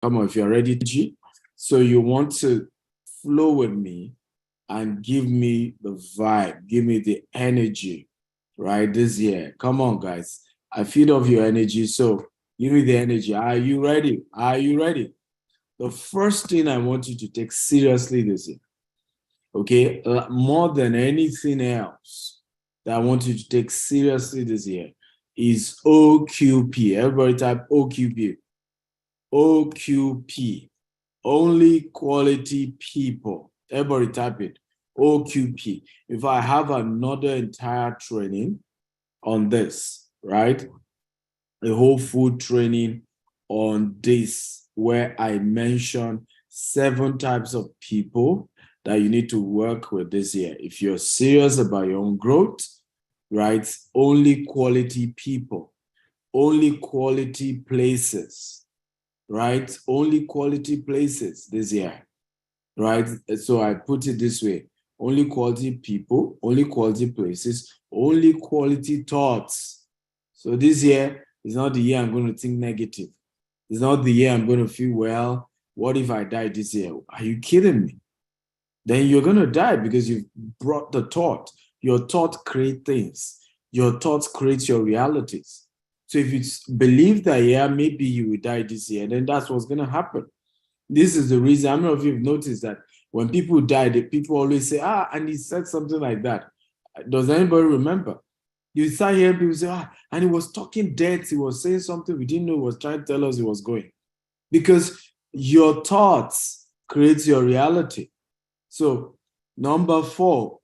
Come on, if you're ready, G. So you want to flow with me and give me the vibe, give me the energy, right? This year. Come on, guys. I feed off your energy. So give me the energy. Are you ready? Are you ready? The first thing I want you to take seriously this year, okay, more than anything else that I want you to take seriously this year is OQP. Everybody type OQP. OQP. Only quality people. Everybody type it. OQP. If I have another entire training on this, right? A whole food training on this, where I mention 7 types of people that you need to work with this year. If you're serious about your own growth, right? Only quality people, only quality places, right? Only quality places this year, right? So I put it this way: only quality people, only quality places, only quality thoughts. So this year is not the year I'm going to think negative. It's not the year I'm going to feel, well, what if I die this year? Are you kidding me? Then you're going to die because you've brought the thought. Your thought creates things. Your thoughts create your realities. So if you believe that, yeah, maybe you will die this year, then that's what's going to happen. This is the reason. How many of you have noticed that when people die, the people always say, and he said something like that. Does anybody remember? You start hearing people say, and he was talking dead. He was saying something we didn't know he was trying to tell us he was going. Because your thoughts create your reality. So number 4,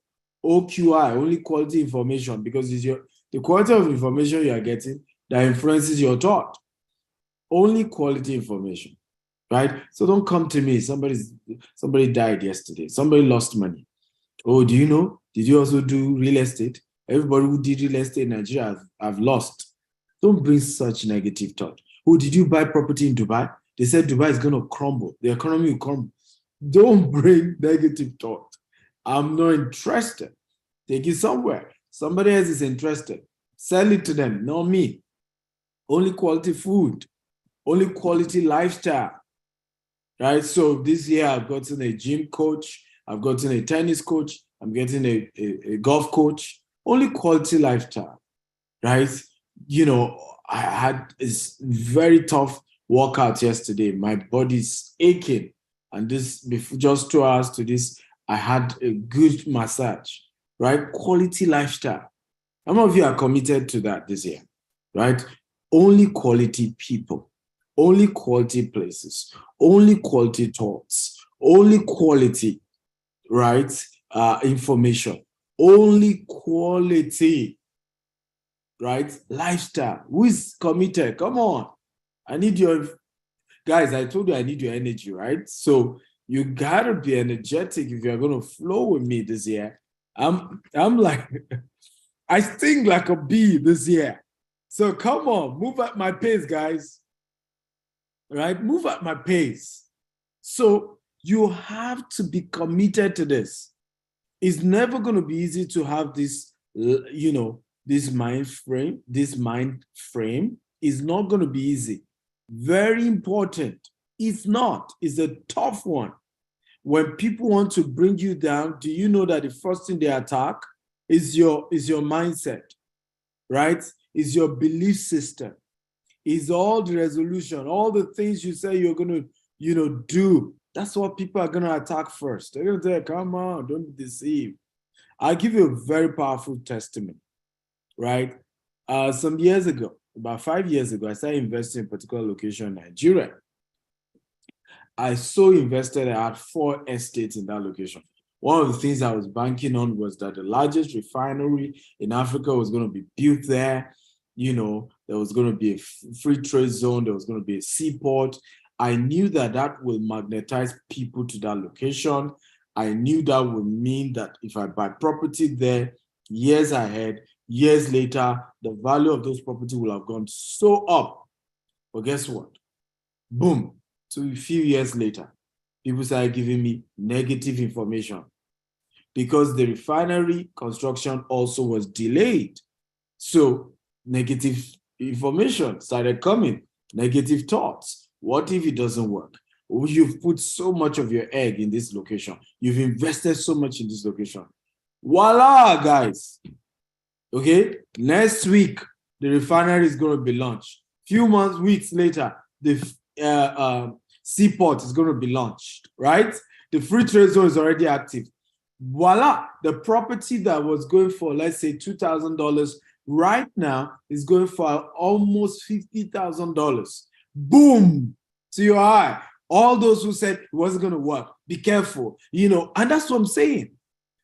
OQI, only quality information, because it's the quality of information you are getting that influences your thought. Only quality information, right? So don't come to me. Somebody died yesterday. Somebody lost money. Oh, do you know? Did you also do real estate? Everybody who did real estate in Nigeria have lost. Don't bring such negative thought. Oh, did you buy property in Dubai? They said Dubai is going to crumble. The economy will crumble. Don't bring negative thought. I'm not interested. Take it somewhere. Somebody else is interested. Sell it to them, not me. Only quality food. Only quality lifestyle. Right? So this year I've gotten a gym coach. I've gotten a tennis coach. I'm getting a golf coach. Only quality lifestyle. Right? You know, I had this very tough workout yesterday. My body's aching. And this, before just 2 hours to this, I had a good massage, right? Quality lifestyle. How many of you are committed to that this year, right? Only quality people, only quality places, only quality thoughts, only quality, right? Information, only quality, right? Lifestyle. Who is committed? Come on. I need your guys. I told you I need your energy, right? So you gotta be energetic if you're gonna flow with me this year. I'm like, I sting like a bee this year. So come on, move at my pace, guys. Right? Move at my pace. So you have to be committed to this. It's never going to be easy to have this, this mind frame. This mind frame is not going to be easy. Very important. It's not. It's a tough one. When people want to bring you down, do you know that the first thing they attack is your mindset, right? Is your belief system. Is all the resolution, all the things you say you're going to, do. That's what people are going to attack first. They're going to say, come on, don't be deceived. I'll give you a very powerful testimony, right? Some years ago, about 5 years ago, I started investing in a particular location in Nigeria. I so invested, I had 4 estates in that location. One of the things I was banking on was that the largest refinery in Africa was going to be built there. There was going to be a free trade zone. There was going to be a seaport. I knew that will magnetize people to that location. I knew that would mean that if I buy property there, years ahead, years later, the value of those property will have gone so up. But guess what? Boom. So a few years later, people started giving me negative information because the refinery construction also was delayed. So negative information started coming, negative thoughts. What if it doesn't work? You've put so much of your egg in this location. You've invested so much in this location. Voila, guys. Okay, next week, the refinery is going to be launched. Few weeks later, the seaport is going to be launched, right? The free trade zone is already active. Voila, the property that was going for, let's say, $2,000 right now is going for almost $50,000. Boom, to your eye. All those who said it wasn't going to work, be careful, and that's what I'm saying.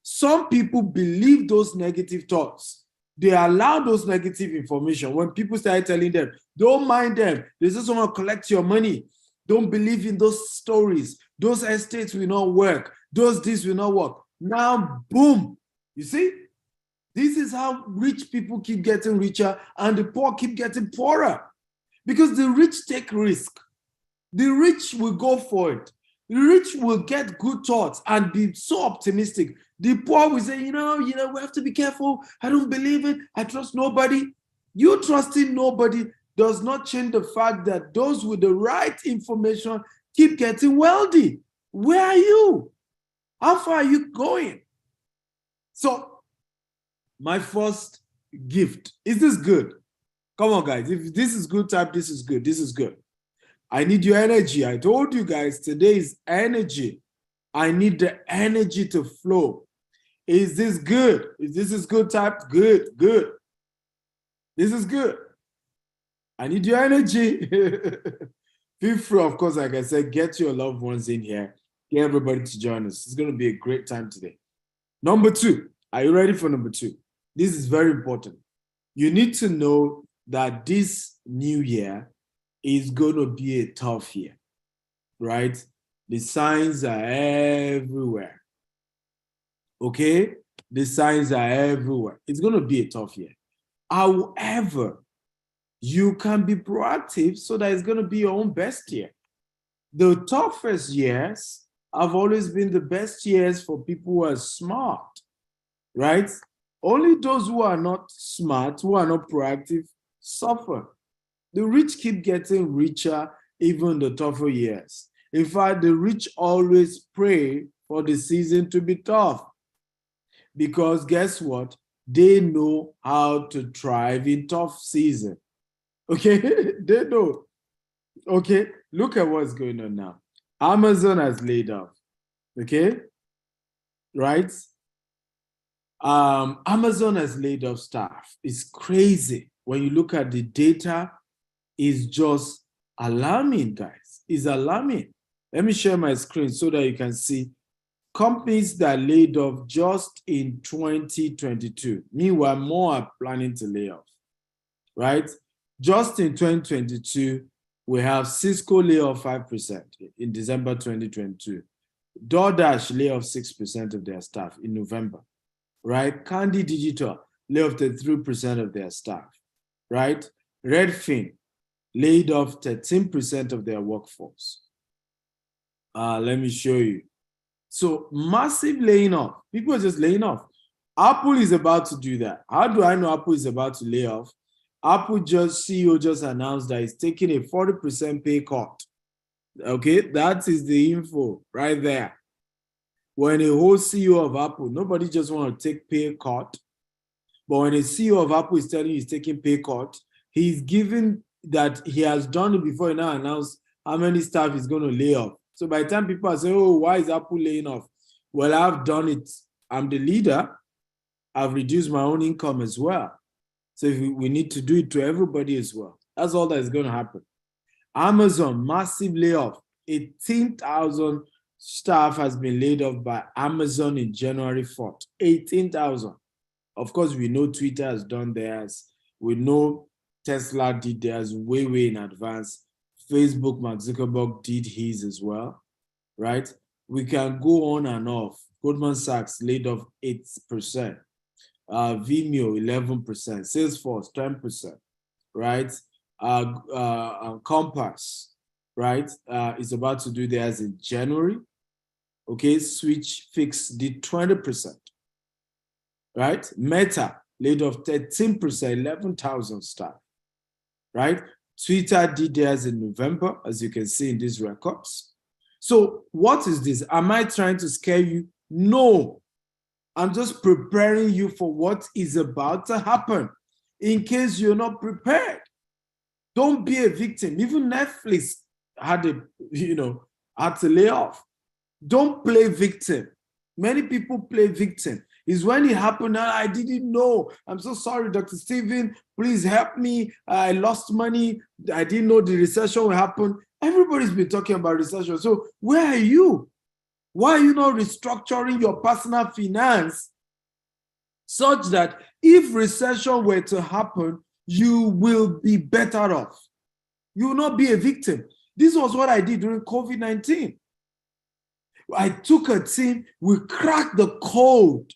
Some people believe those negative thoughts. They allow those negative information. When people start telling them, don't mind them, they just want to collect your money. Don't believe in those stories. Those estates will not work. This will not work. Now, boom. You see? This is how rich people keep getting richer and the poor keep getting poorer. Because the rich take risk. The rich will go for it. The rich will get good thoughts and be so optimistic. The poor will say, we have to be careful. I don't believe it. I trust nobody. You trusting nobody does not change the fact that those with the right information keep getting wealthy. Where are you? How far are you going? So, my first gift, is this good? Come on, guys. If this is good, type this is good. This is good. I need your energy. I told you guys, today is energy. I need the energy to flow. Is this good? If this is good, type good, good. This is good. I need your energy. Feel free, of course, like I said, get your loved ones in here. Get everybody to join us. It's going to be a great time today. Number 2. Are you ready for number 2? This is very important. You need to know that this new year is going to be a tough year, right? The signs are everywhere. Okay? The signs are everywhere. It's going to be a tough year. However, you can be proactive so that it's going to be your own best year. The toughest years have always been the best years for people who are smart, right? Only those who are not smart, who are not proactive, suffer. The rich keep getting richer even the tougher years. In fact, the rich always pray for the season to be tough. Because guess what? They know how to thrive in tough season. Okay? They know. Okay? Look at what's going on now. Amazon has laid off. Okay? Right? Amazon has laid off staff. It's crazy. When you look at the data, it's just alarming, guys. It's alarming. Let me share my screen so that you can see companies that laid off just in 2022. Meanwhile, more are planning to lay off, right? Just in 2022, we have Cisco lay off 5% in December 2022. DoorDash lay off 6% of their staff in November, right? Candy Digital lay off 3% of their staff, right? Redfin laid off 13% of their workforce. Let me show you. So massive laying off. People are just laying off. Apple is about to do that. How do I know Apple is about to lay off? Apple CEO just announced that he's taking a 40% pay cut. Okay, that is the info right there. When a whole CEO of Apple, nobody just want to take pay cut. But when a CEO of Apple is telling you he's taking pay cut, he's given that he has done it before he now announced how many staff he's going to lay off. So by the time people are saying, oh, why is Apple laying off? Well, I've done it. I'm the leader. I've reduced my own income as well. So we need to do it to everybody as well. That's all that is going to happen. Amazon, massive layoff. 18,000 staff has been laid off by Amazon in January 4th. 18,000. Of course, we know Twitter has done theirs. We know Tesla did theirs way in advance. Facebook, Mark Zuckerberg did his as well, right? We can go on and off. Goldman Sachs laid off 8%. Vimeo, 11%. Salesforce, 10%, right? Compass, right? Is about to do theirs in January. Okay, Switch Fix did 20%, right? Meta laid off 13%, 11,000 staff, right? Twitter did theirs in November, as you can see in these records. So what is this? Am I trying to scare you? No. I'm just preparing you for what is about to happen in case you're not prepared. Don't be a victim. Even Netflix had had to lay off. Don't play victim. Many people play victim. It's when it happened, I didn't know. I'm so sorry, Dr. Stephen. Please help me. I lost money. I didn't know the recession would happen. Everybody's been talking about recession. So where are you? Why are you not restructuring your personal finance such that if recession were to happen, you will be better off? You will not be a victim. This was what I did during COVID-19. I took a team, we cracked the code,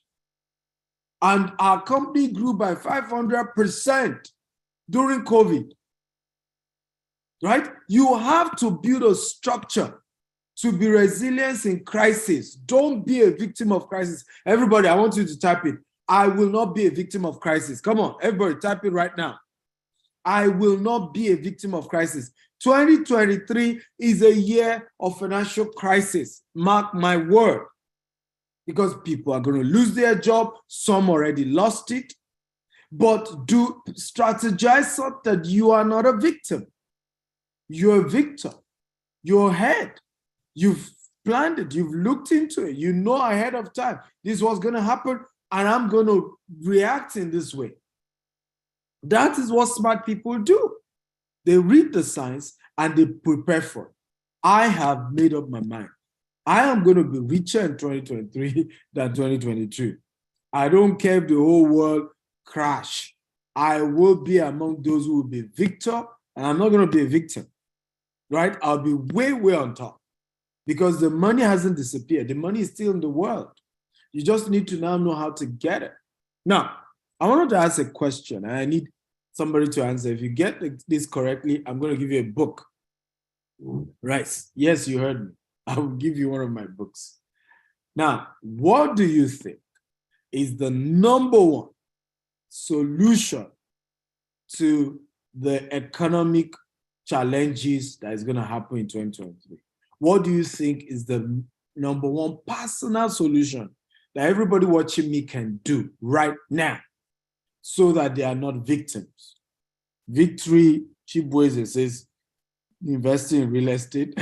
and our company grew by 500% during COVID. Right? You have to build a structure to be resilient in crisis. Don't be a victim of crisis. Everybody, I want you to type it. I will not be a victim of crisis. Come on, everybody, type it right now. I will not be a victim of crisis. 2023 is a year of financial crisis. Mark my word. Because people are going to lose their job. Some already lost it. But do strategize so that you are not a victim. You're a victor. You're ahead. You've planned it. You've looked into it. You know ahead of time. This is what's going to happen, and I'm going to react in this way. That is what smart people do. They read the signs and they prepare for it. I have made up my mind. I am going to be richer in 2023 than 2022. I don't care if the whole world crash. I will be among those who will be victor, and I'm not going to be a victim. Right? I'll be way, way on top because the money hasn't disappeared. The money is still in the world. You just need to now know how to get it. Now, I wanted to ask a question, and I need somebody to answer. If you get this correctly, I'm going to give you a book. Right? Yes, you heard me. I will give you one of my books. Now, what do you think is the number one solution to the economic challenges that is going to happen in 2023? What do you think is the number one personal solution that everybody watching me can do right now so that they are not victims? Victory Chibweze says, investing in real estate.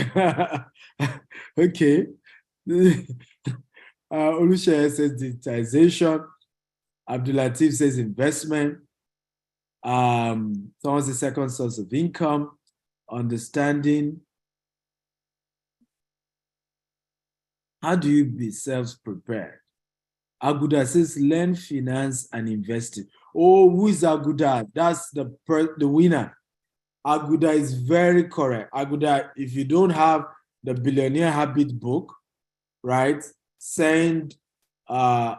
Okay. Olushaya says digitization. Abdulatif says investment. Someone says second source of income. Understanding. How do you be self-prepared? Aguda says learn finance and investing. Oh, who is Aguda? That's the winner. Aguda is very correct. Aguda, if you don't have the Billionaire Habit book, right, send a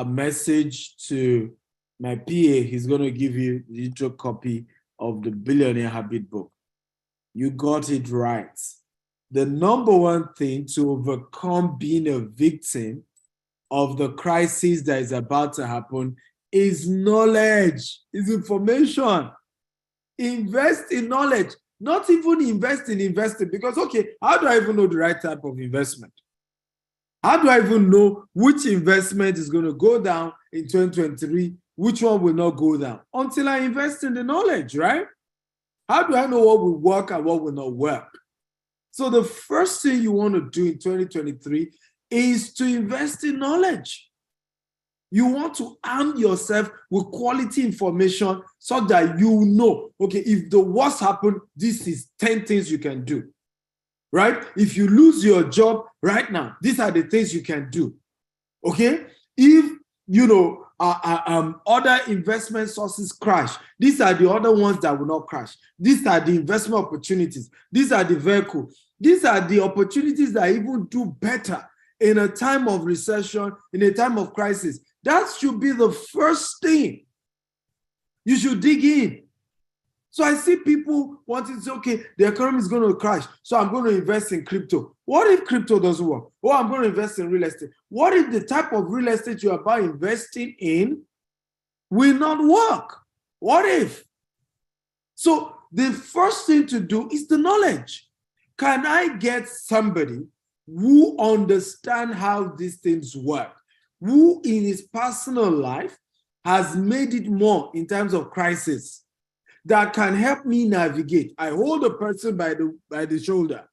message to my PA. He's going to give you the digital copy of the Billionaire Habit book. You got it right. The number one thing to overcome being a victim of the crisis that is about to happen is knowledge, is information. Invest in knowledge, not even invest in investing, because, okay, how do I even know the right type of investment? How do I even know which investment is going to go down in 2023, which one will not go down? Until I invest in the knowledge, right? How do I know what will work and what will not work? So the first thing you want to do in 2023 is to invest in knowledge. You want to arm yourself with quality information so that you know, okay, if the worst happens, this is 10 things you can do, right? If you lose your job right now, these are the things you can do, okay? If, other investment sources crash, these are the other ones that will not crash. These are the investment opportunities. These are the vehicles. These are the opportunities that even do better in a time of recession, in a time of crisis. That should be the first thing you should dig in. So I see people wanting to say, okay, the economy is going to crash, so I'm going to invest in crypto. What if crypto doesn't work? Oh, I'm going to invest in real estate. What if the type of real estate you're about investing in will not work? What if? So the first thing to do is the knowledge. Can I get somebody who understands how these things work, who in his personal life has made it more in terms of crisis, that can help me navigate? I hold a person by the shoulder.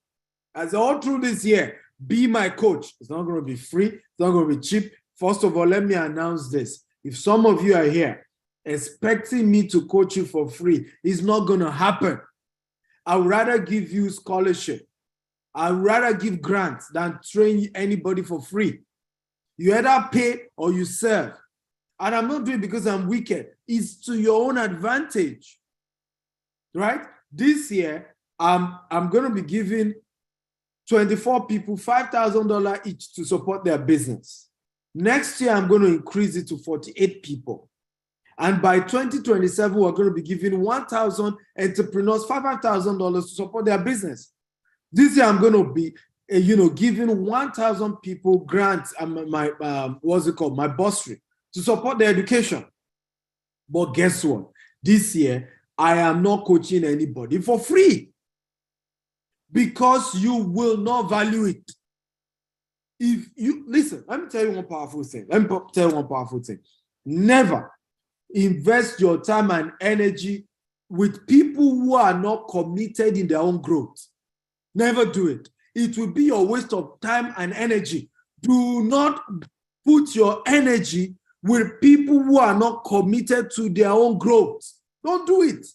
As all through this year, be my coach. It's not going to be free. It's not going to be cheap. First of all, let me announce this. If some of you are here expecting me to coach you for free, it's not going to happen. I would rather give you scholarship. I'd rather give grants than train anybody for free. You either pay or you serve. And I'm not doing it because I'm wicked. It's to your own advantage. Right? This year, I'm going to be giving 24 people $5,000 each to support their business. Next year, I'm going to increase it to 48 people. And by 2027, we're going to be giving 1,000 entrepreneurs $5,000 to support their business. This year, I'm going to be, giving 1,000 people grants and my bursary to support their education. But guess what? This year, I am not coaching anybody for free because you will not value it. If you listen, let me tell you one powerful thing. Never invest your time and energy with people who are not committed in their own growth. Never do it. It will be a waste of time and energy. Do not put your energy with people who are not committed to their own growth. Don't do it.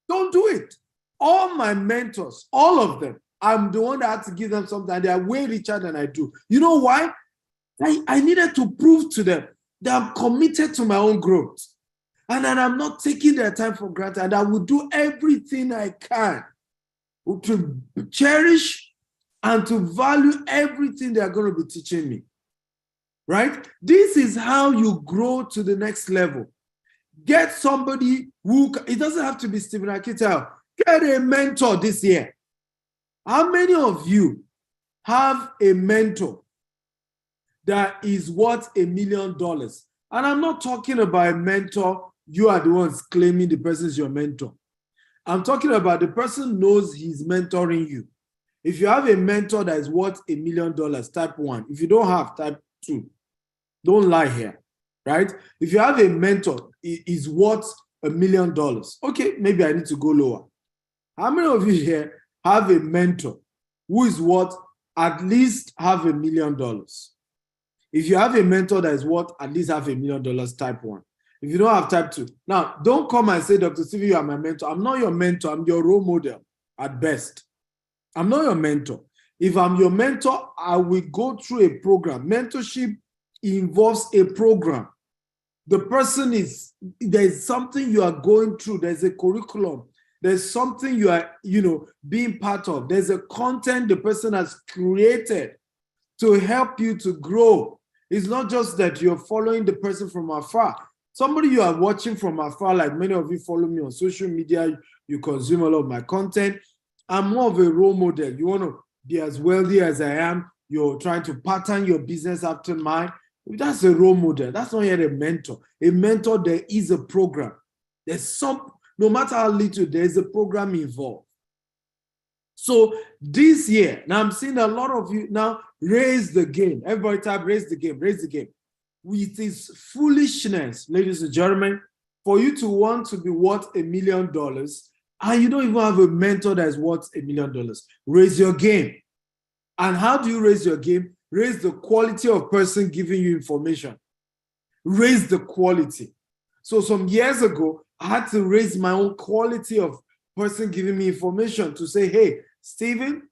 Don't do it. All my mentors, all of them, I'm the one that had to give them something, and they are way richer than I do. You know why? I needed to prove to them that I'm committed to my own growth and that I'm not taking their time for granted, and I will do everything I can to cherish and to value everything they are going to be teaching me. Right? This is how you grow to the next level. Get somebody who, it doesn't have to be Stephen Akita. Get a mentor this year. How many of you have a mentor that is worth $1 million? And I'm not talking about a mentor, you are the ones claiming the person is your mentor. I'm talking about the person knows he's mentoring you. If you have a mentor that is worth $1 million, type 1. If you don't have, type 2. Don't lie here, right? If you have a mentor, it is worth $1 million. Okay, maybe I need to go lower. How many of you here have a mentor who is worth at least $500,000? If you have a mentor that is worth at least $500,000, type 1. If you don't have, type 2. Now, don't come and say, Dr. Stevie, you are my mentor. I'm not your mentor. I'm your role model at best. I'm not your mentor. If I'm your mentor, I will go through a program. Mentorship involves a program. The person is, there's something you are going through. There's a curriculum. There's something you are, being part of. There's a content the person has created to help you to grow. It's not just that you're following the person from afar. Somebody you are watching from afar, like many of you follow me on social media, you consume a lot of my content. I'm more of a role model. You want to be as wealthy as I am. You're trying to pattern your business after mine. That's a role model. That's not yet a mentor. A mentor, there is a program. No matter how little, there's a program involved. So this year, now I'm seeing a lot of you now raise the game. Everybody type, raise the game, raise the game. It is foolishness, ladies and gentlemen, for you to want to be worth $1 million and you don't even have a mentor that is worth $1 million. Raise your game. And how do you raise your game? Raise the quality of person giving you information. Raise the quality. So some years ago, I had to raise my own quality of person giving me information to say, hey, Stephen,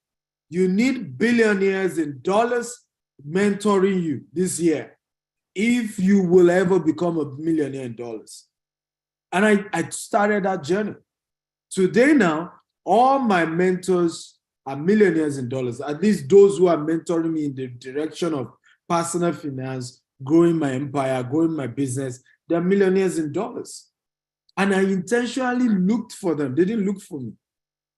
you need billionaires in dollars mentoring you this year if you will ever become a millionaire in dollars. And I started that journey. Today now, all my mentors are millionaires in dollars, at least those who are mentoring me in the direction of personal finance, growing my empire, growing my business, they're millionaires in dollars. And I intentionally looked for them. They didn't look for me.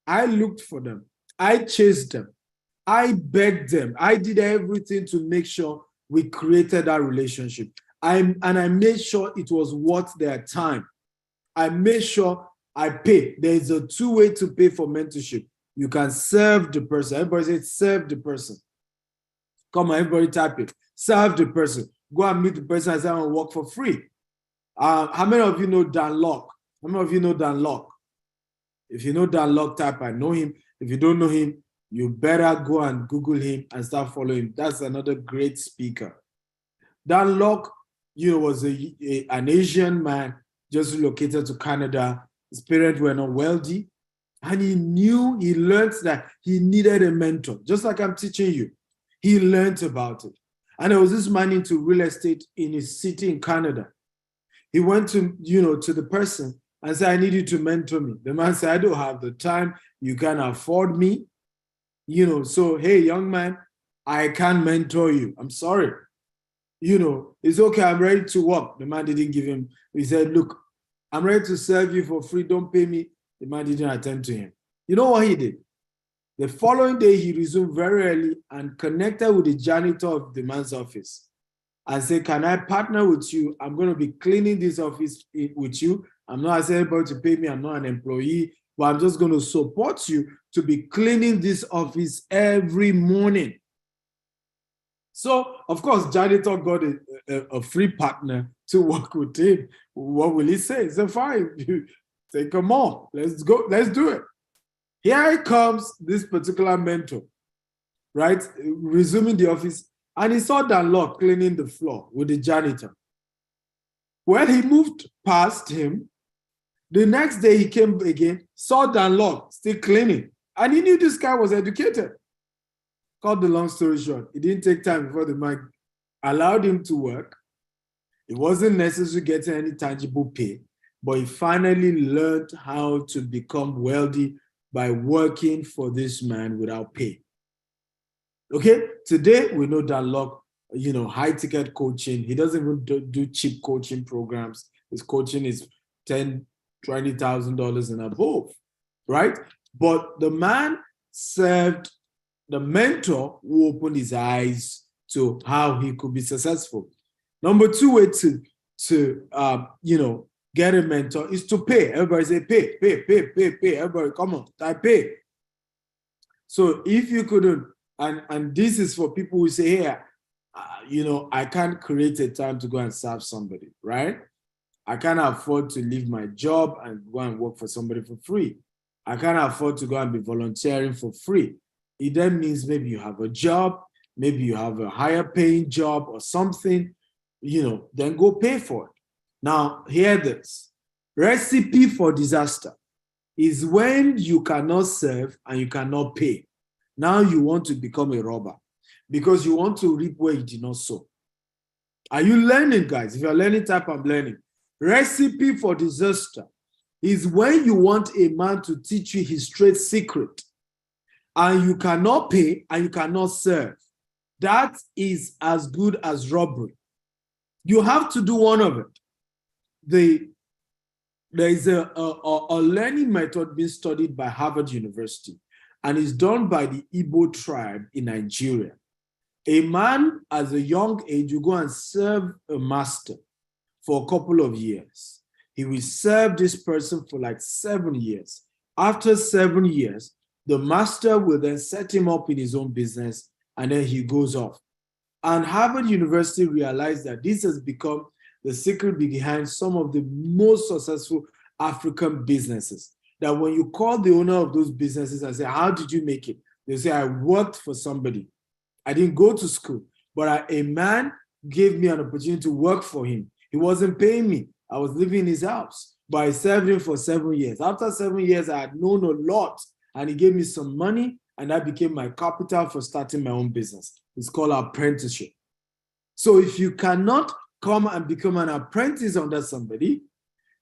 I looked for them. I chased them. I begged them. I did everything to make sure we created that relationship. And I made sure it was worth their time. I made sure I pay. There is a two-way to pay for mentorship. You can serve the person. Everybody say serve the person. Come on, everybody type it. Serve the person. Go and meet the person and say, I want to work for free. How many of you know Dan Locke? How many of you know Dan Locke? If you know Dan Locke, type I know him. If you don't know him, you better go and Google him and start following him. That's another great speaker. Dan Locke, was an Asian man just relocated to Canada. His parents were not wealthy. And he learned that he needed a mentor, just like I'm teaching you. He learned about it. And there was this man into real estate in his city in Canada. He went to the person and said, I need you to mentor me. The man said, I don't have the time. You can't afford me. So, hey, young man, I can't mentor you. I'm sorry. It's okay. I'm ready to work. The man didn't give him. He said, look, I'm ready to serve you for free. Don't pay me. The man didn't attend to him. You know what he did? The following day, he resumed very early and connected with the janitor of the man's office and said, can I partner with you? I'm going to be cleaning this office with you. I'm not asking anybody to pay me. I'm not an employee, but I'm just going to support you to be cleaning this office every morning. So, of course, janitor got a free partner to work with him. What will he say? He said, fine. Say, come on, let's go, let's do it. Here comes this particular mentor, right? Resuming the office, and he saw Dan Locke cleaning the floor with the janitor. Well, he moved past him. The next day he came again, saw Dan Locke still cleaning, and he knew this guy was educated. Cut the long story short, it didn't take time before the man allowed him to work. It wasn't necessary getting any tangible pay, but he finally learned how to become wealthy by working for this man without pay. Okay, today we know that Locke, high ticket coaching. He doesn't even do cheap coaching programs. His coaching is $10,000, $20,000 and above, right? But the man served the mentor who opened his eyes to how he could be successful. Number two way to get a mentor is to pay. Everybody say pay. Everybody, come on, type pay. So if you couldn't, and this is for people who say, hey, I can't create a time to go and serve somebody, right? I can't afford to leave my job and go and work for somebody for free. I can't afford to go and be volunteering for free. It then means maybe you have a job, maybe you have a higher paying job or something, then go pay for it. Now, hear this. Recipe for disaster is when you cannot serve and you cannot pay. Now you want to become a robber because you want to reap where you did not sow. Are you learning, guys? If you're learning, type I'm learning. Recipe for disaster is when you want a man to teach you his trade secret and you cannot pay and you cannot serve. That is as good as robbery. You have to do one of it. There is a learning method being studied by Harvard University, and is done by the Igbo tribe in Nigeria. A man, at a young age, will go and serve a master for a couple of years. He will serve this person for like 7 years. After 7 years, the master will then set him up in his own business, and then he goes off. And Harvard University realized that this has become the secret behind some of the most successful African businesses. That when you call the owner of those businesses and say, how did you make it? They say, I worked for somebody. I didn't go to school, but a man gave me an opportunity to work for him. He wasn't paying me. I was living in his house, but I served him for 7 years. After 7 years, I had known a lot, and he gave me some money, and that became my capital for starting my own business. It's called apprenticeship. So if you cannot come and become an apprentice under somebody,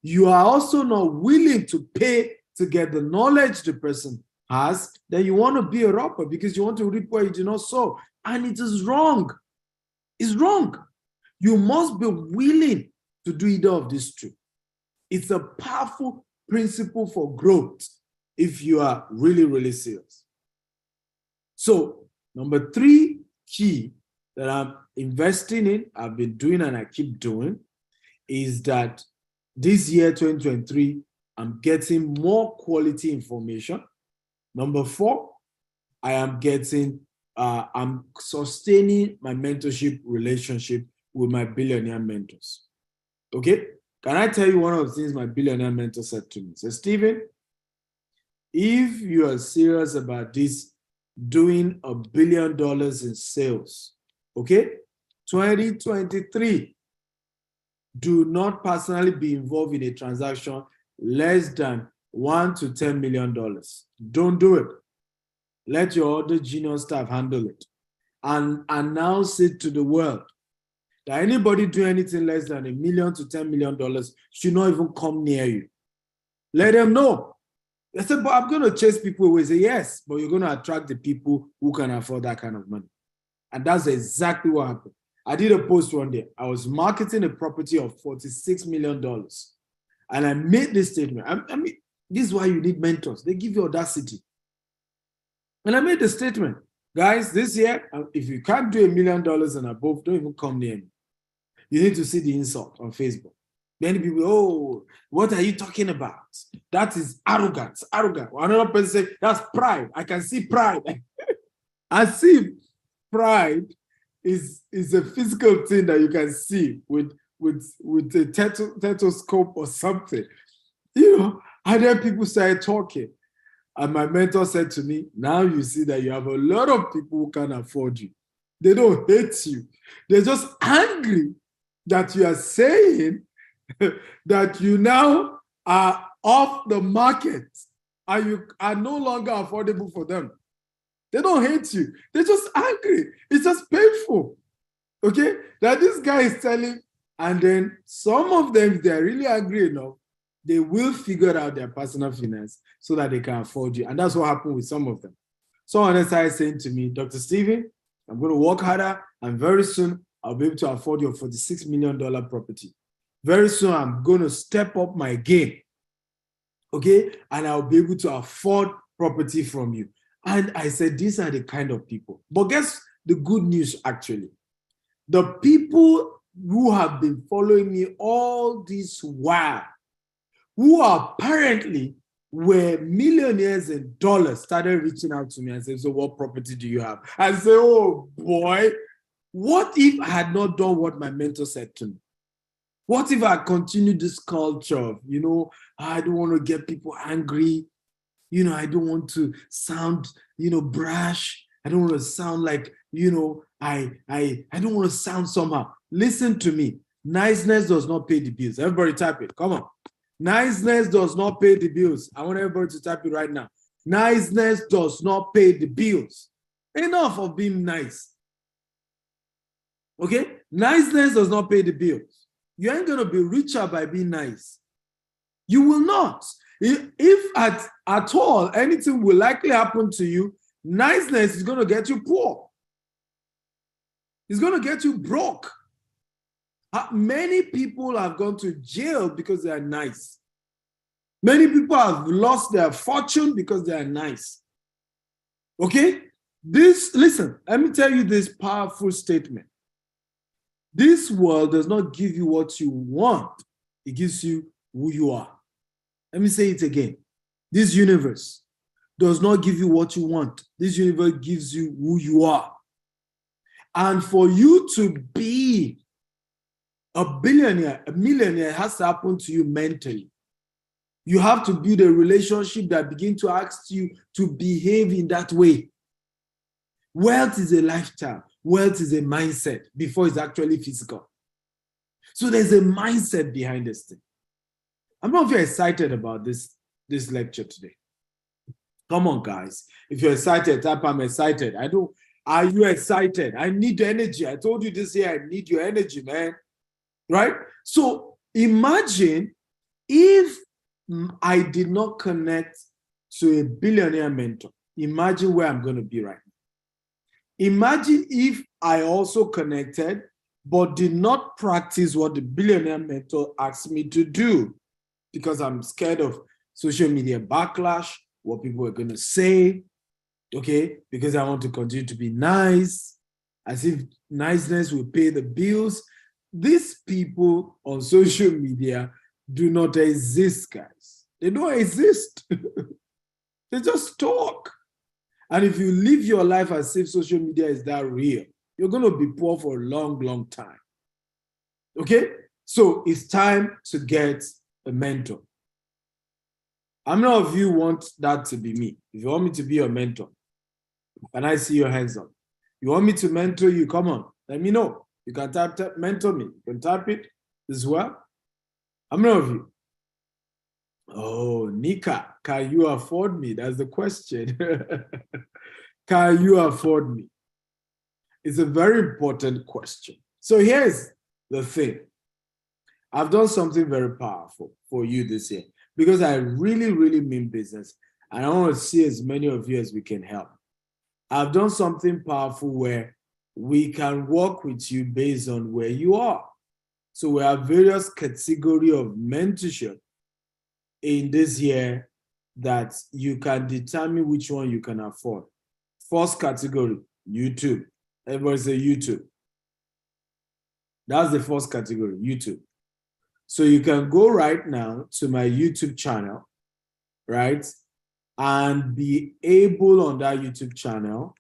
you are also not willing to pay to get the knowledge the person has, then you want to be a robber because you want to reap where you do not sow. And it is wrong. It's wrong. You must be willing to do either of these two. It's a powerful principle for growth if you are really, really serious. So, number 3 key that I'm investing in, I've been doing and I keep doing, is that this year, 2023, I'm getting more quality information. Number 4, I'm sustaining my mentorship relationship with my billionaire mentors. Okay? Can I tell you one of the things my billionaire mentor said to me? He said, Stephen, if you are serious about this, doing $1 billion in sales, okay? 2023, do not personally be involved in a transaction less than $1 to $10 million. Don't do it. Let your other junior staff handle it. And announce it to the world that anybody do anything less than $1 million to $10 million should not even come near you. Let them know. They said, but I'm going to chase people away. Say, yes, but you're going to attract the people who can afford that kind of money. And that's exactly what happened. I did a post one day. I was marketing a property of $46 million. And I made this statement. I mean, this is why you need mentors. They give you audacity. And I made the statement, guys, this year, if you can't do $1 million and above, don't even come near me. You need to see the insult on Facebook. Many people, oh, what are you talking about? That is arrogance, arrogant. Another person say, that's pride. I can see pride. As if pride is a physical thing that you can see with a stethoscope or something. You know, and then people started talking. And my mentor said to me, now you see that you have a lot of people who can afford you. They don't hate you. They're just angry that you are saying that you now are off the market and you are no longer affordable for them. They don't hate you. They're just angry. It's just painful. Okay? That this guy is telling, and then some of them, if they're really angry enough, they will figure out their personal finance so that they can afford you. And that's what happened with some of them. Someone else started saying to me, Dr. Stephen, I'm going to work harder, and very soon I'll be able to afford your $46 million property. Very soon I'm going to step up my game. Okay? And I'll be able to afford property from you. And I said, these are the kind of people. But guess the good news, actually. The people who have been following me all this while, who apparently were millionaires in dollars, started reaching out to me and saying, so what property do you have? I said, oh boy, what if I had not done what my mentor said to me? What if I continued this culture of, I don't want to get people angry. I don't want to sound, brash. I don't want to sound like, I don't want to sound somehow. Listen to me. Niceness does not pay the bills. Everybody type it. Come on. Niceness does not pay the bills. I want everybody to type it right now. Niceness does not pay the bills. Enough of being nice. Okay? Niceness does not pay the bills. You ain't going to be richer by being nice. You will not. If at all anything will likely happen to you, niceness is going to get you poor. It's going to get you broke. Many people have gone to jail because they are nice. Many people have lost their fortune because they are nice. Okay? Listen, let me tell you this powerful statement. This world does not give you what you want. It gives you who you are. Let me say it again. This universe does not give you what you want. This universe gives you who you are. And for you to be a billionaire, a millionaire, has to happen to you mentally. You have to build a relationship that begins to ask you to behave in that way. Wealth is a lifestyle. Wealth is a mindset before it's actually physical. So there's a mindset behind this thing. I'm not very excited about this lecture today. Come on, guys. If you're excited, type I'm excited. Are you excited? I need the energy. I told you this year, I need your energy, man. Right? So imagine if I did not connect to a billionaire mentor. Imagine where I'm going to be right now. Imagine if I also connected, but did not practice what the billionaire mentor asked me to do because I'm scared of social media backlash, what people are going to say, okay? Because I want to continue to be nice, as if niceness will pay the bills. These people on social media do not exist, guys. They don't exist. They just talk. And if you live your life as if social media is that real, you're going to be poor for a long, long time. Okay? So it's time to get a mentor. How many of you want that to be me? If you want me to be your mentor, can I see your hands up? You want me to mentor you? Come on, let me know. You can type mentor me. You can type it as well. How many of you? Oh, Nika, can you afford me? That's the question. Can you afford me? It's a very important question. So here's the thing. I've done something very powerful for you this year because I really, really mean business. And I want to see as many of you as we can help. I've done something powerful where we can work with you based on where you are. So we have various categories of mentorship in this year that you can determine which one you can afford. First category, YouTube. Everybody say YouTube. That's the first category, YouTube. So you can go right now to my YouTube channel, right? And be able on that YouTube channel,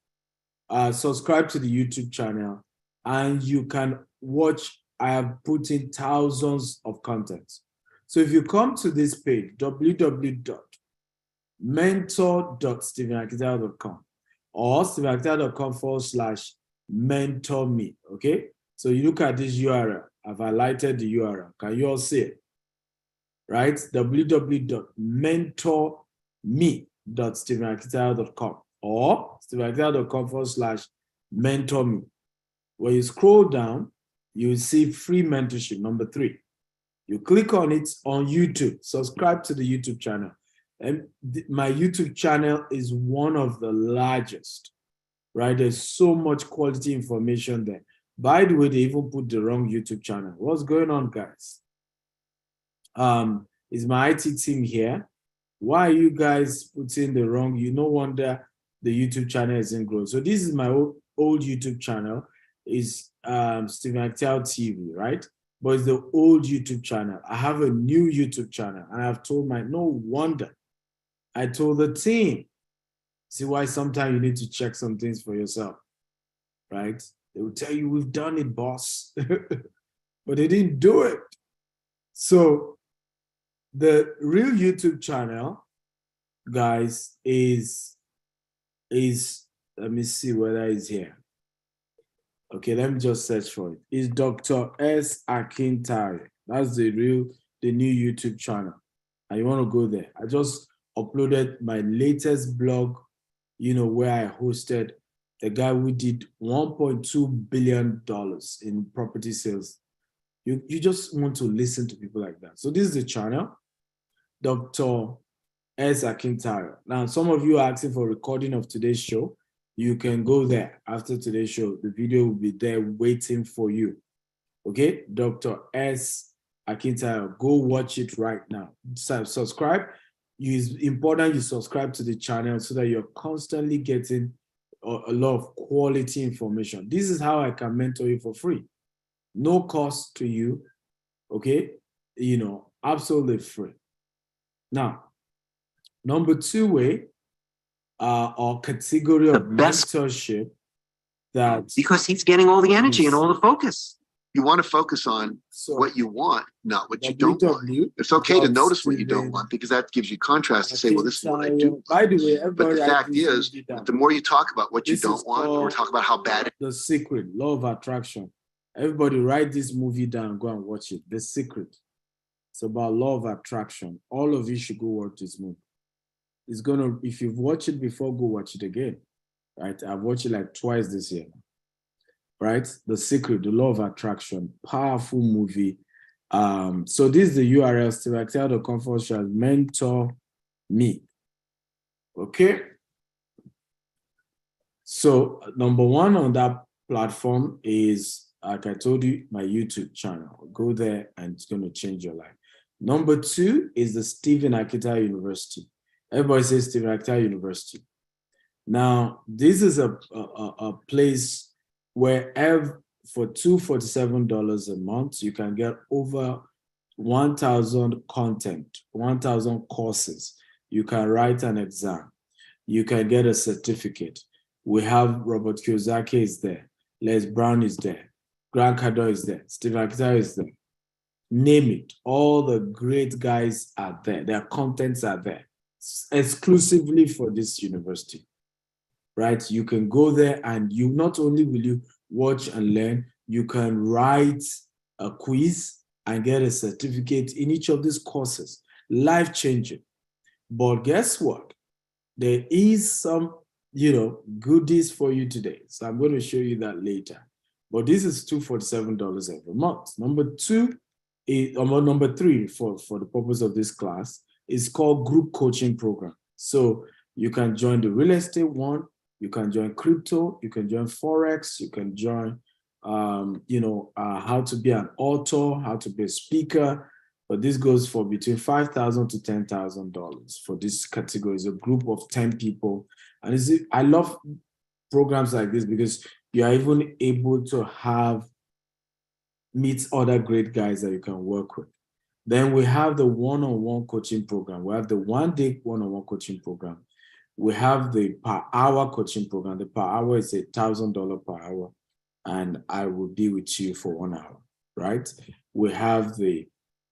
subscribe to the YouTube channel, and you can watch. I have put in thousands of content. So if you come to this page, www.mentor.stephenakita.com or stephenakita.com/mentor me, okay? So you look at this URL. I've highlighted the URL. Can you all see it? Right? www.mentorme.stephenakita.com or stephenakita.com/mentor me. When you scroll down, you see free mentorship, number 3. You click on it on YouTube, subscribe to the YouTube channel. And my YouTube channel is one of the largest, right? There's so much quality information there. By the way, they even put the wrong YouTube channel. What's going on, guys? Is my IT team here? Why are you guys putting the wrong? No wonder the YouTube channel isn't growing. So this is my old YouTube channel. Is Stephen Actel TV, right? But it's the old YouTube channel. I have a new YouTube channel, and I've told no wonder. I told the team. See why sometimes you need to check some things for yourself, right? They will tell you, we've done it, boss. But they didn't do it. So the real YouTube channel, guys, is let me see whether it's here. Okay, let me just search for it. It's Dr. S. Akintari. That's the new YouTube channel. And you want to go there. I just uploaded my latest blog, where I hosted the guy who did $1.2 billion in property sales. You just want to listen to people like that. So this is the channel, Dr. S. Akintari. Now, some of you are asking for a recording of today's show. You can go there after today's show. The video will be there waiting for you. Okay, Dr. S. Akintari, go watch it right now. Subscribe. It's important you subscribe to the channel so that you're constantly getting a lot of quality information. This is how I can mentor you for free. No cost to you. Okay, absolutely free. Now, number 2 way or category of mentorship that because he's getting all the energy and all the focus. You want to focus on what you want, not what you don't want. It's okay to notice what you don't want because that gives you contrast to say, well, this is what I do. By the way, but the fact is, the more you talk about what you don't want, or talk about how bad it is. The Secret, Law of Attraction. Everybody write this movie down, go and watch it. The Secret. It's about law of attraction. All of you should go watch this movie. It's if you've watched it before, go watch it again. Right? I've watched it like twice this year. Right? The Secret, the Law of Attraction. Powerful movie. So this is the URL, stephenakita.com/mentor me. Okay? So number 1 on that platform is, like I told you, my YouTube channel. Go there and it's going to change your life. Number 2 is the Stephen Akita University. Everybody says Stephen Akita University. Now, this is a place where for $247 a month, you can get over 1,000 content, 1,000 courses. You can write an exam. You can get a certificate. We have Robert Kiyosaki is there. Les Brown is there. Grant Cardone is there. Stephen Akita is there. Name it. All the great guys are there. Their contents are there exclusively for this university, right? You can go there and you not only will you watch and learn, you can write a quiz and get a certificate in each of these courses. Life-changing. But guess what? There is some, goodies for you today. So I'm going to show you that later. But this is $247 every month. Number three, for the purpose of this class, is called group coaching program. So you can join the real estate one, you can join crypto, you can join Forex, you can join, how to be an author, how to be a speaker. But this goes for between $5,000 to $10,000 for this category. It's a group of 10 people. And I love programs like this because you are even able to meet other great guys that you can work with. Then we have the one-on-one coaching program. We have the one-day one-on-one coaching program. We have the per-hour coaching program. The per hour is $1,000 per hour, and I will be with you for 1 hour, right? We have the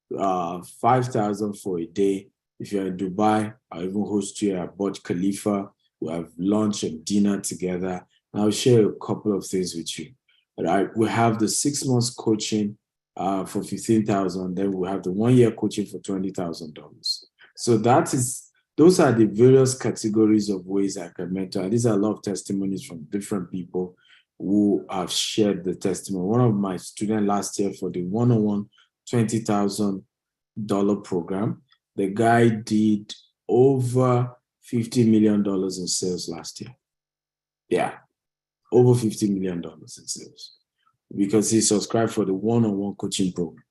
5,000 for a day. If you're in Dubai, I'll even host you at Burj Khalifa. We'll have lunch and dinner together. And I'll share a couple of things with you. Right? We have the 6 months coaching for $15,000. Then we have the 1 year coaching for $20,000. So those are the various categories of ways I can mentor. And these are a lot of testimonies from different people who have shared the testimony. One of my students last year for the one-on-one $20,000 program, the guy did over $50 million in sales last year. Yeah, over $50 million in sales because he subscribed for the one-on-one coaching program.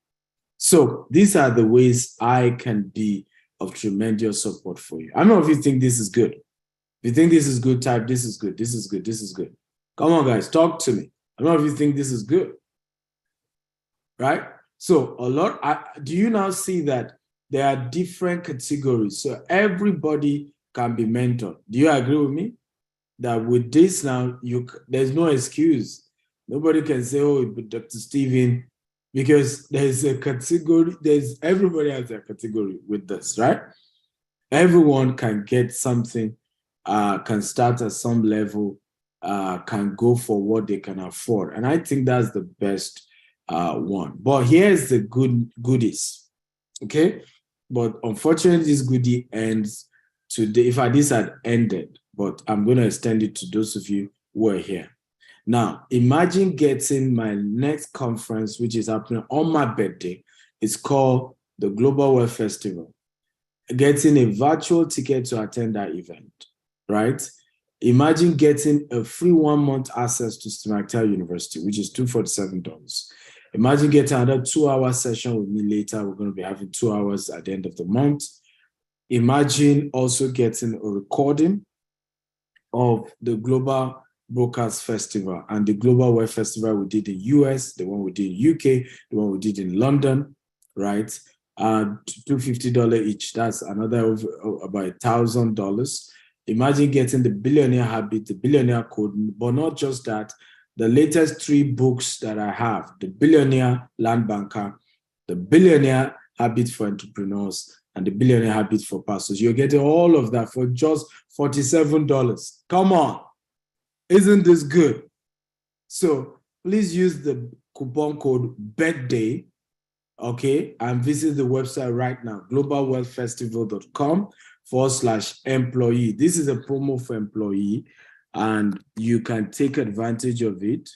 So these are the ways I can be of tremendous support for you. I don't know if you think this is good. If you think this is good, type this is good, this is good, this is good. Come on, guys, talk to me. I don't know if you think this is good. Right? So do you now see that there are different categories? So everybody can be mentored. Do you agree with me? That with this now, there's no excuse. Nobody can say, oh, but Dr. Steven, because there's a category, everybody has a category with this, right? Everyone can get something, can start at some level, can go for what they can afford. And I think that's the best one. But here's the goodies, okay? But unfortunately, this goodie ends today. If this had ended, but I'm going to extend it to those of you who are here. Now, imagine getting my next conference, which is happening on my birthday. It's called the Global Wealth Festival. Getting a virtual ticket to attend that event, right? Imagine getting a free 1 month access to Stephen Akita University, which is $247. Imagine getting another 2-hour session with me later. We're going to be having 2 hours at the end of the month. Imagine also getting a recording of the Global Brokers Festival and the Global Wealth Festival we did in US, the one we did in UK, the one we did in London, right? $250 each. That's another about $1,000. Imagine getting the Billionaire Habit, the Billionaire Code, but not just that. The latest 3 books that I have, the Billionaire Land Banker, the Billionaire Habit for Entrepreneurs, and the Billionaire Habit for Pastors. You're getting all of that for just $47. Come on. Isn't this good? So please use the coupon code BIRTHDAY, okay, and visit the website right now, globalwealthfestival.com/employee. This is a promo for employee, and you can take advantage of it,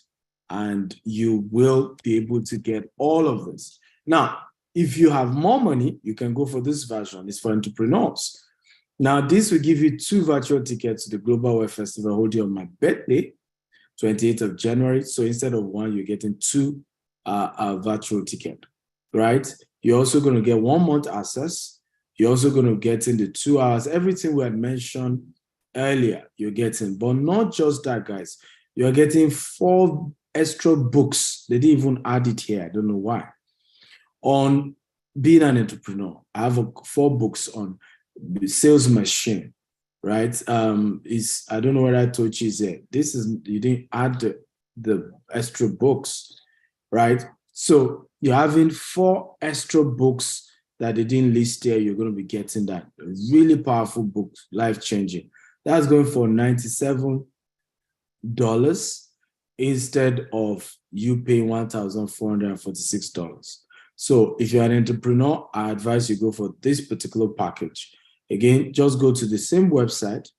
and you will be able to get all of this. Now, if you have more money, you can go for this version. It's for entrepreneurs. Now, this will give you 2 virtual tickets to the Global Wealth Festival holding on my birthday, 28th of January. So instead of 1, you're getting 2 virtual tickets, right? You're also going to get 1 month access. You're also going to get in the 2 hours. Everything we had mentioned earlier, you're getting. But not just that, guys. You're getting 4 extra books. They didn't even add it here. I don't know why. On being an entrepreneur. I have 4 books on the sales machine, right? Is I don't know what I told you there. This is you didn't add the extra books, right? So you're having 4 extra books that they didn't list here. You're going to be getting that really powerful book, life-changing. That's going for $97 instead of you paying $1,446. So if you're an entrepreneur, I advise you go for this particular package. Again, just go to the same website,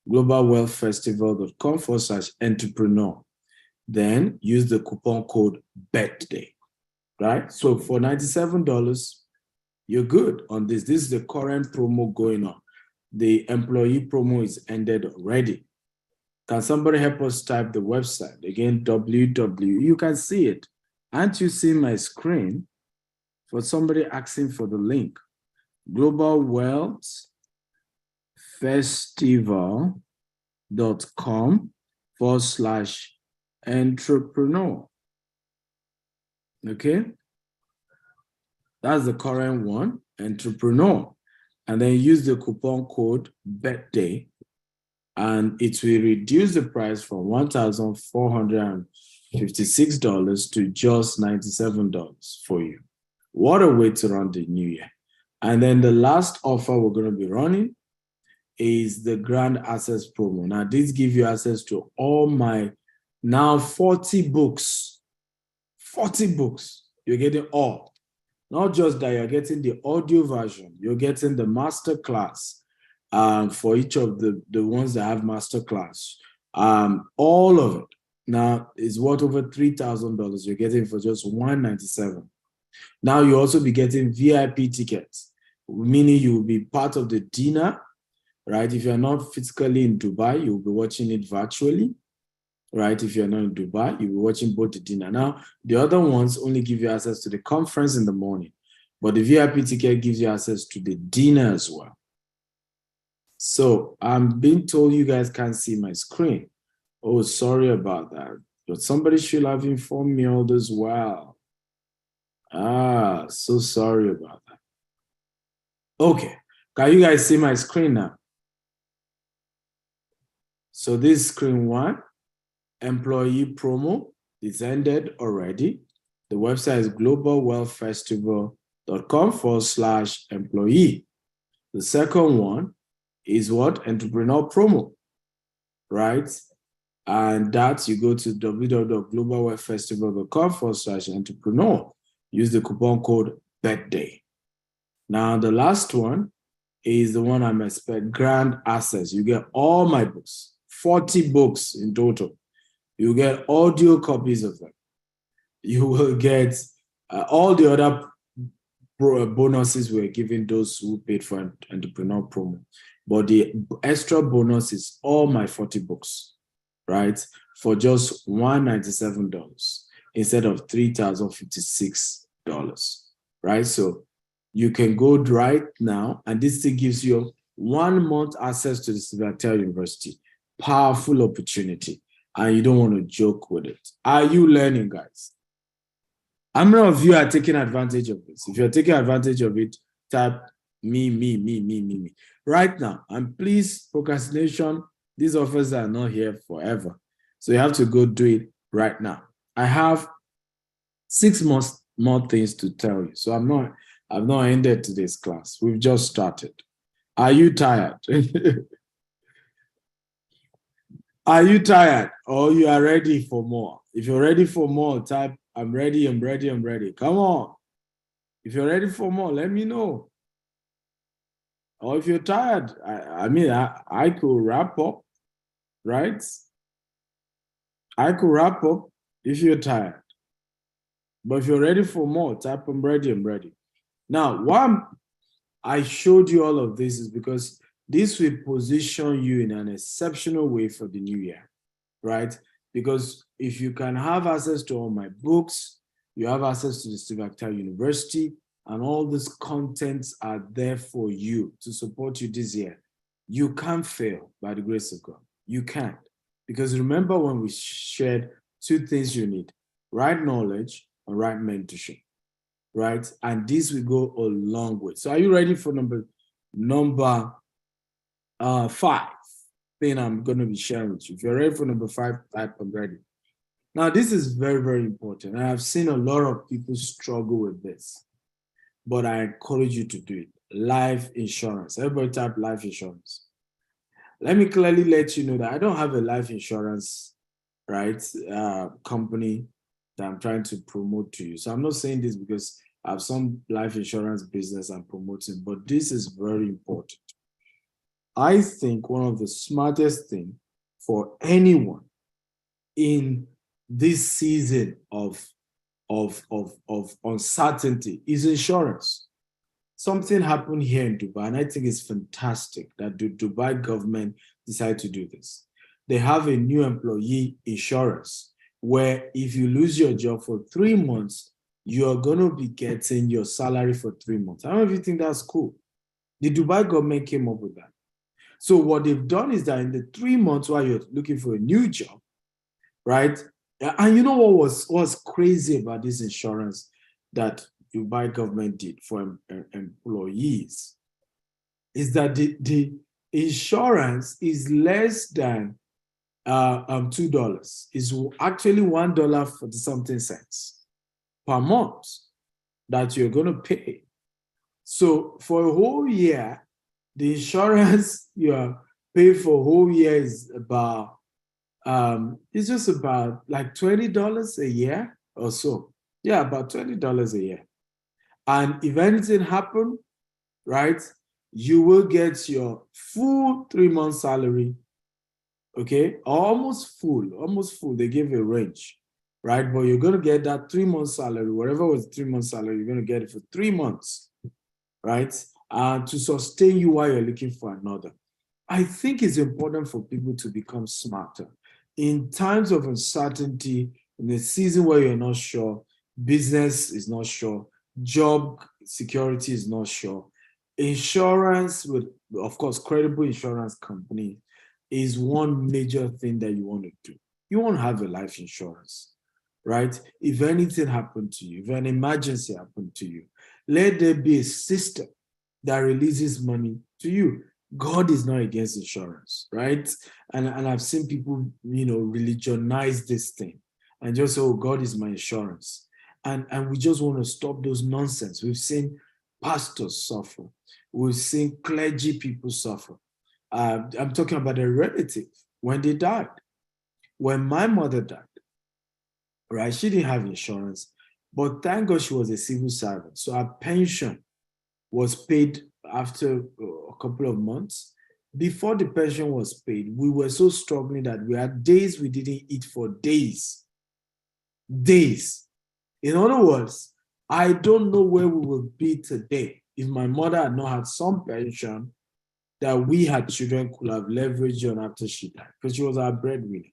globalwealthfestival.com/entrepreneur. Then use the coupon code BIRTHDAY, right? So for $97, you're good on this. This is the current promo going on. The employee promo is ended already. Can somebody help us type the website? Again, www. You can see it. Aren't you seeing my screen? For somebody asking for the link. globalwealthfestival.com/entrepreneur. Okay? That's the current one, entrepreneur. And then use the coupon code BIRTHDAY, and it will reduce the price from $1,456 to just $97 for you. What a way to run the new year. And then the last offer we're going to be running is the Grand Access promo. Now, this gives you access to all my now 40 books. 40 books. You're getting all. Not just that, you're getting the audio version. You're getting the master class for each of the ones that have master class. All of it now is worth over $3,000. You're getting for just $197. Now you also be getting VIP tickets, meaning you will be part of the dinner, right? If you're not physically in Dubai, you'll be watching it virtually, right? If you're not in Dubai, you'll be watching both the dinner. Now, the other ones only give you access to the conference in the morning, but the VIP ticket gives you access to the dinner as well. So I'm being told you guys can't see my screen. Oh, sorry about that. But somebody should have informed me all this while. So sorry about that. Okay, can you guys see my screen now? So this is screen 1, employee promo is ended already. The website is globalwealthfestival.com/employee. The second one is what? Entrepreneur promo, right? And that you go to www.globalwealthfestival.com/entrepreneur. Use the coupon code BIRTHDAY. Now, the last one is the one I'm expecting, Grand Access. You get all my books, 40 books in total. You get audio copies of them. You will get all the other bonuses we're giving those who paid for entrepreneur promo. But the extra bonus is all my 40 books, right? For just $197 instead of $3,056, right? So you can go right now, and this thing gives you 1 month access to the Civital University. Powerful opportunity, and you don't want to joke with it. Are you learning, guys? How many of you are taking advantage of this? If you're taking advantage of it, type me. Right now, and please, procrastination, these offers are not here forever. So you have to go do it right now. I have 6 more things to tell you. So I've not ended today's class. We've just started. Are you tired? Are you tired or you are ready for more? If you're ready for more, type I'm ready. Come on. If you're ready for more, let me know. Or if you're tired, I could wrap up, right? I could wrap up if you're tired. But if you're ready for more, type I'm ready. Now, why I showed you all of this is because this will position you in an exceptional way for the new year, right? Because if you can have access to all my books, you have access to the Civital University, and all these contents are there for you to support you this year. You can't fail by the grace of God. You can't. Because remember when we shared 2 things you need, right knowledge and right mentorship. right? And this will go a long way. So are you ready for number 5 thing I'm going to be sharing with you? If you're ready for number 5, type I'm ready. Now, this is very, very important. I have seen a lot of people struggle with this, but I encourage you to do it. Life insurance. Everybody type life insurance. Let me clearly let you know that I don't have a life insurance, right, company that I'm trying to promote to you. So I'm not saying this because I have some life insurance business I'm promoting, but this is very important. I think one of the smartest things for anyone in this season of uncertainty is insurance. Something happened here in Dubai, and I think it's fantastic that the Dubai government decided to do this. They have a new employee insurance where if you lose your job for 3 months, you're going to be getting your salary for 3 months. I don't know if you think that's cool. The Dubai government came up with that. So what they've done is that in the 3 months while you're looking for a new job, right? And you know what was crazy about this insurance that Dubai government did for employees is that the insurance is less than $2. It's actually $1.40 per month that you're going to pay. So for a whole year, the insurance you're paying for a whole year is about it's just about like $20 a year or so. Yeah, about $20 a year. And if anything happens, right, you will get your full 3-month salary, okay? Almost full. They give a range, right? But you're going to get that 3-month salary, whatever was 3-month salary, you're going to get it for 3 months, right? To sustain you while you're looking for another. I think it's important for people to become smarter. In times of uncertainty, in a season where you're not sure, business is not sure, job security is not sure, insurance with, of course, credible insurance company is one major thing that you want to do. You want to have a life insurance, right? If anything happened to you, if an emergency happened to you, let there be a system that releases money to you. God is not against insurance, right? And I've seen people, religionize this thing and just say, oh, God is my insurance. And we just want to stop those nonsense. We've seen pastors suffer. We've seen clergy people suffer. I'm talking about a relative when they died. When my mother died, right, she didn't have insurance, but thank God she was a civil servant. So her pension was paid after a couple of months. Before the pension was paid, we were so struggling that we had days we didn't eat for days. Days. In other words, I don't know where we would be today if my mother had not had some pension that we had children could have leveraged on after she died, because she was our breadwinner,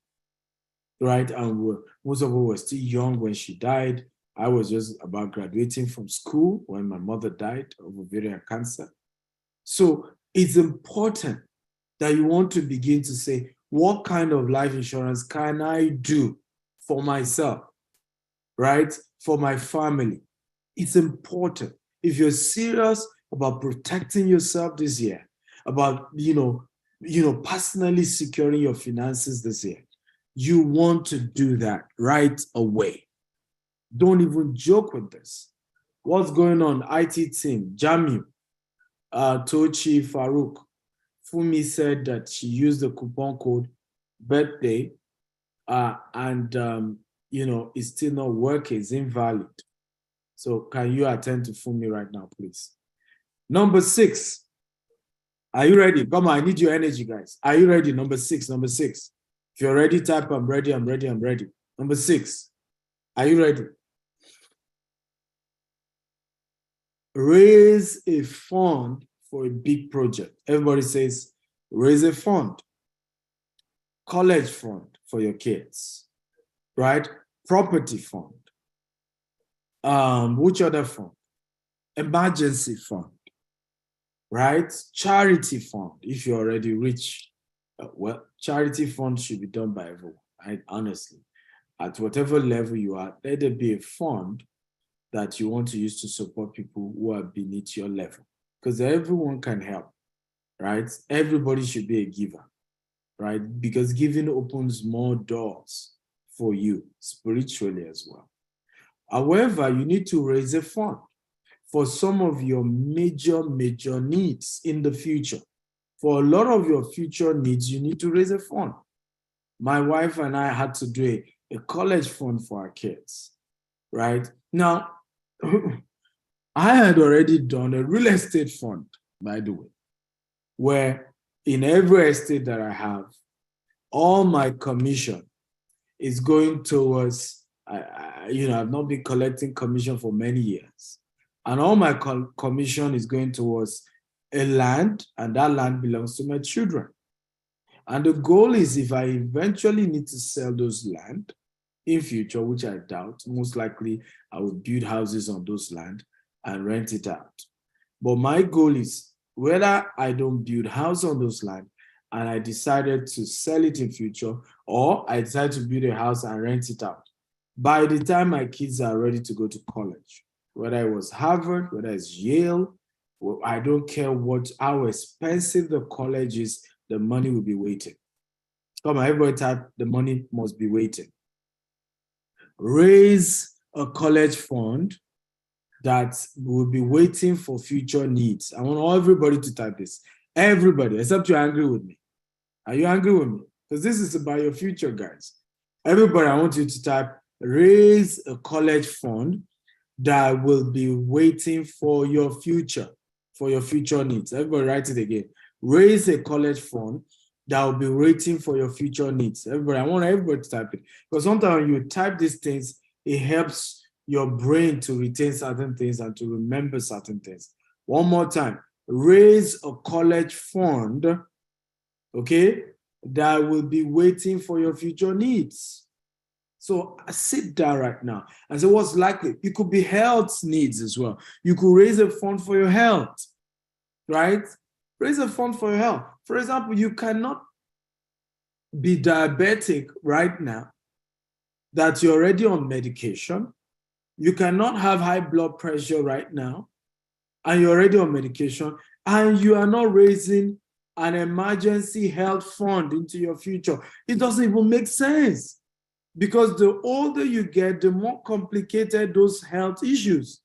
right? And most of us were still young when she died. I was just about graduating from school when my mother died of ovarian cancer. So it's important that you want to begin to say, what kind of life insurance can I do for myself, right? For my family. It's important. If you're serious about protecting yourself this year, about, personally securing your finances this year, you want to do that right away. Don't even joke with this. What's going on? IT team, Jamil, Tochi, Farouk. Fumi said that she used the coupon code birthday and it's still not working, it's invalid. So can you attend to Fumi right now, please? Number 6. Are you ready? Come on, I need your energy, guys. Are you ready? Number 6. If you're ready, type I'm ready. Number 6. Are you ready? Raise a fund for a big project. Everybody says, raise a fund. College fund for your kids, right? Property fund. Which other fund? Emergency fund, right? Charity fund, if you're already rich. Well, charity fund should be done by everyone, right? Honestly. At whatever level you are, let there be a fund that you want to use to support people who are beneath your level. Because everyone can help, right? Everybody should be a giver, right? Because giving opens more doors for you spiritually as well. However, you need to raise a fund for some of your major needs in the future. For a lot of your future needs, you need to raise a fund. My wife and I had to do a college fund for our kids, right? Now, I had already done a real estate fund, by the way, where in every estate that I have, all my commission is going towards, I've not been collecting commission for many years. And all my commission is going towards a land, and that land belongs to my children. And the goal is, if I eventually need to sell those land in future, which I doubt, most likely I will build houses on those land and rent it out. But my goal is, whether I don't build house on those land and I decided to sell it in future, or I decide to build a house and rent it out, by the time my kids are ready to go to college, whether it was Harvard, whether it's Yale, I don't care how expensive the college is, the money will be waiting. Come on, everybody type, the money must be waiting. Raise a college fund that will be waiting for future needs. I want everybody to type this. Everybody, except you're angry with me. Are you angry with me? Because this is about your future, guys. Everybody, I want you to type, raise a college fund that will be waiting for your future needs. Everybody write it again. Raise a college fund that will be waiting for your future needs. Everybody, I want everybody to type it. Because sometimes when you type these things, it helps your brain to retain certain things and to remember certain things. One more time. Raise a college fund, okay, that will be waiting for your future needs. So sit down right now and say, what's likely? It could be health needs as well. You could raise a fund for your health, right? Raise a fund for your health. For example, you cannot be diabetic right now that you're already on medication. You cannot have high blood pressure right now and you're already on medication, and you are not raising an emergency health fund into your future. It doesn't even make sense, because the older you get, the more complicated those health issues.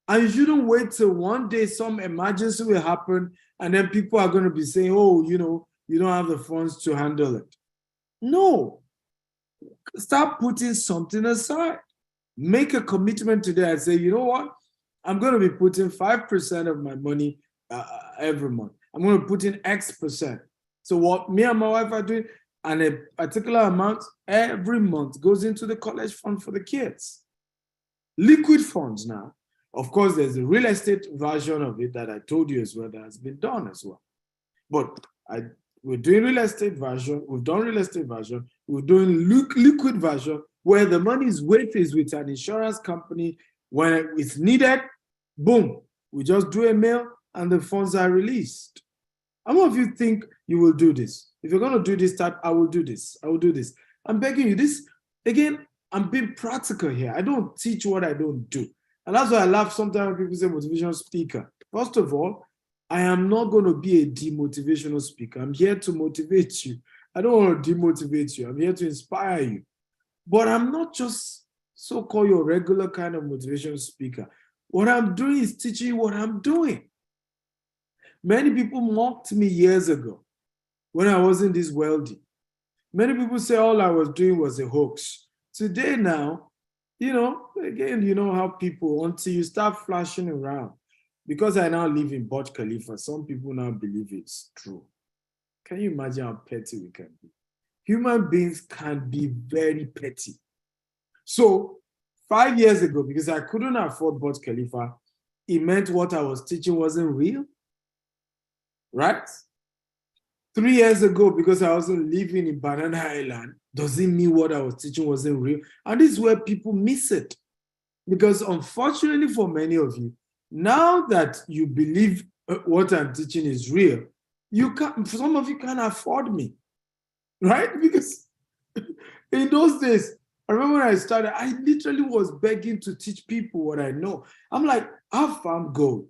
And you shouldn't wait till one day some emergency will happen and then people are going to be saying, oh, you don't have the funds to handle it. No. Start putting something aside. Make a commitment today and say, you know what? I'm going to be putting 5% of my money every month. I'm going to put in X percent. So what me and my wife are doing, and a particular amount every month goes into the college fund for the kids. Liquid funds now. Of course, there's a real estate version of it that I told you as well that has been done as well. But we're doing real estate version. We've done real estate version. We're doing liquid version where the money's weight is with an insurance company. When it's needed, boom, we just do a mail and the funds are released. How many of you think you will do this? If you're going to do this type, I will do this. I will do this. I'm begging you. This, again, I'm being practical here. I don't teach what I don't do. And that's why I laugh sometimes when people say motivational speaker. First of all, I am not going to be a demotivational speaker. I'm here to motivate you. I don't want to demotivate you. I'm here to inspire you. But I'm not just so-called your regular kind of motivational speaker. What I'm doing is teaching you what I'm doing. Many people mocked me years ago when I wasn't this wealthy. Many people say all I was doing was a hoax. Today now, again, you know how people, until you start flashing around, because I now live in Burj Khalifa, some people now believe it's true. Can you imagine how petty we can be? Human beings can be very petty. So 5 years ago, because I couldn't afford Burj Khalifa, it meant what I was teaching wasn't real, right? 3 years ago, because I wasn't living in Banana Island, doesn't mean what I was teaching wasn't real. And this is where people miss it. Because unfortunately for many of you, now that you believe what I'm teaching is real, some of you can't afford me, right? Because in those days, I remember when I started, I literally was begging to teach people what I know. I'm like, I've found gold.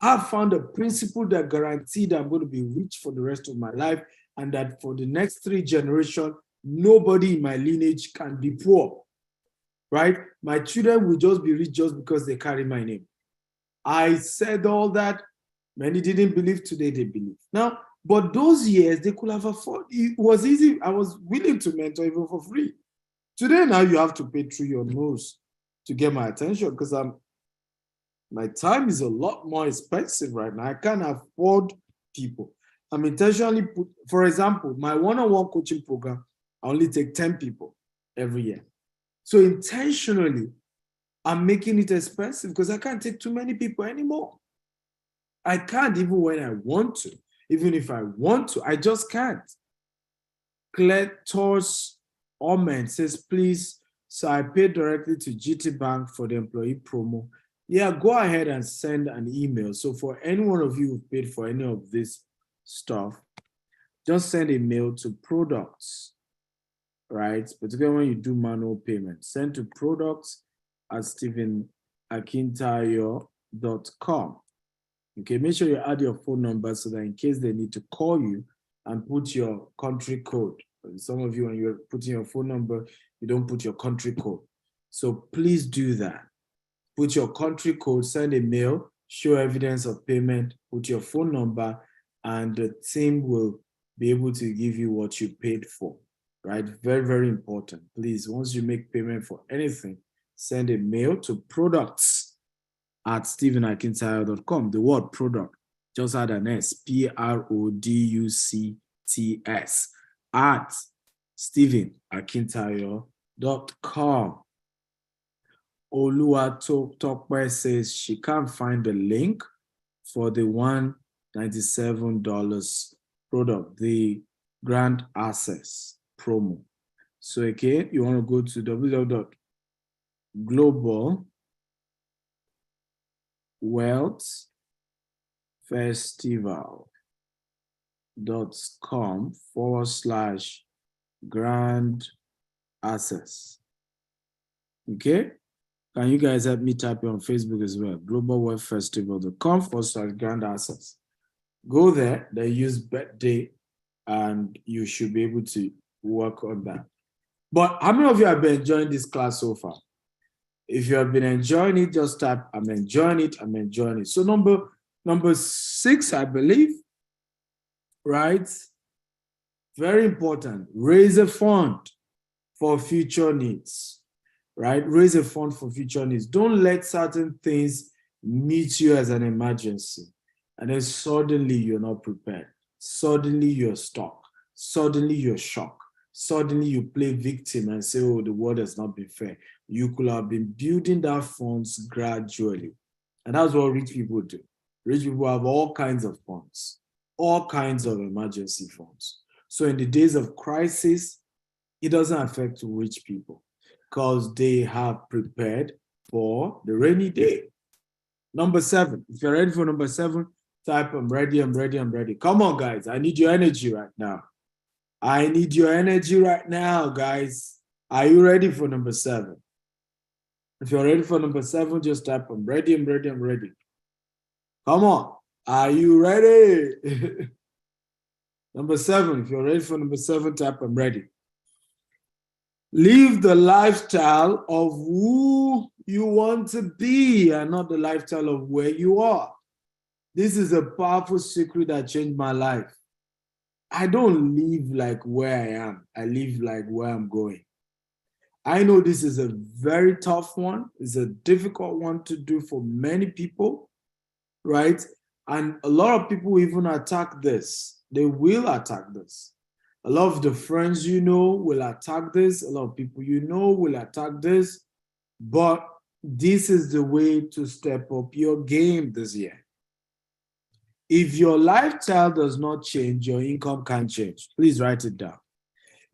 I've found a principle that guaranteed I'm going to be rich for the rest of my life, and that for the next 3 generations, nobody in my lineage can be poor, right? My children will just be rich just because they carry my name. I said all that. Many didn't believe. Today they believe. Now, but those years, they could have afforded. It was easy. I was willing to mentor even for free. Today, now you have to pay through your nose to get my attention because my time is a lot more expensive right now. I can't afford people. I'm intentionally put, for example, my one-on-one coaching program, I only take 10 people every year. So intentionally, I'm making it expensive because I can't take too many people anymore. I can't even when I want to. Even if I want to, I just can't. Claire Tors Omen says, please, so I paid directly to GT Bank for the employee promo. Yeah, go ahead and send an email. So for any one of you who paid for any of this stuff, just send a mail to products, right? Particularly when you do manual payment, send to products@stephenakintayo.com. Okay, make sure you add your phone number so that in case they need to call you and put your country code. Some of you, when you're putting your phone number, you don't put your country code. So please do that. Put your country code, send a mail, show evidence of payment, put your phone number, and the team will be able to give you what you paid for, right? Very, very important. Please, once you make payment for anything, send a mail to products@stephenakintayo.com. The word product, just add an S, PRODUCTS, at stephenakintayo.com. Oluwatokpe says she can't find the link for the $197 product, the Grand Access promo. So again, you want to go to globalwealthfestival.com/Grand Access. Okay? Can you guys help me type it on Facebook as well? globalwealthfestival.com/Grand Access. Go there, then use birthday, and you should be able to work on that. But how many of you have been enjoying this class so far? If you have been enjoying it, just type, I'm enjoying it, I'm enjoying it. So number 6, I believe, right? Very important. Raise a fund for future needs, right? Raise a fund for future needs. Don't let certain things meet you as an emergency. And then suddenly you're not prepared. Suddenly you're stuck. Suddenly you're shocked. Suddenly you play victim and say, oh, the world has not been fair. You could have been building that funds gradually. And that's what rich people do. Rich people have all kinds of funds, all kinds of emergency funds. So in the days of crisis, it doesn't affect rich people because they have prepared for the rainy day. Number 7, if you're ready for number 7, type, I'm ready, I'm ready, I'm ready. Come on, guys. I need your energy right now. I need your energy right now, guys. Are you ready for number 7? If you're ready for number 7, just type, I'm ready, I'm ready, I'm ready. Come on. Are you ready? Number 7, if you're ready for number 7, type, I'm ready. Live the lifestyle of who you want to be and not the lifestyle of where you are. This is a powerful secret that changed my life. I don't live like where I am. I live like where I'm going. I know this is a very tough one. It's a difficult one to do for many people, right? And a lot of people even attack this. They will attack this. A lot of the friends you know will attack this. A lot of people you know will attack this. But this is the way to step up your game this year. If your lifestyle does not change, your income can't change. Please write it down.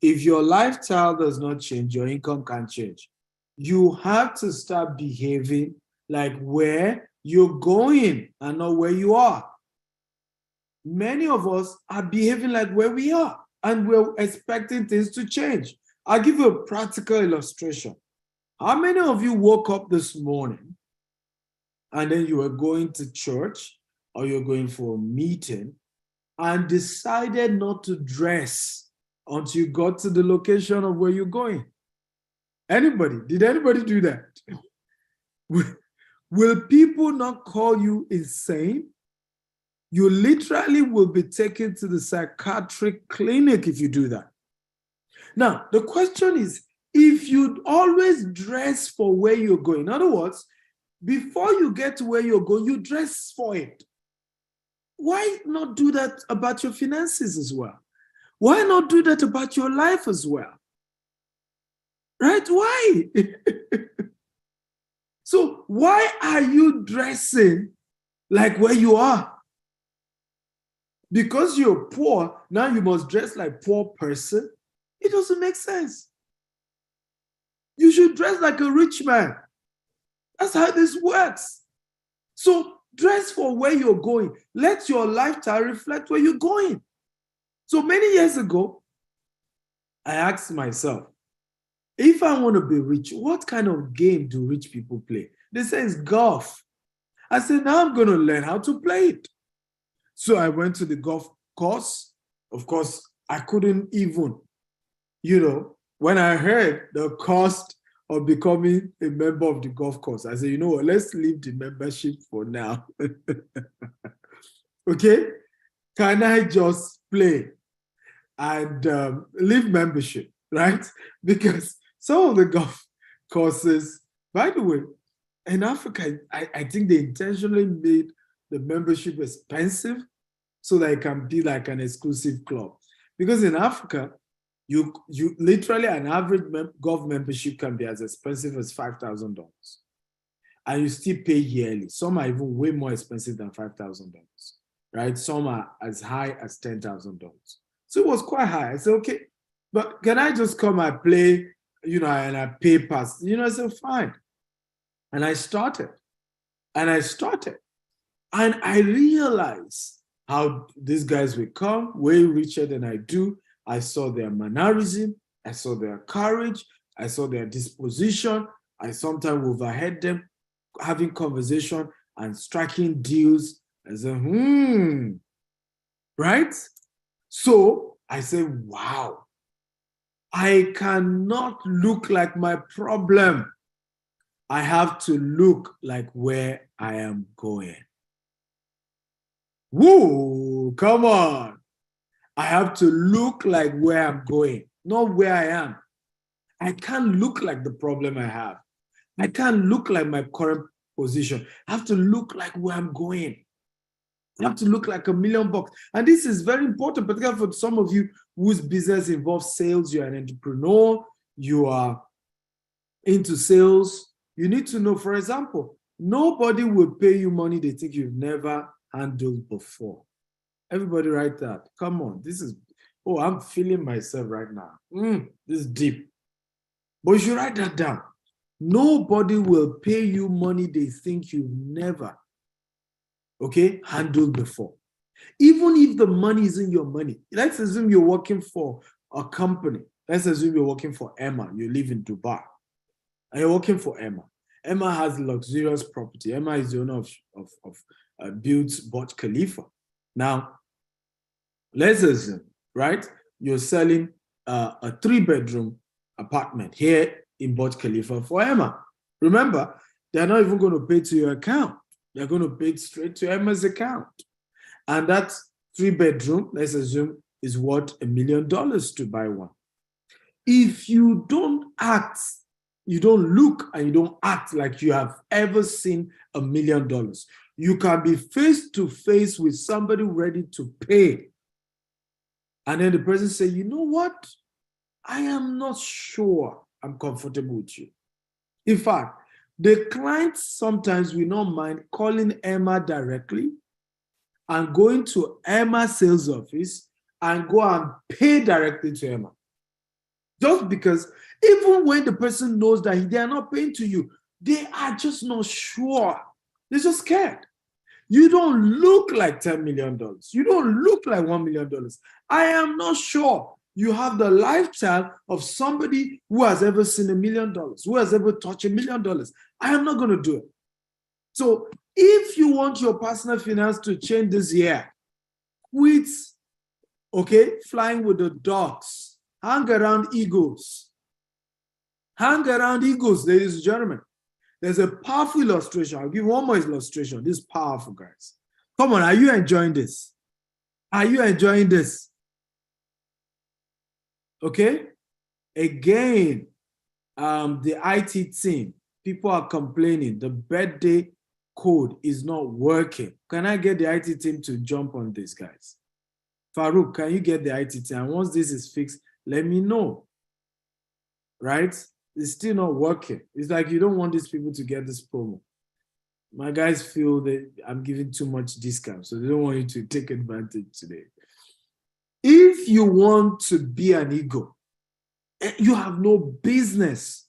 If your lifestyle does not change, your income can't change. You have to start behaving like where you're going and not where you are. Many of us are behaving like where we are and we're expecting things to change. I'll give you a practical illustration. How many of you woke up this morning and then you were going to church or you're going for a meeting and decided not to dress until you got to the location of where you're going? Anybody? Did anybody do that? Will people not call you insane? You literally will be taken to the psychiatric clinic if you do that. Now, the question is, if you always dress for where you're going, in other words, before you get to where you're going, you dress for it. Why not do that about your finances as well? Why not do that about your life as well? Right? Why? So why are you dressing like where you are? Because you're poor, now you must dress like poor person? It doesn't make sense. You should dress like a rich man. That's how this works. So dress for where you're going. Let your lifestyle reflect where you're going. So many years ago, I asked myself, if I want to be rich, what kind of game do rich people play? They say it's golf. I said, now I'm going to learn how to play it. So I went to the golf course. Of course, I couldn't even, when I heard the cost of becoming a member of the golf course, I said, you know what, let's leave the membership for now. Okay? Can I just play and leave membership, right? Because some of the golf courses, by the way, in Africa, I think they intentionally made the membership expensive so that it can be like an exclusive club. Because in Africa, you literally, an average golf membership can be as expensive as $5,000. And you still pay yearly. Some are even way more expensive than $5,000, right? Some are as high as $10,000. So it was quite high. I said, okay, but can I just come and play, and I pay pass? I said, fine. And I started. And I realized how these guys will come way richer than I do. I saw their mannerism. I saw their courage. I saw their disposition. I sometimes overheard them having conversation and striking deals. I said, right? So I said, wow, I cannot look like my problem. I have to look like where I am going. Woo, come on. I have to look like where I'm going, not where I am. I can't look like the problem I have. I can't look like my current position. I have to look like where I'm going. I have to look like $1 million. And this is very important, particularly for some of you whose business involves sales. You're an entrepreneur. You are into sales. You need to know, for example, nobody will pay you money they think you've never handled before. Everybody write that. Come on. I'm feeling myself right now. This is deep. But you should write that down. Nobody will pay you money they think you've never, handled before. Even if the money isn't your money. Let's assume you're working for a company. Let's assume you're working for Emma. You live in Dubai. And you're working for Emma. Emma has luxurious property. Emma is the owner of built Burj Khalifa. Now, let's assume, right? You're selling a 3-bedroom apartment here in Burj Khalifa for Emma. Remember, they're not even going to pay to your account. They're going to pay straight to Emma's account. And that 3-bedroom, let's assume, is worth $1 million to buy one. If you don't act, you don't look and you don't act like you have ever seen $1 million, you can be face to face with somebody ready to pay. And then the person say, you know what? I am not sure I'm comfortable with you. In fact, the clients sometimes will not mind calling Emma directly and going to Emma's sales office and go and pay directly to Emma. Just because even when the person knows that they are not paying to you, they are just not sure. They're just scared. You don't look like $10 million. You don't look like $1 million. I am not sure. you have the lifestyle of somebody who has ever seen $1 million, who has ever touched $1 million. I am not going to do it. So if you want your personal finance to change this year, quit, okay, flying with the dogs. Hang around egos. Hang around egos, ladies and gentlemen. There's a powerful illustration. I'll give one more illustration. This is powerful, guys. Come on, are you enjoying this? Are you enjoying this? Okay? Again, the IT team, people are complaining the birthday code is not working. Can I get the IT team to jump on this, guys? Farouk, can you get the IT team? And once this is fixed, let me know. Right? It's still not working. It's like you don't want these people to get this promo. My guys feel that I'm giving too much discount, so they don't want you to take advantage today. If you want to be an ego, you have no business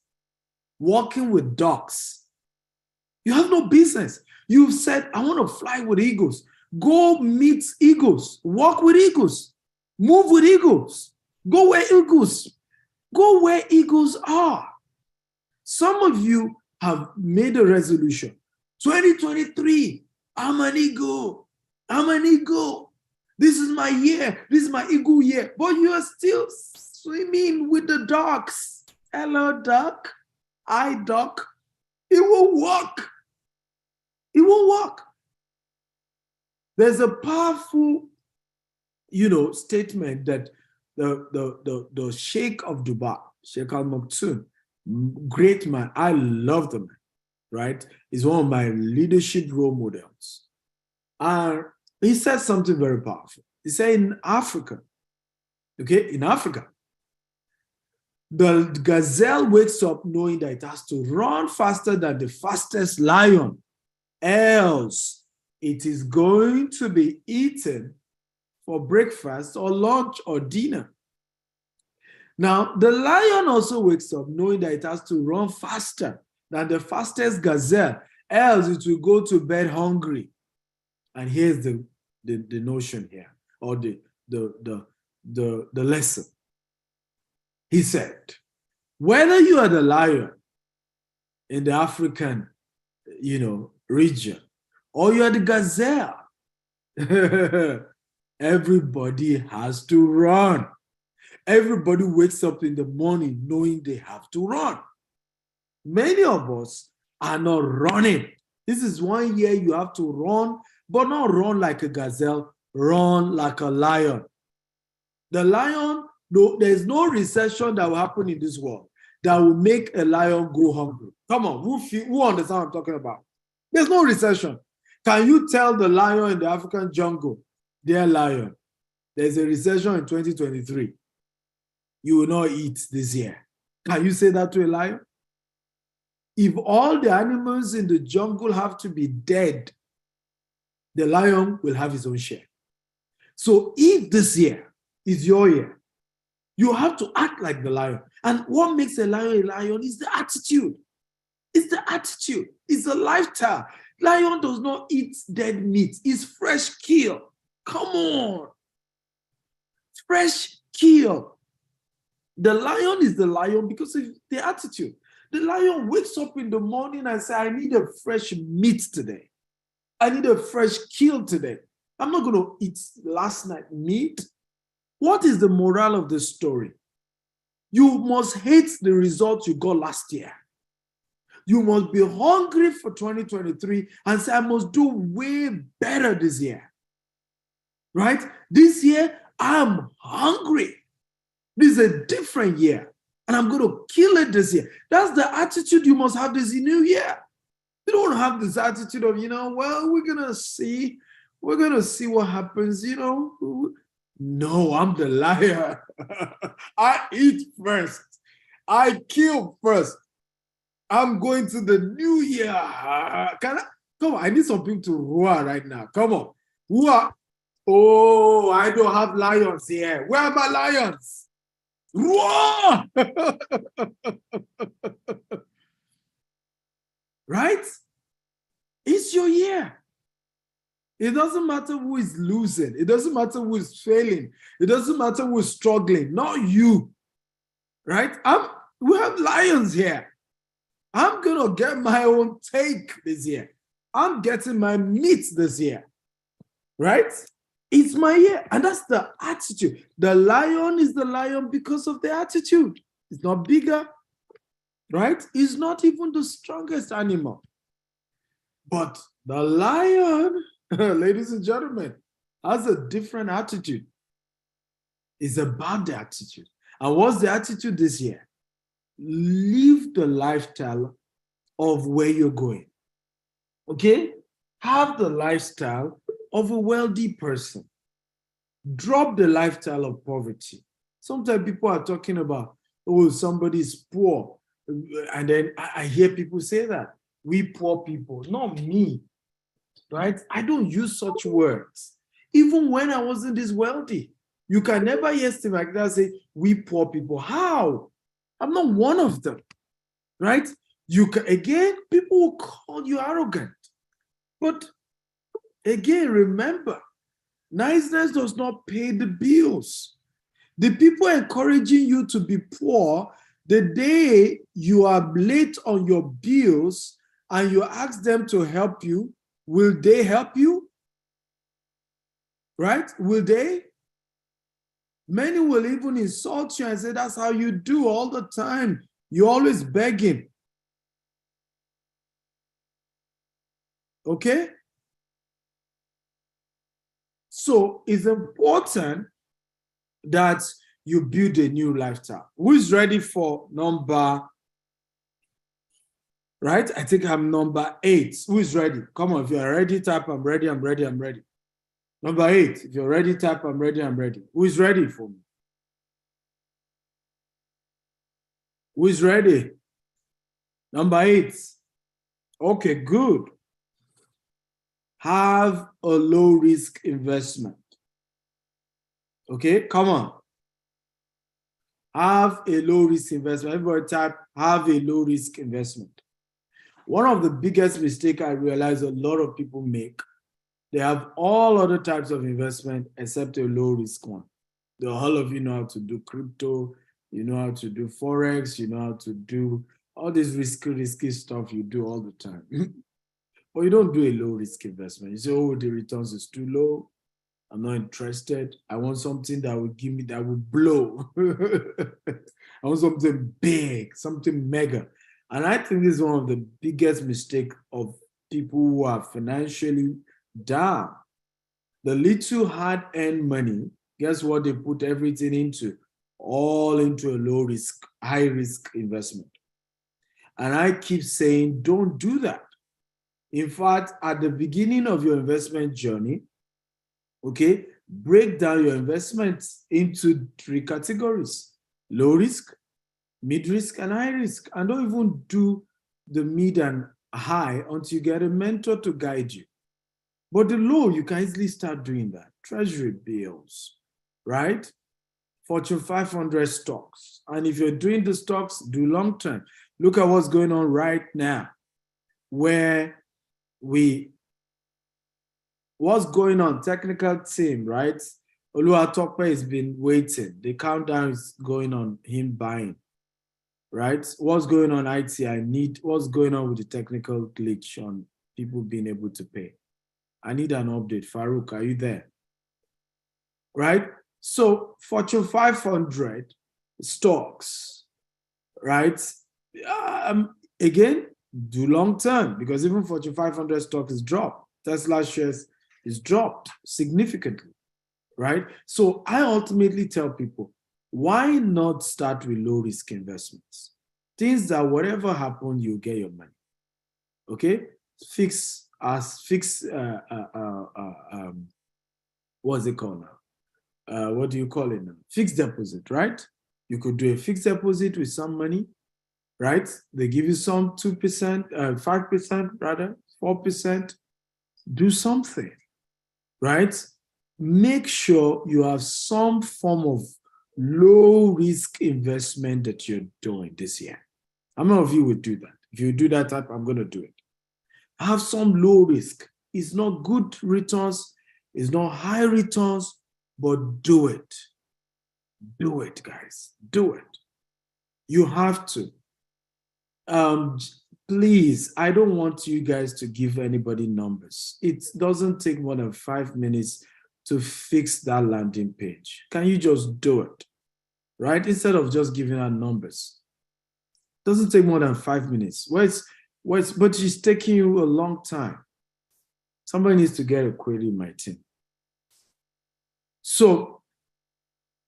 working with dogs. You have no business. You've said, I want to fly with eagles. Go meet eagles. Walk with eagles. Move with eagles. Go where eagles are. Some of you have made a resolution. 2023, I'm an eagle. I'm an eagle. This is my year. This is my eagle year. But you are still swimming with the ducks. Hello, duck. Hi, duck. It won't work. It won't work. There's a powerful, statement that the Sheikh of Dubai, Sheikh Al Maktoum, great man. I love the man, right? He's one of my leadership role models. And he said something very powerful. He said in Africa, the gazelle wakes up knowing that it has to run faster than the fastest lion, else it is going to be eaten for breakfast or lunch or dinner. Now, the lion also wakes up knowing that it has to run faster than the fastest gazelle, else it will go to bed hungry. And here's the notion here, or the lesson. He said, whether you are the lion in the African, region, or you are the gazelle, everybody has to run. Everybody wakes up in the morning knowing they have to run. Many of us are not running. This is 1 year you have to run, but not run like a gazelle, run like a lion. The lion, there's no recession that will happen in this world that will make a lion go hungry. Come on, who understands what I'm talking about? There's no recession. Can you tell the lion in the African jungle, dear lion, there's a recession in 2023. You will not eat this year. Can you say that to a lion? If all the animals in the jungle have to be dead, the lion will have his own share. So if this year is your year, you have to act like the lion. And what makes a lion is the attitude. It's the attitude. It's the lifestyle. Lion does not eat dead meat. It's fresh kill. Come on. Fresh kill. The lion is the lion because of the attitude. The lion wakes up in the morning and says, I need a fresh meat today. I need a fresh kill today. I'm not going to eat last night meat. What is the moral of this story? You must hate the result you got last year. You must be hungry for 2023 and say, I must do way better this year. Right? This year, I'm hungry. This is a different year. And I'm going to kill it this year. That's the attitude you must have this new year. You don't have this attitude of, we're going to see. We're going to see what happens, No, I'm the liar. I eat first. I kill first. I'm going to the new year. Come on, I need some people to roar right now. Come on. Roar. Oh, I don't have lions here. Where are my lions? Roar! Right? It's your year. It doesn't matter who is losing. It doesn't matter who is failing. It doesn't matter who is struggling. Not you, right? We have lions here. I'm going to get my own take this year. I'm getting my meat this year, right? It's my year. And that's the attitude. The lion is the lion because of the attitude. It's not bigger, right? It's not even the strongest animal. But the lion, ladies and gentlemen, has a different attitude. It's about the attitude. And what's the attitude this year? Live the lifestyle of where you're going. Okay? Have the lifestyle of a wealthy person. Drop the lifestyle of poverty. Sometimes people are talking about, oh, somebody's poor. And then I hear people say that. We poor people. Not me. Right? I don't use such words. Even when I wasn't this wealthy. You can never hear Steve like that say, we poor people. How? I'm not one of them. Right? You can, again, people will call you arrogant. But again, remember, niceness does not pay the bills. The people encouraging you to be poor, the day you are late on your bills and you ask them to help you, will they help you? Right? Will they? Many will even insult you and say, that's how you do all the time. You're always begging. Okay? So it's important that you build a new lifestyle. Who is ready for number, right? I think I'm number 8. Who is ready? Come on, if you're ready, type, I'm ready, I'm ready, I'm ready. Number 8, if you're ready, type, I'm ready, I'm ready. Who is ready for me? Who is ready? Number 8. Okay, good. Have a low-risk investment. Okay, come on. Have a low-risk investment. Everybody type, have a low-risk investment. One of the biggest mistakes I realize a lot of people make, they have all other types of investment except a low-risk one. All of you know how to do crypto, you know how to do Forex, you know how to do all this risky stuff you do all the time. But you don't do a low-risk investment. You say, oh, the returns is too low. I'm not interested. I want something that will give me, that will blow. I want something big, something mega. And I think this is one of the biggest mistakes of people who are financially down. The little hard-earned money, guess what they put everything into? All into a low-risk, high-risk investment. And I keep saying, don't do that. In fact, at the beginning of your investment journey, okay, break down your investments into 3 categories: low risk, mid risk, and high risk. And don't even do the mid and high until you get a mentor to guide you. But the low, you can easily start doing that. Treasury bills, right? Fortune 500 stocks. And if you're doing the stocks, do long term. Look at what's going on right now, where what's going on? Technical team, right? Oluwatope has been waiting. The countdown is going on him buying, right? What's going on IT? What's going on with the technical glitch on people being able to pay? I need an update. Farouk, are you there? Right? So Fortune 500 stocks, right? Again, do long term, because even Fortune 500 stock is dropped. Tesla shares is dropped significantly, right? So I ultimately tell people, why not start with low risk investments? Things that whatever happens, you get your money. Okay? What's it called now? What do you call it now? Fixed deposit, right? You could do a fixed deposit with some money, right? They give you some 2%, 5% rather, 4%. Do something, right? Make sure you have some form of low risk investment that you're doing this year. How many of you would do that? If you do that type, I'm going to do it. Have some low risk. It's not good returns. It's not high returns, but do it. Do it, guys. Do it. You have to. Please, I don't want you guys to give anybody numbers. It doesn't take more than 5 minutes to fix that landing page. Can you just do it? Right? Instead of just giving out numbers. It doesn't take more than 5 minutes. But it's taking you a long time. Somebody needs to get a query in my team. So,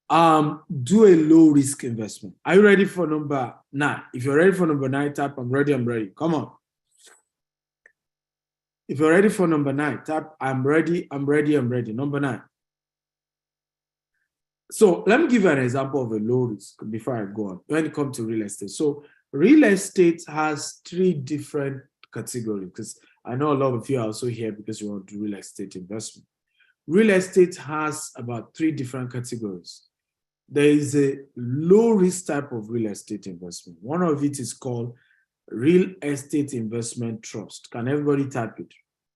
do a low risk investment. Are you ready for number 9? If you're ready for number 9, type I'm ready, I'm ready. Come on. If you're ready for number 9, type I'm ready, I'm ready, I'm ready. Number 9. So let me give you an example of a low risk before I go on when it comes to real estate. So real estate has 3 different categories, because I know a lot of you are also here because you want to do real estate investment. Real estate has about 3 different categories. There is a low risk type of real estate investment. One of it is called real estate investment trust. Can everybody type it?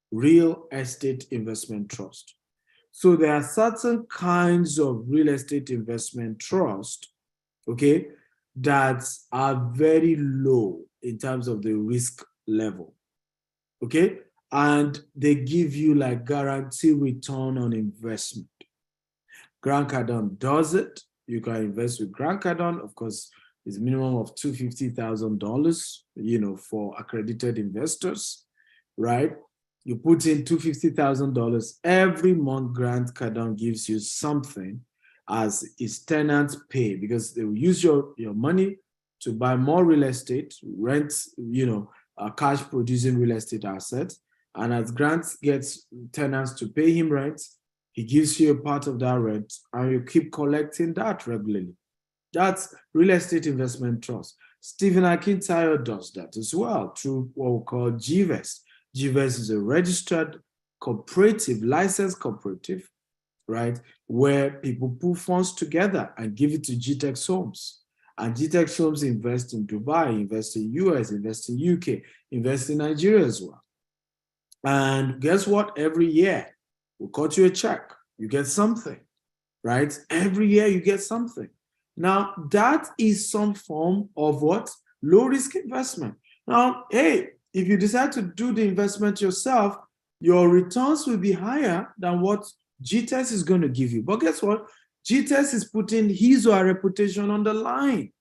Real estate investment trust. So there are certain kinds of real estate investment trust, okay, that are very low in terms of the risk level, okay? And they give you like guaranteed return on investment. Grant Cardone does it. You can invest with Grant Cardone. Of course, it's minimum of $250,000, for accredited investors, right? You put in $250,000 every month. Grant Cardone gives you something as its tenants pay, because they will use your money to buy more real estate, rent, cash producing real estate assets. And as Grant gets tenants to pay him rent, he gives you a part of that rent, and you keep collecting that regularly. That's real estate investment trust. Stephen Akintayo does that as well through what we call GVEST. GVEST is a registered cooperative, licensed cooperative, right, where people put funds together and give it to GTEx Homes. And GTEx Homes invest in Dubai, invest in US, invest in UK, invest in Nigeria as well. And guess what? Every year, we'll cut you a check. You get something, right? Every year you get something. Now, that is some form of what? Low risk investment. Now, hey, if you decide to do the investment yourself, your returns will be higher than what GTEx is going to give you. But guess what? GTEx is putting his or her reputation on the line.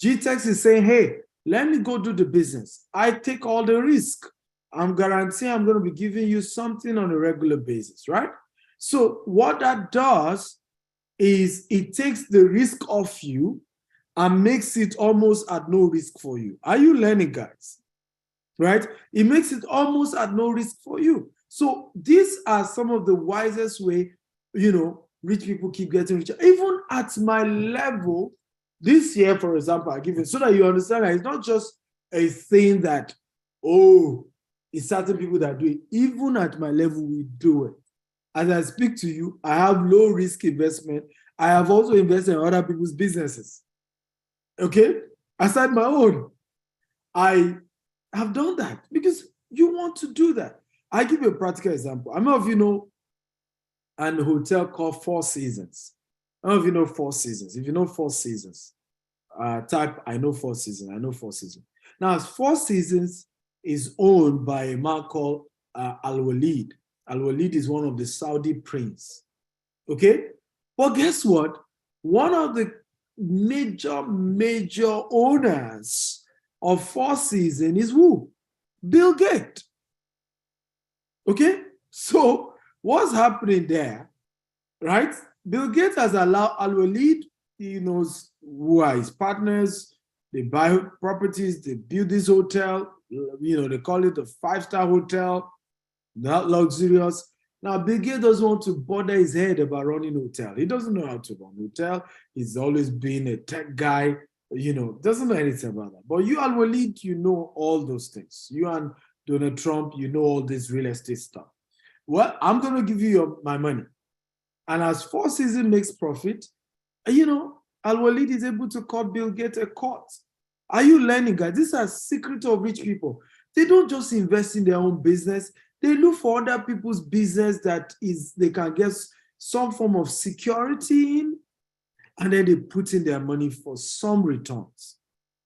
GTEx is saying, hey, let me go do the business. I take all the risk. I'm guaranteeing I'm going to be giving you something on a regular basis, right? So what that does is it takes the risk off you and makes it almost at no risk for you. Are you learning, guys? Right? It makes it almost at no risk for you. So these are some of the wisest way, rich people keep getting richer. Even at my level, this year, for example, I give it so that you understand that it's not just a thing that, it's certain people that do it. Even at my level, we do it. As I speak to you, I have low risk investment. I have also invested in other people's businesses. Okay? Aside my own. I have done that because you want to do that. I give you a practical example. I don't know if you know an hotel called Four Seasons. I don't know if you know Four Seasons. If you know Four Seasons, type I know Four Seasons. I know Four Seasons. Now, Four Seasons is owned by a man called Al-Walid. Al-Walid is one of the Saudi prince. Okay? But guess what? One of the major owners of Four Seasons is who? Bill Gates. Okay? So what's happening there, right? Bill Gates has allowed Al-Walid, he knows who are his partners, they buy properties, they build this hotel, they call it a 5-star hotel, not luxurious. Now, Bill Gates doesn't want to bother his head about running a hotel. He doesn't know how to run a hotel. He's always been a tech guy, doesn't know anything about that. But you, Al-Walid, you know all those things. You and Donald Trump, you know all this real estate stuff. Well, I'm going to give you my money. And as Four Seasons makes profit, Al-Walid is able to cut Bill Gates a cut. Are you learning, guys? These are secrets of rich people. They don't just invest in their own business. They look for other people's business that is they can get some form of security in, and then they put in their money for some returns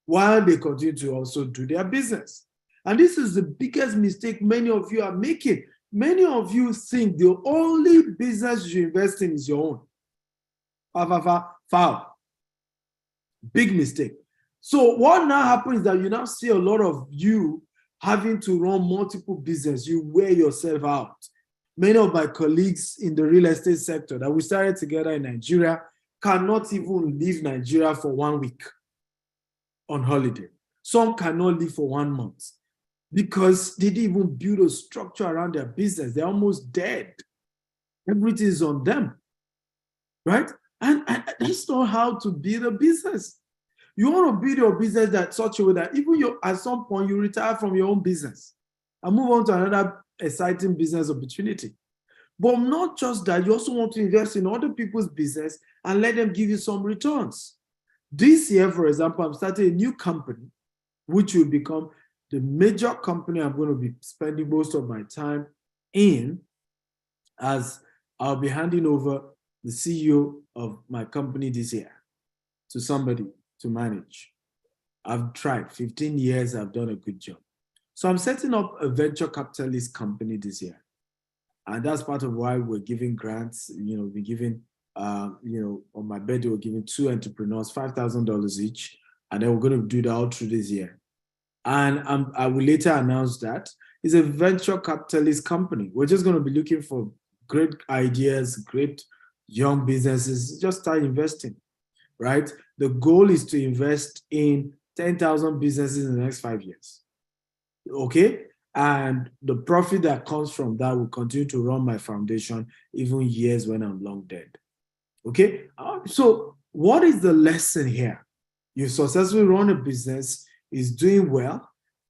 while they continue to also do their business. And this is the biggest mistake many of you are making. Many of you think the only business you invest in is your own. Foul. Big mistake. So what now happens is that you now see a lot of you having to run multiple business. You wear yourself out. Many of my colleagues in the real estate sector that we started together in Nigeria cannot even leave Nigeria for 1 week on holiday. Some cannot leave for 1 month because they didn't even build a structure around their business. They're almost dead. Everything is on them, right? And that's not how to build a business. You want to build your business that such a way that even at some point you retire from your own business and move on to another exciting business opportunity. But not just that, you also want to invest in other people's business and let them give you some returns. This year, for example, I'm starting a new company, which will become the major company I'm going to be spending most of my time in, as I'll be handing over the CEO of my company this year to somebody to manage. I've tried 15 years, I've done a good job. So I'm setting up a venture capitalist company this year. And that's part of why we're giving grants. We're giving, on my birthday, we're giving 2 entrepreneurs $5,000 each. And then we're going to do that all through this year. And I will later announce that it's a venture capitalist company. We're just going to be looking for great ideas, great young businesses, just start investing, right? The goal is to invest in 10,000 businesses in the next 5 years, okay? And the profit that comes from that will continue to run my foundation even years when I'm long dead, okay? So what is the lesson here? You successfully run a business, is doing well,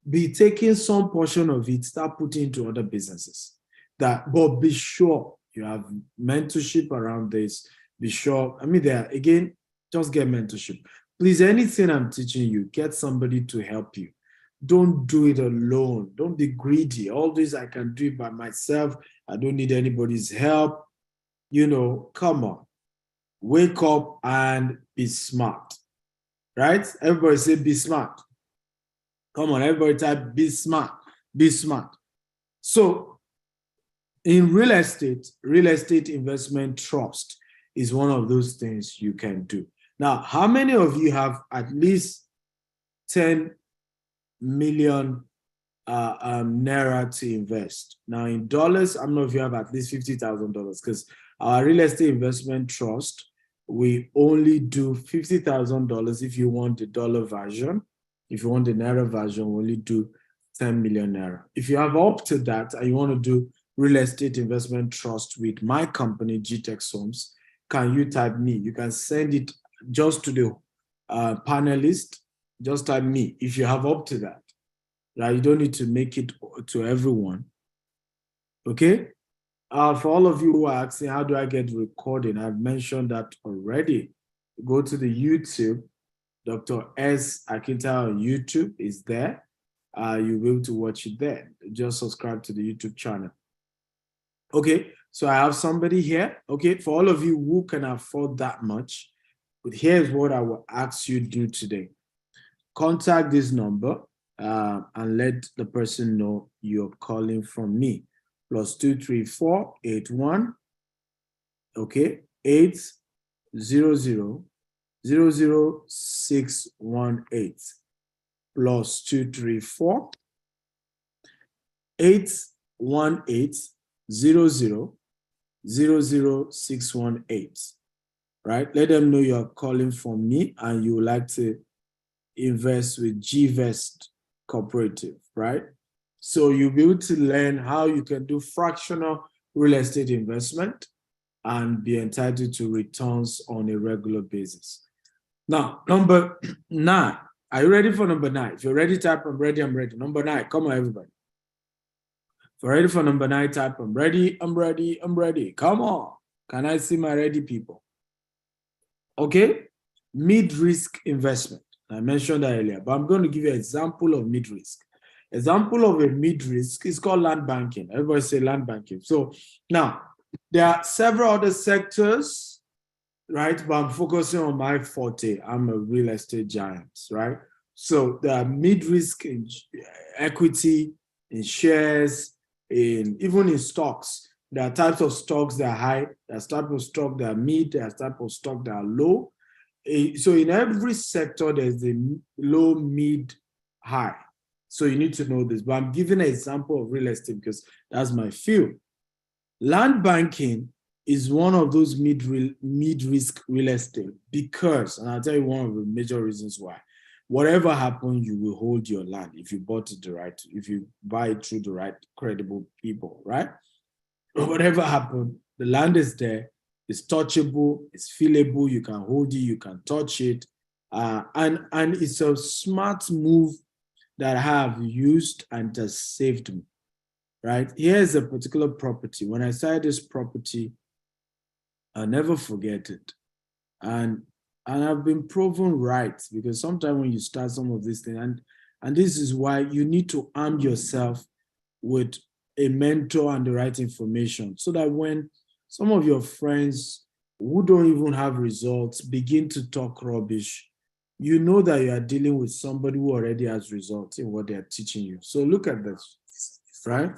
be taking some portion of it, start putting into other businesses. But be sure you have mentorship around this. Be sure, again, just get mentorship. Please, anything I'm teaching you, get somebody to help you. Don't do it alone. Don't be greedy. All this I can do it by myself. I don't need anybody's help. Come on. Wake up and be smart. Right? Everybody say be smart. Come on, everybody type be smart. Be smart. So in real estate investment trust is one of those things you can do. Now, how many of you have at least 10 million naira to invest? Now, in dollars, I don't know if you have at least $50,000 because our real estate investment trust, we only do $50,000 if you want the dollar version. If you want the naira version, we only do 10 million naira. If you have up to that and you want to do real estate investment trust with my company, GTEX Homes, can you type me? You can send it just to the panelist. Just type me if you have up to that. Right? You don't need to make it to everyone. Okay? For all of you who are asking, how do I get recording? I've mentioned that already. Go to the YouTube. Dr. S. Akinta on YouTube is there. You'll be able to watch it there. Just subscribe to the YouTube channel. Okay, so I have somebody here. Okay, for all of you who can afford that much, but here's what I will ask you to do today. Contact this number and let the person know you're calling from me. +23481, okay, 800-00618. +234 818-00-00618. Right? Let them know you're calling from me and you would like to invest with GVest Cooperative, right? So you'll be able to learn how you can do fractional real estate investment and be entitled to returns on a regular basis. Now, number 9. Are you ready for number 9? If you're ready, type I'm ready, I'm ready. Number 9, come on, everybody. If you're ready for number 9, type I'm ready, I'm ready, I'm ready. Come on. Can I see my ready people? Okay, mid-risk investment. I mentioned that earlier, but I'm going to give you an example of mid-risk. Example of a mid-risk is called land banking. Everybody say land banking. So now there are several other sectors, right? But I'm focusing on my forte. I'm a real estate giant, right? So there are mid-risk in equity, in shares, even in stocks. There are types of stocks that are high, there's types of stock that are mid, there's types of stock that are low. So in every sector, there's a low, mid, high. So you need to know this. But I'm giving an example of real estate because that's my field. Land banking is one of those mid-risk real estate because, and I'll tell you one of the major reasons why. Whatever happens, you will hold your land if you bought it if you buy it through the right credible people, right? Whatever happened, the land is there, it's touchable, it's feelable, you can hold it, you can touch it. And it's a smart move that I have used and has saved me, right? Here's a particular property. When I started this property, I'll never forget it. And I've been proven right because sometimes when you start some of these things, and this is why you need to arm yourself with a mentor and the right information so that when some of your friends who don't even have results begin to talk rubbish, you know that you are dealing with somebody who already has results in what they are teaching you. So look at this, right?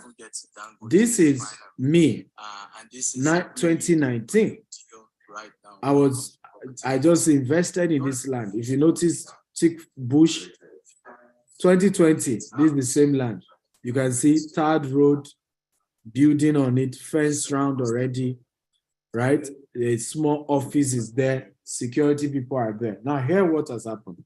This is me, 2019. I just invested in this land. If you notice, thick bush, 2020, this is the same land. You can see third road, building on it, fence round already, right? A small office is there, security people are there. Now, here what has happened.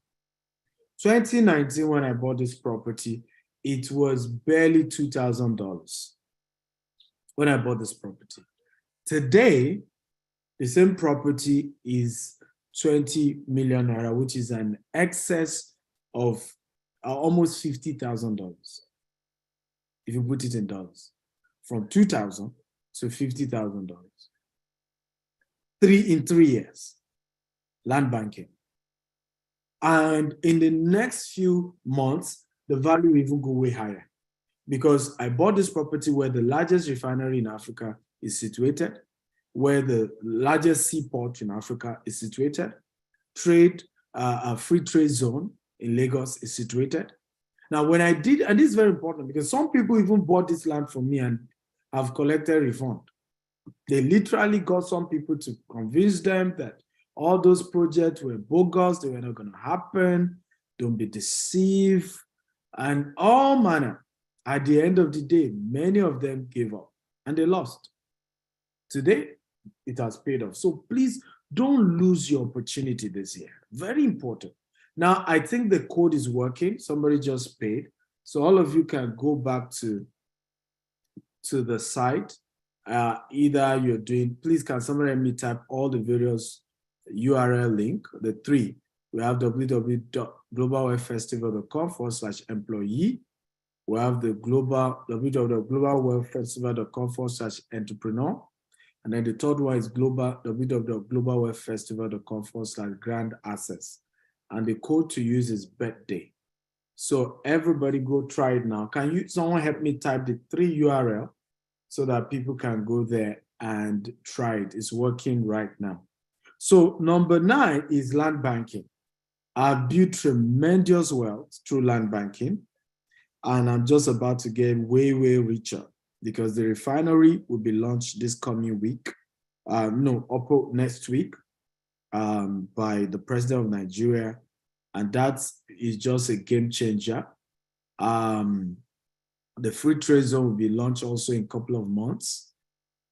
2019, when I bought this property, it was barely $2,000 when I bought this property. Today, the same property is 20 million naira, which is an excess of almost $50,000. If you put it in dollars, from $2,000 to $50,000. In 3 years, land banking. And in the next few months, the value will even go way higher because I bought this property where the largest refinery in Africa is situated, where the largest seaport in Africa is situated, a free trade zone in Lagos is situated. Now, when I did, and this is very important because some people even bought this land from me and have collected refund. They literally got some people to convince them that all those projects were bogus, they were not going to happen, don't be deceived, and all manner. At the end of the day, many of them gave up and they lost. Today, it has paid off. So please don't lose your opportunity this year. Very important. Now, I think the code is working. Somebody just paid. So all of you can go back to the site. Either you're doing, please can somebody let me type all the various URL link, the three. We have www.globalwealthfestival.com/employee. We have the www.globalwealthfestival.com/entrepreneur. And then the third one is www.globalwealthfestival.com/grand access. And the code to use is birthday. So everybody go try it now. Can someone help me type the 3 URL so that people can go there and try it? It's working right now. So number 9 is land banking. I've built tremendous wealth through land banking. And I'm just about to get way, way richer because the refinery will be launched this coming week. Next week by the president of Nigeria. And that is just a game changer. The free trade zone will be launched also in a couple of months.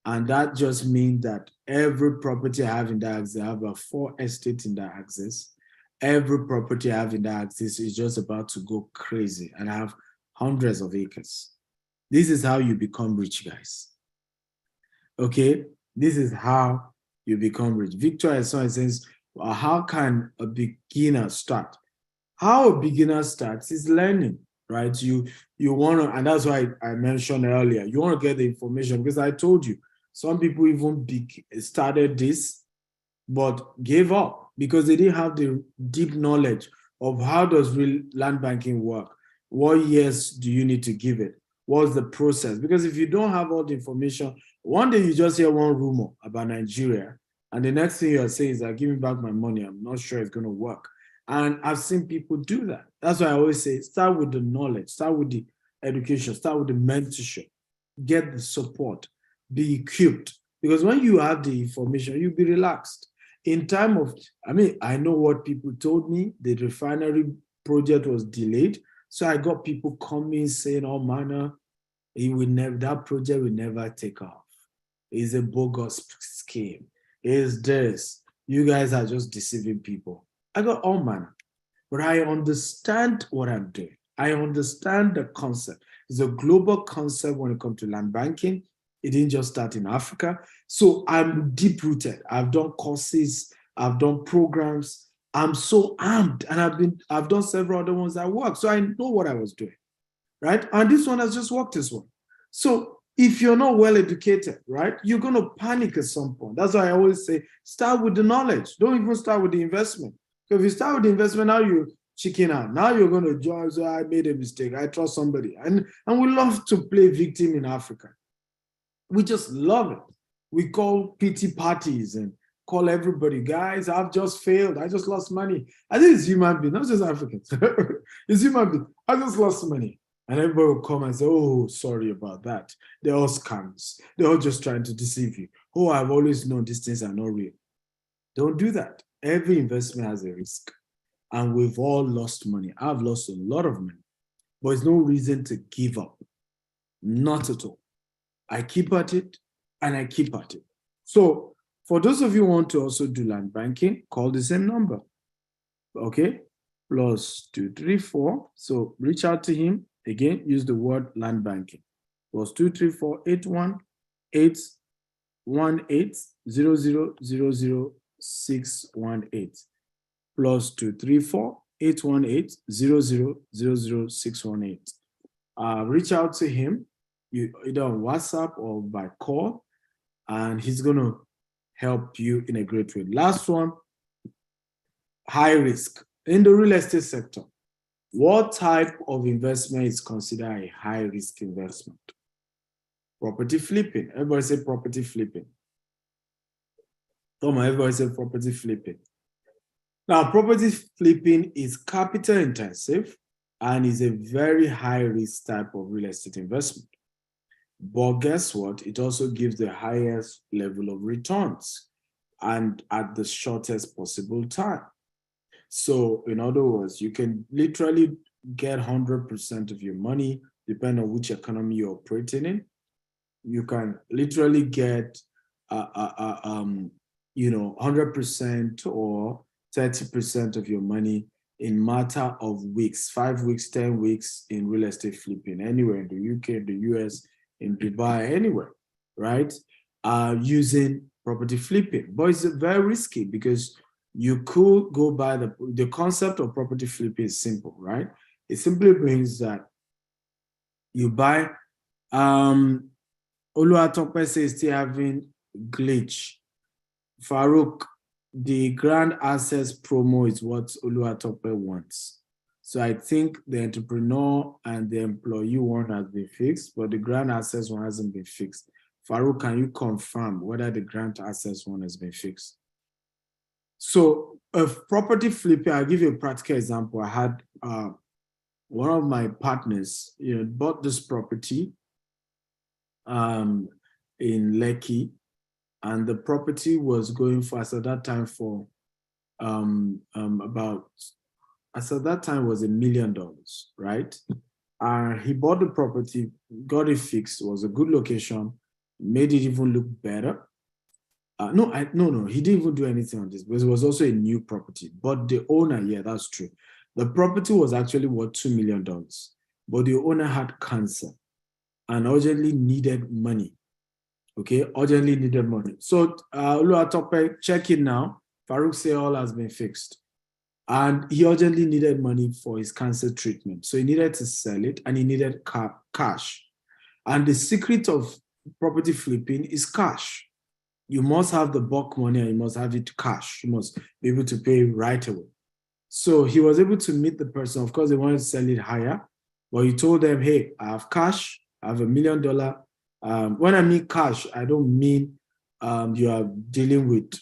And that just means that every property I have in that axis, I have about 4 estates in that axis. Every property I have in that axis is just about to go crazy. And I have hundreds of acres. This is how you become rich, guys. Okay? This is how you become rich. Victor says, well, how can a beginner start? How a beginner starts is learning, right? You want to, and that's why I mentioned earlier, you want to get the information because I told you, some people even started this, but gave up because they didn't have the deep knowledge of how does real land banking work. What years do you need to give it? What's the process? Because if you don't have all the information, one day you just hear one rumor about Nigeria, and the next thing you're saying is, give me back my money. I'm not sure it's going to work. And I've seen people do that. That's why I always say, start with the knowledge, start with the education, start with the mentorship, get the support, be equipped. Because when you have the information, you'll be relaxed. In time of, I know what people told me, the refinery project was delayed. So I got people coming saying, oh, manner, that project will never take off. It's a bogus scheme. It's this. You guys are just deceiving people. I got all manner. But I understand what I'm doing. I understand the concept. It's a global concept when it comes to land banking. It didn't just start in Africa. So I'm deep-rooted. I've done courses. I've done programs. I'm so armed. And I've done several other ones that work. So I know what I was doing, right? And this one has just worked as well. So if you're not well educated, right, you're going to panic at some point. That's why I always say, start with the knowledge. Don't even start with the investment. So if you start with the investment, now you chicken out. Now you're going to join. So I made a mistake. I trust somebody. And we love to play victim in Africa. We just love it. We call pity parties and call everybody, guys, I've just failed. I just lost money. I think it's human being, not just Africans. It's human being. I just lost money. And everybody will come and say, oh, sorry about that. They're all scams. They're all just trying to deceive you. Oh, I've always known these things are not real. Don't do that. Every investment has a risk. And we've all lost money. I've lost a lot of money. But there's no reason to give up. Not at all. I keep at it and I keep at it. So for those of you who want to also do land banking, call the same number. Okay? +234. So reach out to him. Again, use the word land banking. +234 818 0000 618. +234 818 0000 618. Reach out to him either on WhatsApp or by call, and he's going to help you in a great way. Last one, high risk. In the real estate sector, what type of investment is considered a high risk investment? Property flipping. Everybody say property flipping. Come on, everybody say property flipping. Now, property flipping is capital intensive and is a very high risk type of real estate investment. But guess what? It also gives the highest level of returns and at the shortest possible time. So in other words, you can literally get 100% of your money, depending on which economy you're operating in. You can literally get 100% or 30% of your money in matter of weeks, 5 weeks, 10 weeks in real estate flipping, anywhere in the UK, in the US, in Dubai, anywhere, right? Using property flipping. But it's very risky because you could go by the concept of property flipping is simple, right? It simply means that you buy, Oluwatope says still having glitch. Farouk, the grand access promo is what Oluwatope wants. So I think the entrepreneur and the employee one has been fixed, but the grant access one hasn't been fixed. Farouk, can you confirm whether the grant access one has been fixed? So of property flipping, I'll give you a practical example. I had one of my partners, bought this property in Lekki, and the property was going for, as at that time, for as at that time was $1 million, right? He bought the property, got it fixed, it was a good location, made it even look better. No, he didn't even do anything on this because it was also a new property. But the owner, yeah, that's true. The property was actually worth $2 million, but the owner had cancer and urgently needed money. Okay, urgently needed money. So, Oluwatope, check it now. Farouk say all has been fixed. And he urgently needed money for his cancer treatment. So he needed to sell it and he needed cash. And the secret of property flipping is cash. You must have the bulk money and you must have it cash. You must be able to pay right away. So he was able to meet the person. Of course, they wanted to sell it higher. But you told them, hey, I have cash, I have $1 million. When I mean cash, I don't mean you are dealing with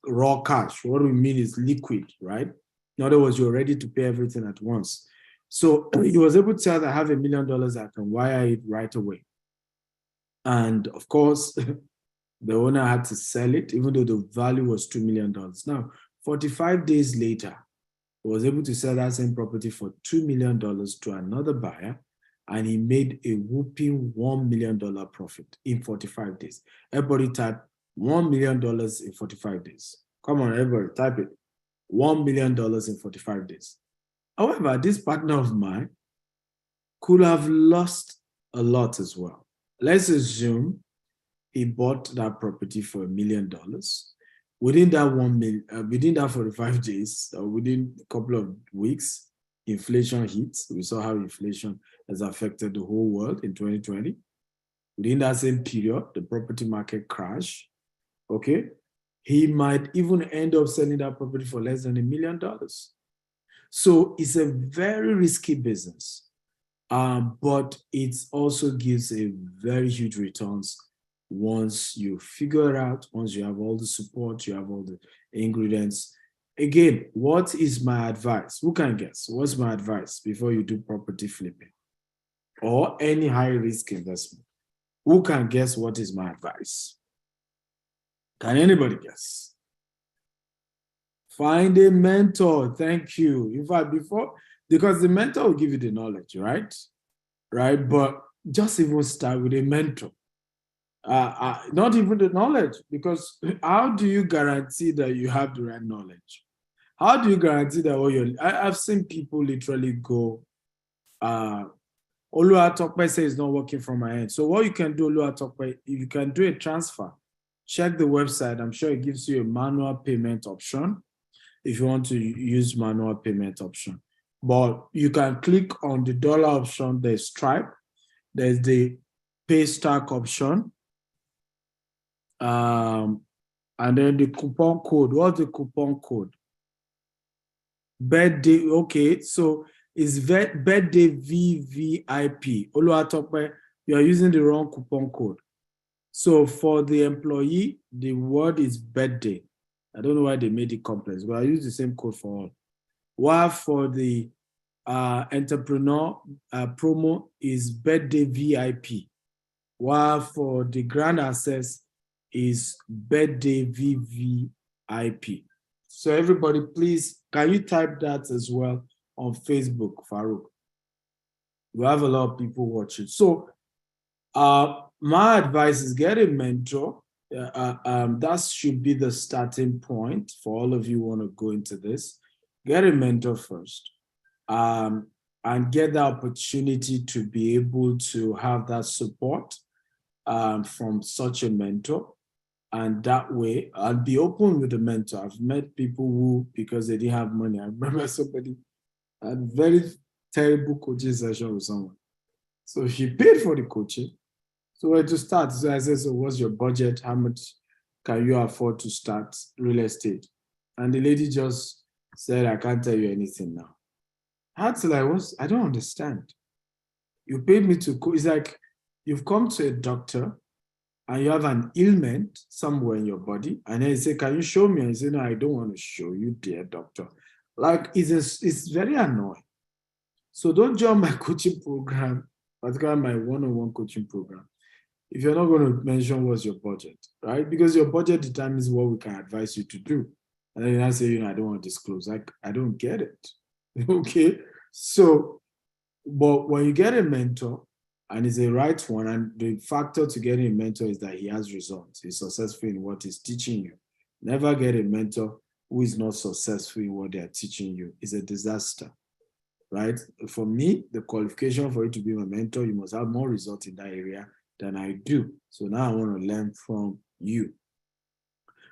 raw cash. What we mean is liquid, right? In other words, you're ready to pay everything at once. So he was able to tell, I have $1 million, I can wire it right away. And of course, the owner had to sell it, even though the value was $2 million. Now, 45 days later, he was able to sell that same property for $2 million to another buyer, and he made a whooping $1 million profit in 45 days. Everybody type $1 million in 45 days. Come on, everybody, type it. $1 million in 45 days. However, this partner of mine could have lost a lot as well. Let's assume he bought that property for $1 million. Within that 45 days, or within a couple of weeks, inflation hits. We saw how inflation has affected the whole world in 2020. Within that same period, the property market crashed. Okay, he might even end up selling that property for less than $1 million. So it's a very risky business, but it also gives a very huge returns once you figure it out, once you have all the support, you have all the ingredients. Again, what is my advice? Who can guess? What's my advice before you do property flipping or any high risk investment? Who can guess what is my advice? Can anybody guess? Find a mentor. Thank you. In fact, because the mentor will give you the knowledge, right? Right? But just even start with a mentor. Not even the knowledge, because how do you guarantee that you have the right knowledge? How do you guarantee that I've seen people literally go, Oluwatope says it's not working from my end. So what you can do, Oluwatope, you can do a transfer. Check the website. I'm sure it gives you a manual payment option if you want to use manual payment option. But you can click on the dollar option, there's Stripe, there's the pay stack option, and then the coupon code. What's the coupon code? Birthday. Okay, so it's birthday VVIP. Oluwatope, you are using the wrong coupon code. So for the employee, the word is birthday. I don't know why they made it complex, but I use the same code for all. While for the entrepreneur promo is birthday VIP. While for the grand access is birthday VVIP. So everybody, please, can you type that as well on Facebook, Farouk? We have a lot of people watching. So my advice is get a mentor. That should be the starting point for all of you who want to go into this. Get a mentor first, and get the opportunity to be able to have that support from such a mentor. And that way, I'll be open with the mentor. I've met people who, because they didn't have money, I remember somebody had a very terrible coaching session with someone. So she paid for the coaching. So where to start? So I said, so what's your budget? How much can you afford to start real estate? And the lady just said, I can't tell you anything now. I had to like, I don't understand. You paid me to coach. It's like you've come to a doctor and you have an ailment somewhere in your body, and then you say, can you show me? And you say, no, I don't want to show you, dear doctor. Like, it's very annoying. So don't join my coaching program, particularly my one-on-one coaching program, if you're not going to mention what's your budget, right? Because your budget determines what we can advise you to do. And then I say, I don't want to disclose. Like, I don't get it. Okay. So, but when you get a mentor, and it's a right one, and the factor to getting a mentor is that he has results. He's successful in what he's teaching you. Never get a mentor who is not successful in what they are teaching you. It's a disaster, right? For me, the qualification for you to be my mentor, you must have more results in that area than I do. So now I want to learn from you.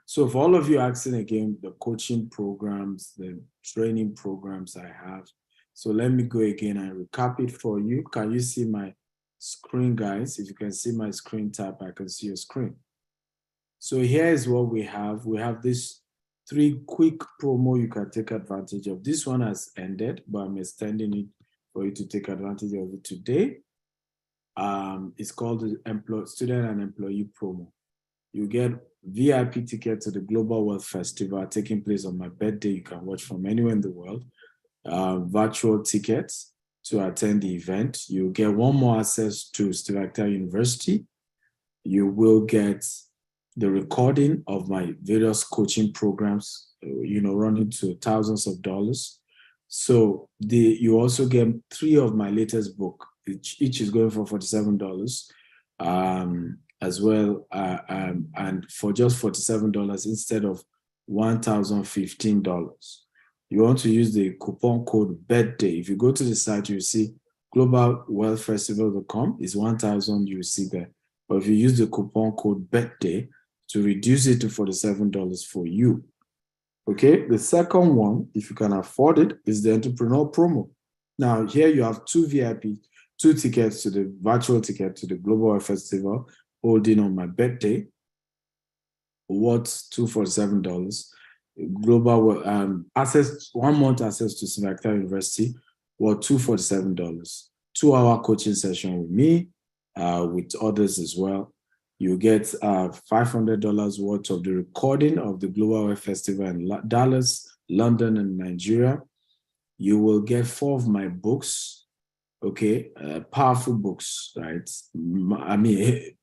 So for all of you asking again, the coaching programs, the training programs I have. So let me go again and recap it for you. Can you see my screen, guys? If you can see my screen tab, I can see your screen. So here's what we have. We have this 3 quick promo you can take advantage of. This one has ended, but I'm extending it for you to take advantage of it today. It's called the Student and Employee Promo. You get VIP ticket to the Global Wealth Festival taking place on my birthday. You can watch from anywhere in the world. Virtual tickets to attend the event. You get one more access to Steve University. You will get the recording of my various coaching programs, running to thousands of dollars. So you also get 3 of my latest book. Each is going for $47, as well, and for just $47 instead of $1,015. You want to use the coupon code birthday. If you go to the site, you see globalwealthfestival.com is 1,000. You see there. But if you use the coupon code birthday to reduce it to $47 for you. Okay, the second one, if you can afford it, is the entrepreneur promo. Now, here you have 2 tickets to the virtual ticket to the Global Wealth Festival holding on my birthday, worth $247. Global access, 1 month access to Steve University, worth $247. 2-hour coaching session with me, with others as well. You get $500 worth of the recording of the Global Wealth Festival in Dallas, London, and Nigeria. You will get 4 of my books, okay, powerful books, right? I mean,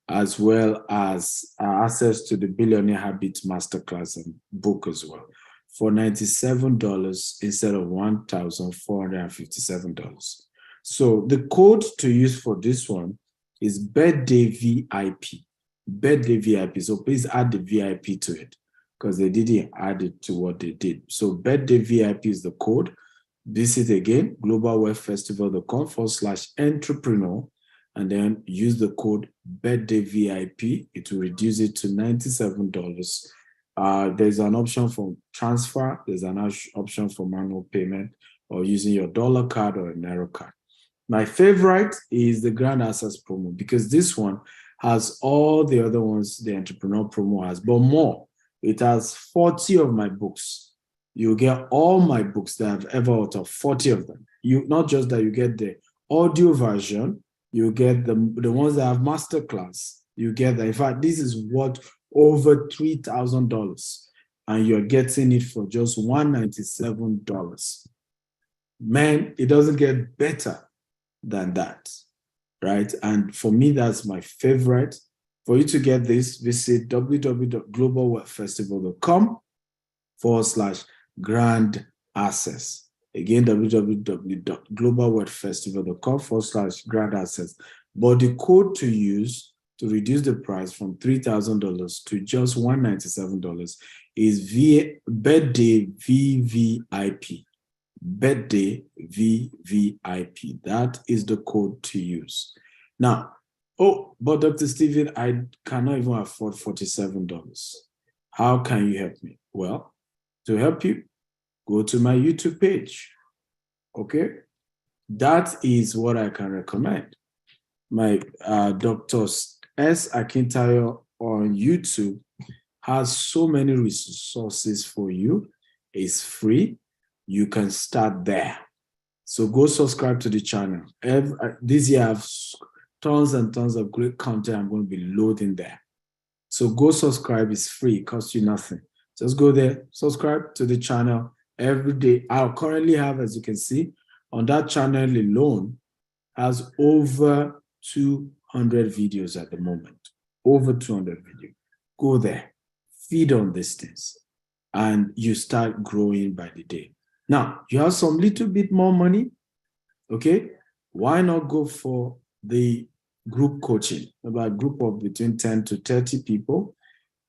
as well as access to the Billionaire Habits Masterclass and book as well for $97 instead of $1,457. So the code to use for this one is birthday VIP. Birthday VIP. So please add the VIP to it because they didn't add it to what they did. So birthday VIP is the code. Visit again, globalwealthfestival.com/entrepreneur, and then use the code birthday VIP. It will reduce it to $97. There's an option for transfer. There's an option for manual payment or using your dollar card or a Naira card. My favorite is the Grand Access promo because this one has all the other ones the entrepreneur promo has, but more. It has 40 of my books. You get all my books that I've ever authored, 40 of them. You not just that you get the audio version, you get the ones that have masterclass. You get that. In fact, this is worth over $3,000, and you're getting it for just $197. Man, it doesn't get better than that, right? And for me, that's my favorite. For you to get this, visit www.globalwealthfestival.com/grand access. Again, www.globalwealthfestival.com/grand access. But the code to use to reduce the price from $3,000 to just $197 is birthday VVIP. Birthday VVIP. That is the code to use. Now, but Dr. Stephen, I cannot even afford $47. How can you help me? Well, to help you, go to my YouTube page. Okay? That is what I can recommend. My Dr. S. Akintayo on YouTube has so many resources for you. It's free. You can start there. So go subscribe to the channel. This year I have tons and tons of great content I'm going to be loading there. So go subscribe. It's free. It costs you nothing. Just go there, subscribe to the channel every day. I currently have, as you can see, on that channel alone, has over 200 videos at the moment. Over 200 videos. Go there. Feed on these things. And you start growing by the day. Now, you have some little bit more money, okay? Why not go for the group coaching? About a group of between 10 to 30 people.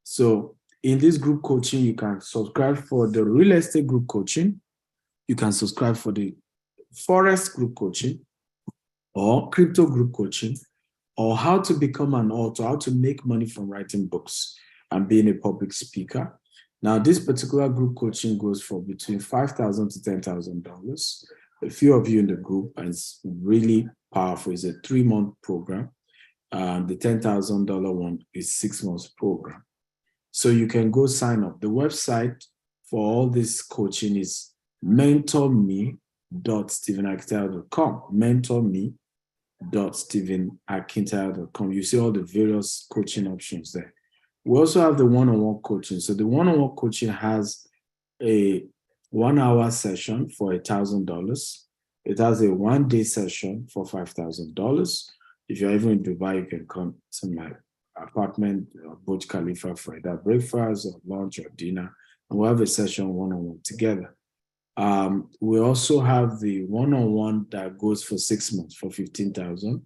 So in this group coaching, you can subscribe for the real estate group coaching. You can subscribe for the forest group coaching or crypto group coaching or how to become an author, how to make money from writing books and being a public speaker. Now, this particular group coaching goes for between $5,000 to $10,000. A few of you in the group, and it's really powerful. It's a 3-month program. The $10,000 one is 6 months program. So you can go sign up. The website for all this coaching is mentorme.com. mentorme.stephenakintayọ.com. mentorme.stephenakintayọ.com. You see all the various coaching options there. We also have the one-on-one coaching. So the one-on-one coaching has a 1 hour session for $1,000. It has a 1 day session for $5,000. If you're even in Dubai, you can come to my apartment, Burj Khalifa, for either breakfast or lunch or dinner, and we'll have a session one-on-one together. We also have the one-on-one that goes for 6 months for $15,000,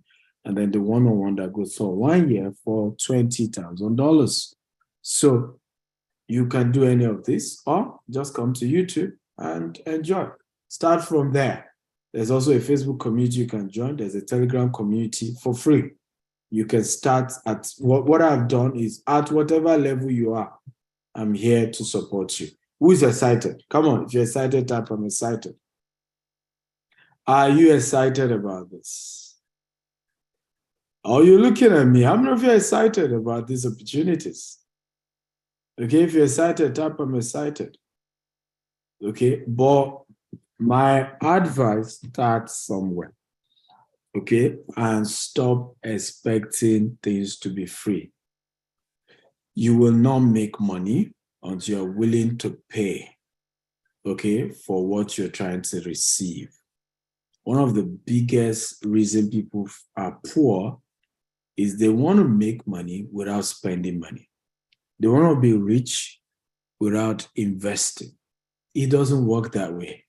and then the one-on-one that goes for 1 year for $20,000. So you can do any of this, or just come to YouTube and enjoy. Start from there. There's also a Facebook community you can join. There's a Telegram community for free. You can start at what I've done is at whatever level you are, I'm here to support you. Who is excited? Come on, if you're excited, type I'm excited. Are you excited about this? Are you looking at me? How many of you are excited about these opportunities? Okay, if you're excited, type I'm excited. Okay, but my advice, start somewhere. Okay, and stop expecting things to be free. You will not make money until you're willing to pay, okay, for what you're trying to receive. One of the biggest reasons people are poor is they want to make money without spending money. They want to be rich without investing. It doesn't work that way,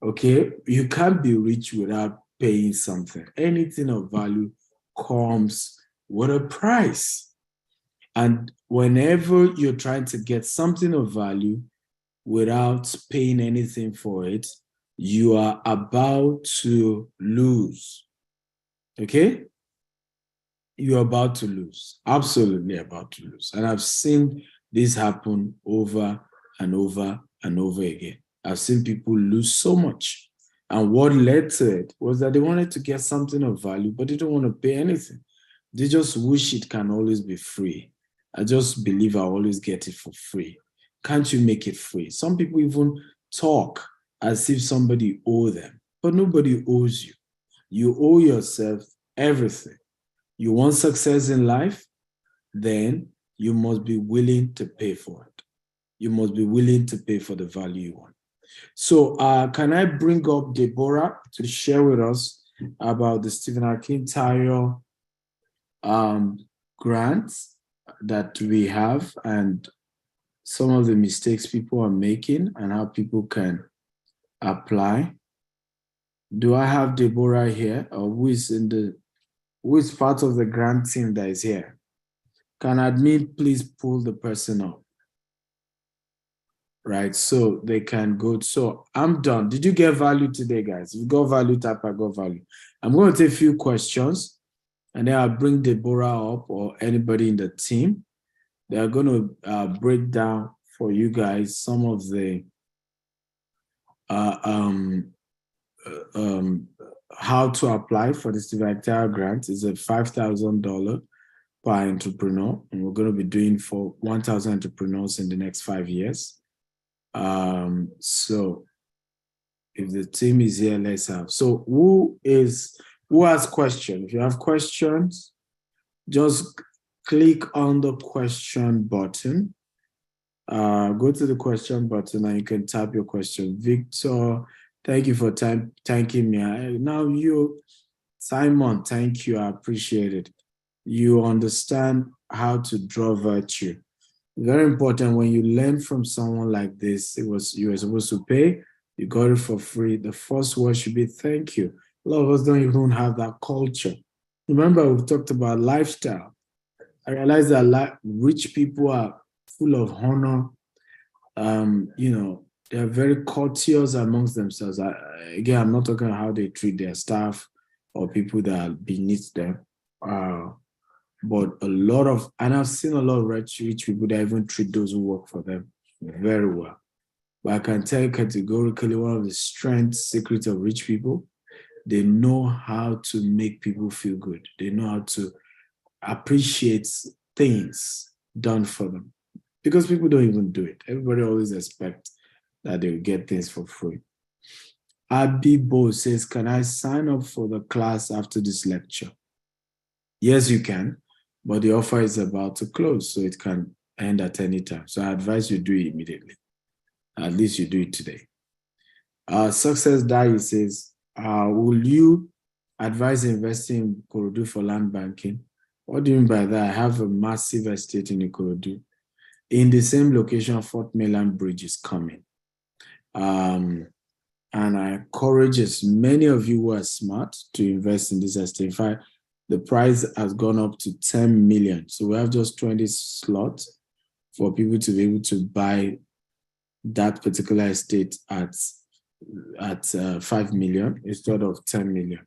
okay? You can't be rich without paying something. Anything of value comes with a price. And whenever you're trying to get something of value without paying anything for it, you are about to lose. Okay? You're about to lose. Absolutely about to lose. And I've seen this happen over and over and over again. I've seen people lose so much. And what led to it was that they wanted to get something of value, but they don't want to pay anything. They just wish it can always be free. I just believe I'll always get it for free. Can't you make it free? Some people even talk as if somebody owes them, but nobody owes you. You owe yourself everything. You want success in life? Then you must be willing to pay for it. You must be willing to pay for the value you want. So can I bring up Deborah to share with us about the Stephen Akintayo grants that we have and some of the mistakes people are making and how people can apply? Do I have Deborah here, or who is part of the grant team that is here? Can admin please pull the person up? Right, so they can go. So I'm done. Did you get value today, guys? If you got value, type I got value. I'm going to take a few questions and then I'll bring Deborah up or anybody in the team. They're going to break down for you guys some of the how to apply for the Stephen Akintayo grant. It's a $5,000 per entrepreneur, and we're going to be doing for 1,000 entrepreneurs in the next 5 years. So if the team is here, let's have. So who has questions? If you have questions, just click on the question button. Go to the question button and you can type your question. Victor, thank you for thanking me. Now you, Simon, thank you. I appreciate it. You understand how to draw virtue. Very important. When you learn from someone like this, you were supposed to pay, you got it for free. The first word should be thank you. A lot of us don't even have that culture. Remember, we've talked about lifestyle. I realize that rich people are full of honor. They're very courteous amongst themselves. Again, I'm not talking about how they treat their staff or people that are beneath them. But and I've seen a lot of rich people that even treat those who work for them very well. But I can tell you categorically, one of the secrets of rich people, they know how to make people feel good. They know how to appreciate things done for them. Because people don't even do it. Everybody always expects that they will get things for free. Abibo says, can I sign up for the class after this lecture? Yes, you can, but the offer is about to close, so it can end at any time. So I advise you do it immediately. At least you do it today. Success Diary says, will you advise investing in Ikorodu for land banking? What do you mean by that? I have a massive estate in Ikorodu. In the same location, Fort Mainland Bridge is coming. And I encourage as many of you who are smart to invest in this estate. In fact, the price has gone up to 10 million. So we have just 20 slots for people to be able to buy that particular estate at 5 million instead of 10 million.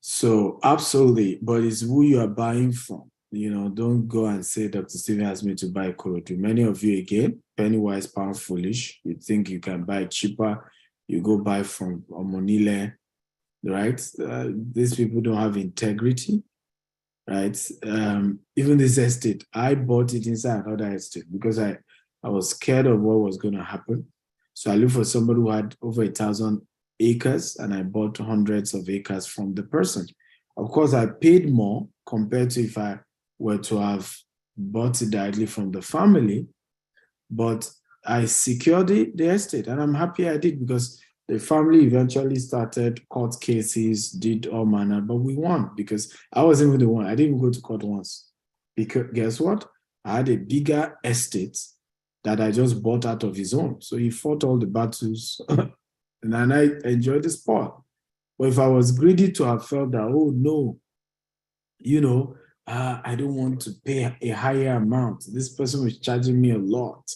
So absolutely, but it's who you are buying from. You know, don't go and say Dr. Stephen asked me to buy Ikorodu. Many of you, again, penny wise, pound foolish. You think you can buy cheaper. You go buy from Omonile, right? These people don't have integrity, right? Even this estate, I bought it inside another estate because I was scared of what was going to happen. So I looked for somebody who had over 1,000 acres, and I bought hundreds of acres from the person. Of course, I paid more compared to if I were to have bought it directly from the family, but I secured the estate, and I'm happy I did because the family eventually started court cases, did all manner, but we won because I wasn't even the one. I didn't even go to court once. Because guess what? I had a bigger estate that I just bought out of his own. So he fought all the battles and I enjoyed the sport. But if I was greedy to have felt that, oh no, you know, I don't want to pay a higher amount. This person was charging me a lot.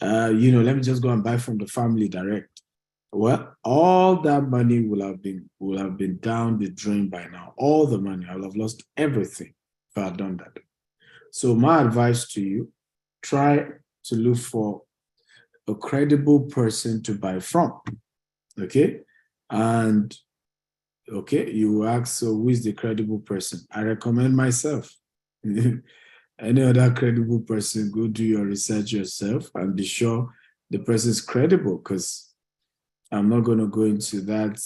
You know, let me just go and buy from the family direct. Well, all that money will have been down the drain by now. All the money, I will have lost everything if I had done that. So my advice to you, try to look for a credible person to buy from. Okay? And okay, you ask, so who is the credible person? I recommend myself. Any other credible person, go do your research yourself and be sure the person is credible, because I'm not going to go into that.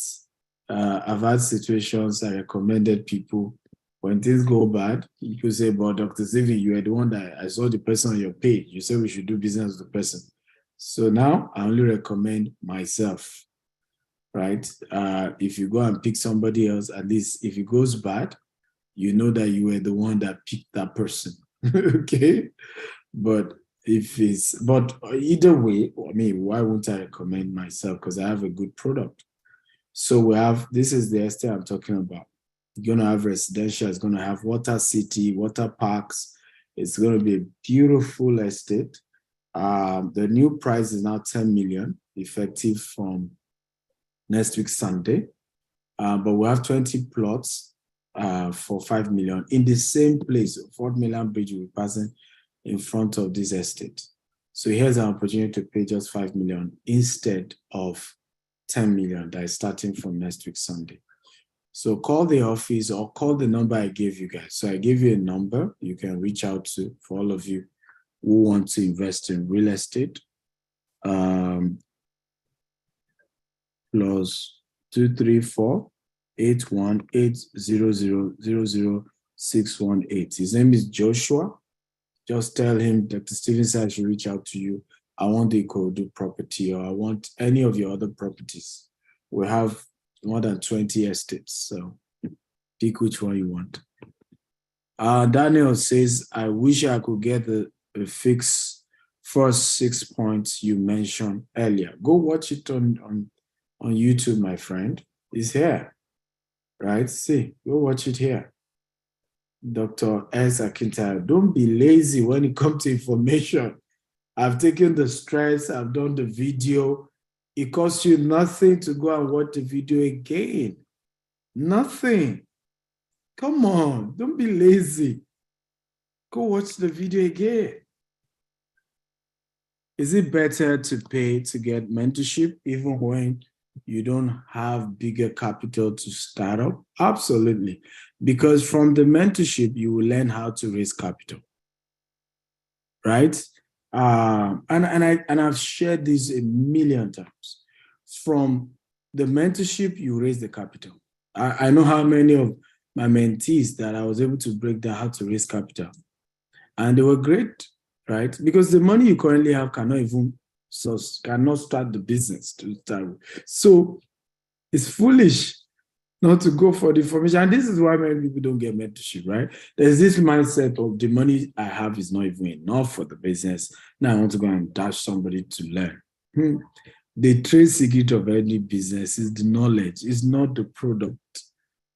I've had situations I recommended people. When things go bad, you say, but Dr. Zivi, you are the one that I saw the person on your page. You said we should do business with the person. So now I only recommend myself, right? If you go and pick somebody else, at least if it goes bad, you know that you were the one that picked that person. Okay? But either way, I mean, why wouldn't I recommend myself? Because I have a good product. So this is the estate I'm talking about. You're going to have residential, it's going to have water city, water parks. It's going to be a beautiful estate. The new price is now 10 million, effective from next week, Sunday. But we have 20 plots for 5 million in the same place. Fort Mainland Bridge will be passing in front of this estate. So here's an opportunity to pay just 5 million instead of 10 million that is starting from next week, Sunday. So call the office or call the number I gave you guys. So I gave you a number you can reach out to for all of you who want to invest in real estate. Plus 234-818-0000-618. His name is Joshua. Just tell him Dr. Stephen said I should reach out to you. I want the Ikorodu property, or I want any of your other properties. We have more than 20 estates, so pick which one you want. Daniel says, I wish I could get the first 6 points you mentioned earlier. Go watch it on YouTube, my friend. It's here, right? See, go watch it here. Dr. S. Akintayo, don't be lazy when it comes to information. I've taken the stress, I've done the video. It costs you nothing to go and watch the video again. Nothing. Come on, don't be lazy. Go watch the video again. Is it better to pay to get mentorship even when you don't have bigger capital to start up? Absolutely. Because from the mentorship, you will learn how to raise capital. Right? And I've shared this a million times. From The mentorship, you raise the capital. I know how many of my mentees that I was able to break down how to raise capital. And they were great, right? Because the money you currently have cannot start the business to start with. So it's foolish not to go for the information. And this is why many people don't get mentorship, right? There's this mindset of the money I have is not even enough for the business. Now I want to go and dash somebody to learn. The trade secret of any business is the knowledge, it's not the product.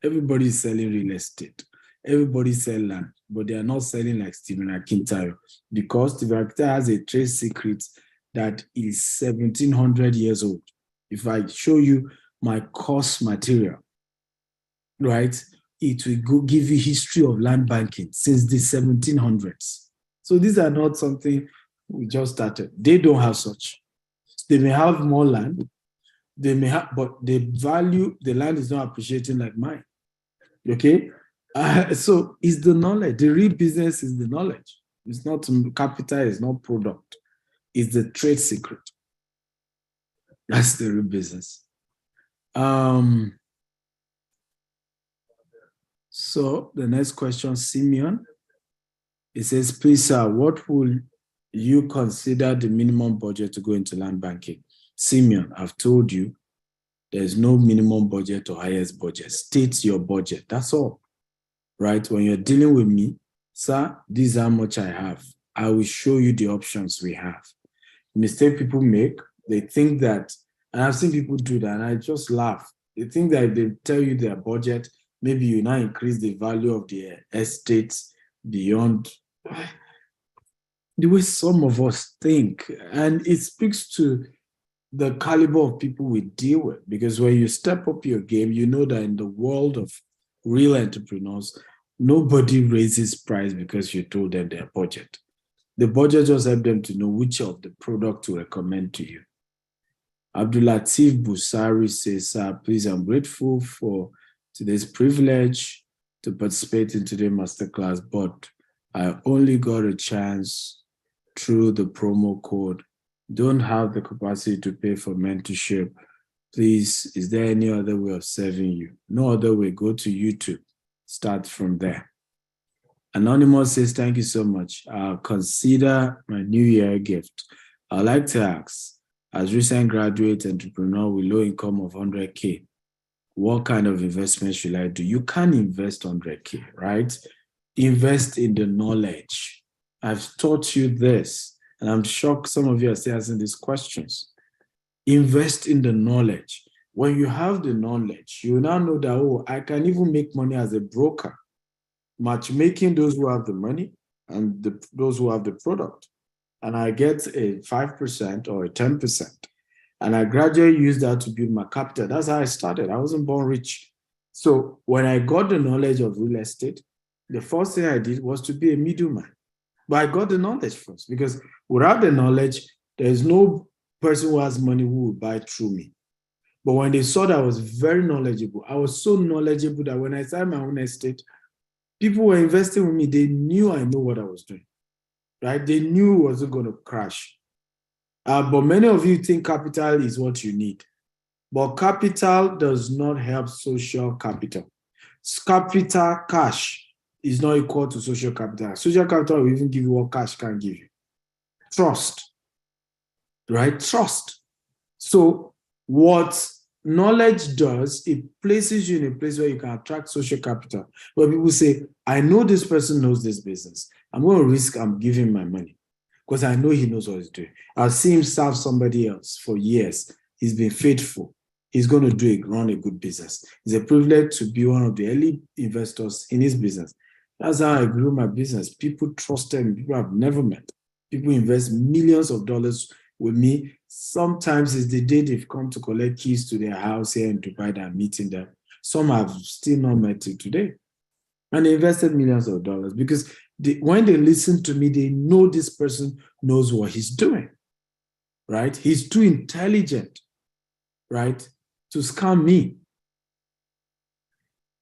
Everybody is selling real estate. Everybody sells land, but they are not selling like Stephen Akintayo, because Stephen Akintayo has a trade secret that is 1700 years old. If I show you my course material, right, it will give you history of land banking since the 1700s. So these are not something we just started. They don't have such. They may have more land, they may have, but the value, the land is not appreciating like mine. Okay? So it's the knowledge. The real business is the knowledge. It's not capital, it's not product. It's the trade secret. That's the real business. So the next question, Simeon. It says, please, sir, what will you consider the minimum budget to go into land banking? Simeon, I've told you, there's no minimum budget or highest budget. State your budget. That's all. Right? When you're dealing with me, sir, this is how much I have. I will show you the options we have. The mistake people make, they think that, and I've seen people do that, and I just laugh. They think that if they tell you their budget, maybe you now increase the value of the estates beyond the way some of us think. And it speaks to the caliber of people we deal with. Because when you step up your game, you know that in the world of real entrepreneurs, nobody raises price because you told them their budget. The budget just helps them to know which of the product to recommend to you. Abdulatif Busari says, please, I'm grateful for today's privilege to participate in today's masterclass, but I only got a chance through the promo code. Don't have the capacity to pay for mentorship. Please, is there any other way of serving you? No other way. Go to YouTube. Start from there. Anonymous says, thank you so much. I'll consider my New Year gift. I'd like to ask, as recent graduate entrepreneur with low income of 100K, what kind of investment should I do? You can't invest 100K, right? Invest in the knowledge. I've taught you this, and I'm shocked some of you are still asking these questions. Invest in the knowledge. When you have the knowledge, you now know that, oh, I can even make money as a broker, matchmaking those who have the money and those who have the product. And I get a 5% or a 10%. And I gradually use that to build my capital. That's how I started. I wasn't born rich. So when I got the knowledge of real estate, the first thing I did was to be a middleman. But I got the knowledge first, because without the knowledge, there's no person who has money who will buy through me. But when they saw that I was very knowledgeable, I was so knowledgeable that when I started my own estate, people were investing with me. They knew I know what I was doing, right? They knew it wasn't going to crash. But many of you think capital is what you need. But capital does not help social capital. Capital, cash, is not equal to social capital. Social capital will even give you what cash can give you. Trust, right? Trust. So what knowledge does, it places you in a place where you can attract social capital, where people say, I know this person knows this business. I'm going to risk I'm giving my money because I know he knows what he's doing. I've seen him serve somebody else for years. He's been faithful. He's going to run a good business. It's a privilege to be one of the early investors in his business. That's how I grew my business. People trusted me. People I've never met. People invest millions of dollars with me. Sometimes it's the day they've come to collect keys to their house here in Dubai that I'm meeting them. Some have still not met till today. And they invested millions of dollars because when they listen to me, they know this person knows what he's doing, right? He's too intelligent, right, to scam me.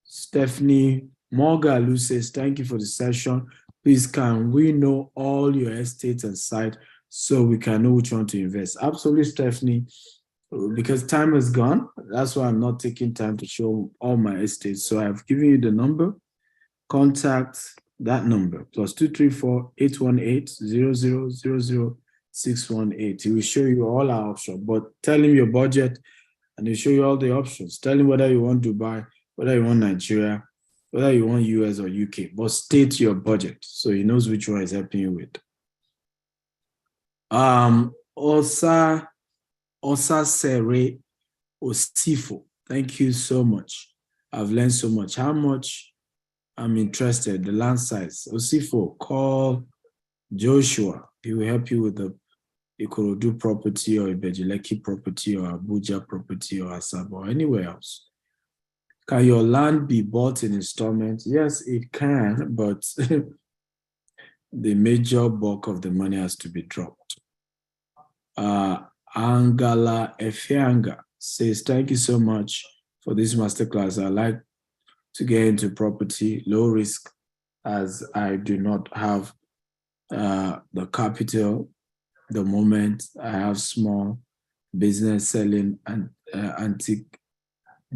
Stephanie Morgalu says, thank you for the session. Please, can we know all your estates and sites so we can know which one to invest? Absolutely, Stephanie. because time is gone. That's why I'm not taking time to show all my estates. So I've given you the number. Contact that number, +234-818-0000-618. He will show you all our options, but tell him your budget and he'll show you all the options. Tell him whether you want Dubai, whether you want Nigeria, whether you want US or UK, but state your budget so he knows which one is helping you with. Osa Sere Osifo, thank you so much. I've learned so much. How much? I'm interested. The land size. Osifo, call Joshua. He will help you with the Ikorodu property or Ibejileki property or Abuja property or Asaba or anywhere else. Can your land be bought in installments? Yes, it can, but the major bulk of the money has to be dropped. Angala Efianga says, thank you so much for this masterclass. I like to get into property, low risk, as I do not have the capital. The moment I have small business selling and antique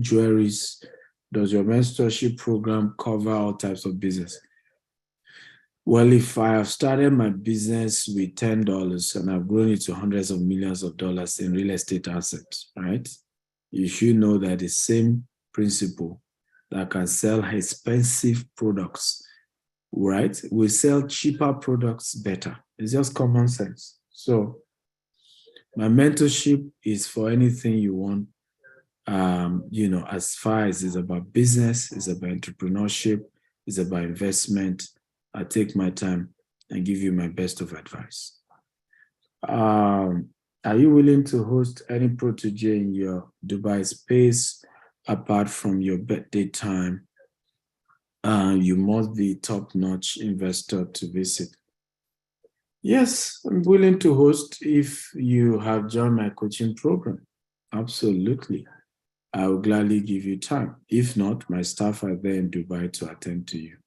jewelries. Does your mentorship program cover all types of business? Well, if I have started my business with $10 and I've grown it to hundreds of millions of dollars in real estate assets, right? You should know that the same principle that can sell expensive products, right? We sell cheaper products better. It's just common sense. So my mentorship is for anything you want. As far as it's about business, it's about entrepreneurship, it's about investment. I take my time and give you my best of advice. Are you willing to host any protege in your Dubai space apart from your birthday time? You must be top-notch investor to visit. Yes, I'm willing to host if you have joined my coaching program. Absolutely. I will gladly give you time. If not, my staff are there in Dubai to attend to you.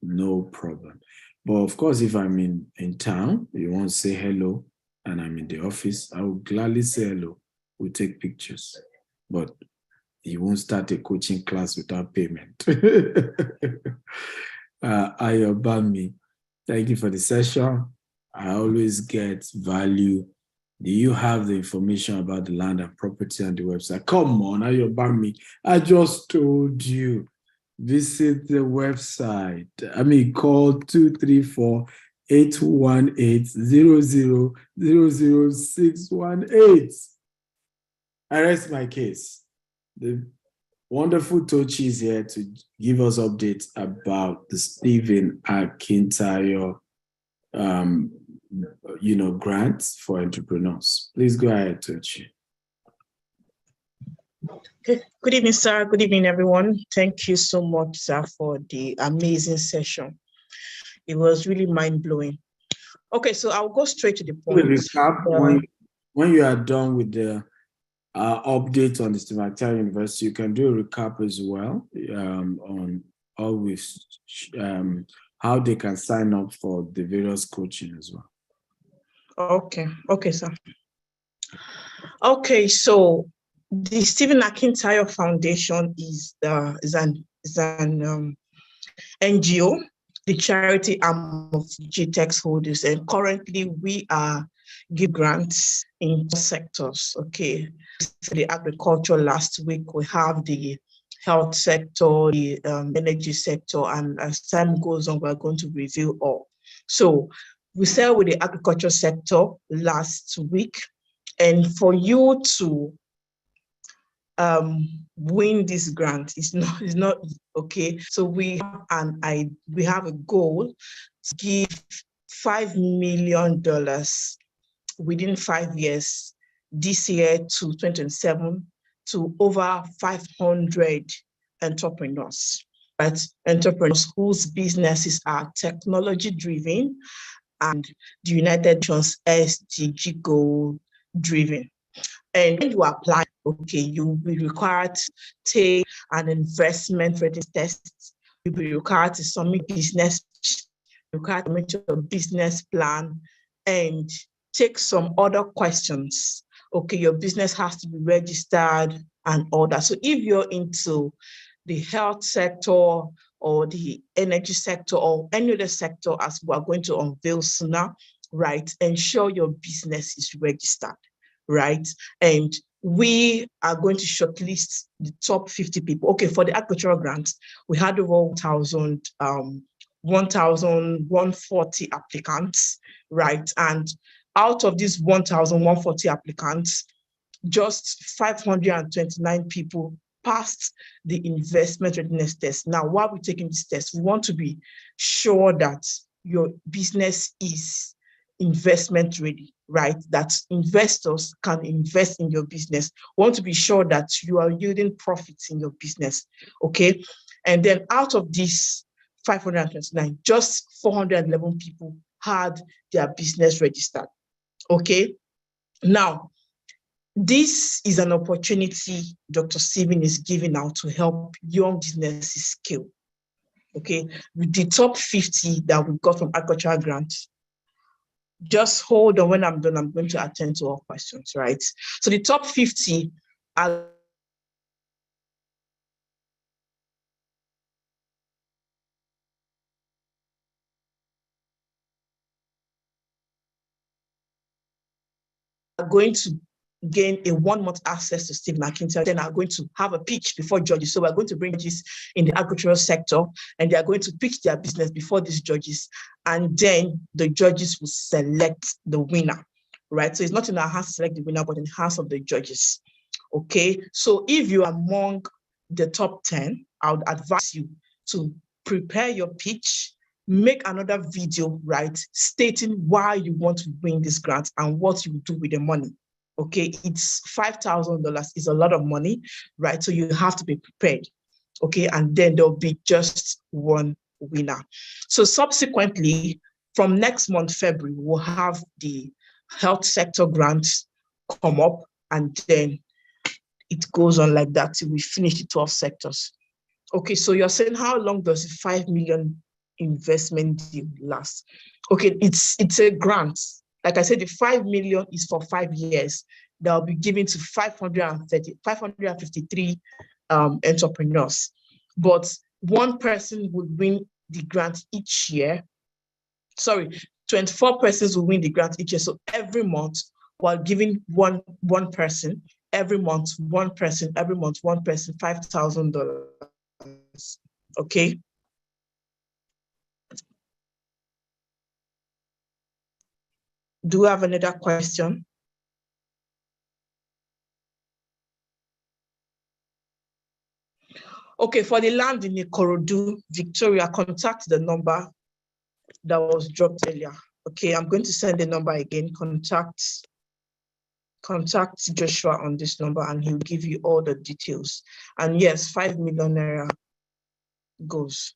No problem. But of course, if I'm in town, you want to say hello, and I'm in the office, I will gladly say hello. We'll take pictures. But you won't start a coaching class without payment. Ayobami, thank you for the session. I always get value. Do you have the information about the land and property on the website? Come on, Ayobami. I just told you. Visit the website. Call 234-818-0000-618. I rest my case. The wonderful Tochi is here to give us updates about the Stephen Akintayo grants for entrepreneurs. Please go ahead, Tochi. Okay. Good evening, sir. Good evening, everyone. Thank you so much, sir, for the amazing session. It was really mind-blowing. Okay, so I'll go straight to the point. Recap, when you are done with the update on the Stephen Akintayo University, you can do a recap as well on always how they can sign up for the various coaching as well. Okay, sir. Okay, so the Stephen Akintayo Foundation is an NGO, the charity arm of GTEx Holdings, and currently we are give grants in sectors. Okay, for the agriculture last week we have the health sector, the energy sector, and as time goes on, we're going to review all. So we started with the agriculture sector last week, and for you to win this grant is not okay. So we have a goal to give $5 million within 5 years, this year to 2027, to over 500 entrepreneurs, right? Entrepreneurs whose businesses are technology driven and the United Nations SDG goal driven. And when you apply, okay, you'll be required to take an investment readiness test. You'll be required to submit business, required to make your business plan, and take some other questions Okay, your business has to be registered and all that. So if you're into the health sector or the energy sector or any other sector, as we are going to unveil sooner, right, ensure your business is registered, right? And we are going to shortlist the top 50 people. Okay, for the agricultural grants, we had over 1,140 applicants, right? And out of these 1,140 applicants, just 529 people passed the investment readiness test. Now, while we're taking this test, we want to be sure that your business is investment ready, right? That investors can invest in your business. We want to be sure that you are yielding profits in your business, okay? And then out of this 529, just 411 people had their business registered, okay? Now, this is an opportunity Dr. Stephen is giving out to help young businesses scale. Okay, with the top 50 that we got from agricultural grants. Just hold on, when I'm done, I'm going to attend to all questions, right? So the top 50 are going to gain a 1-month access to Steve McIntyre, then are going to have a pitch before judges. So we're going to bring judges in the agricultural sector, and they are going to pitch their business before these judges, and then the judges will select the winner, right? So it's not in our hands to select the winner, but in the hands of the judges, okay? So if you are among the top 10, I would advise you to prepare your pitch, make another video, right, stating why you want to win this grant and what you do with the money. Okay, it's $5,000. It's a lot of money, right? So you have to be prepared. Okay, and then there'll be just one winner. So subsequently, from next month, February, we'll have the health sector grants come up, and then it goes on like that till we finish the 12 sectors. Okay, so you're saying, how long does a 5 million investment deal last? Okay, it's a grant. Like I said, the 5 million is for 5 years. That will be given to 553 entrepreneurs. But one person would win the grant each year. Sorry, 24 persons will win the grant each year. So every month, while giving one person, every month, one person, every month, one person, $5,000. Okay. Do we have another question? Okay, for the land in Ikorodu, Victoria, contact the number that was dropped earlier. Okay, I'm going to send the number again. Contact Joshua on this number and he'll give you all the details. And yes, 5 million naira goes.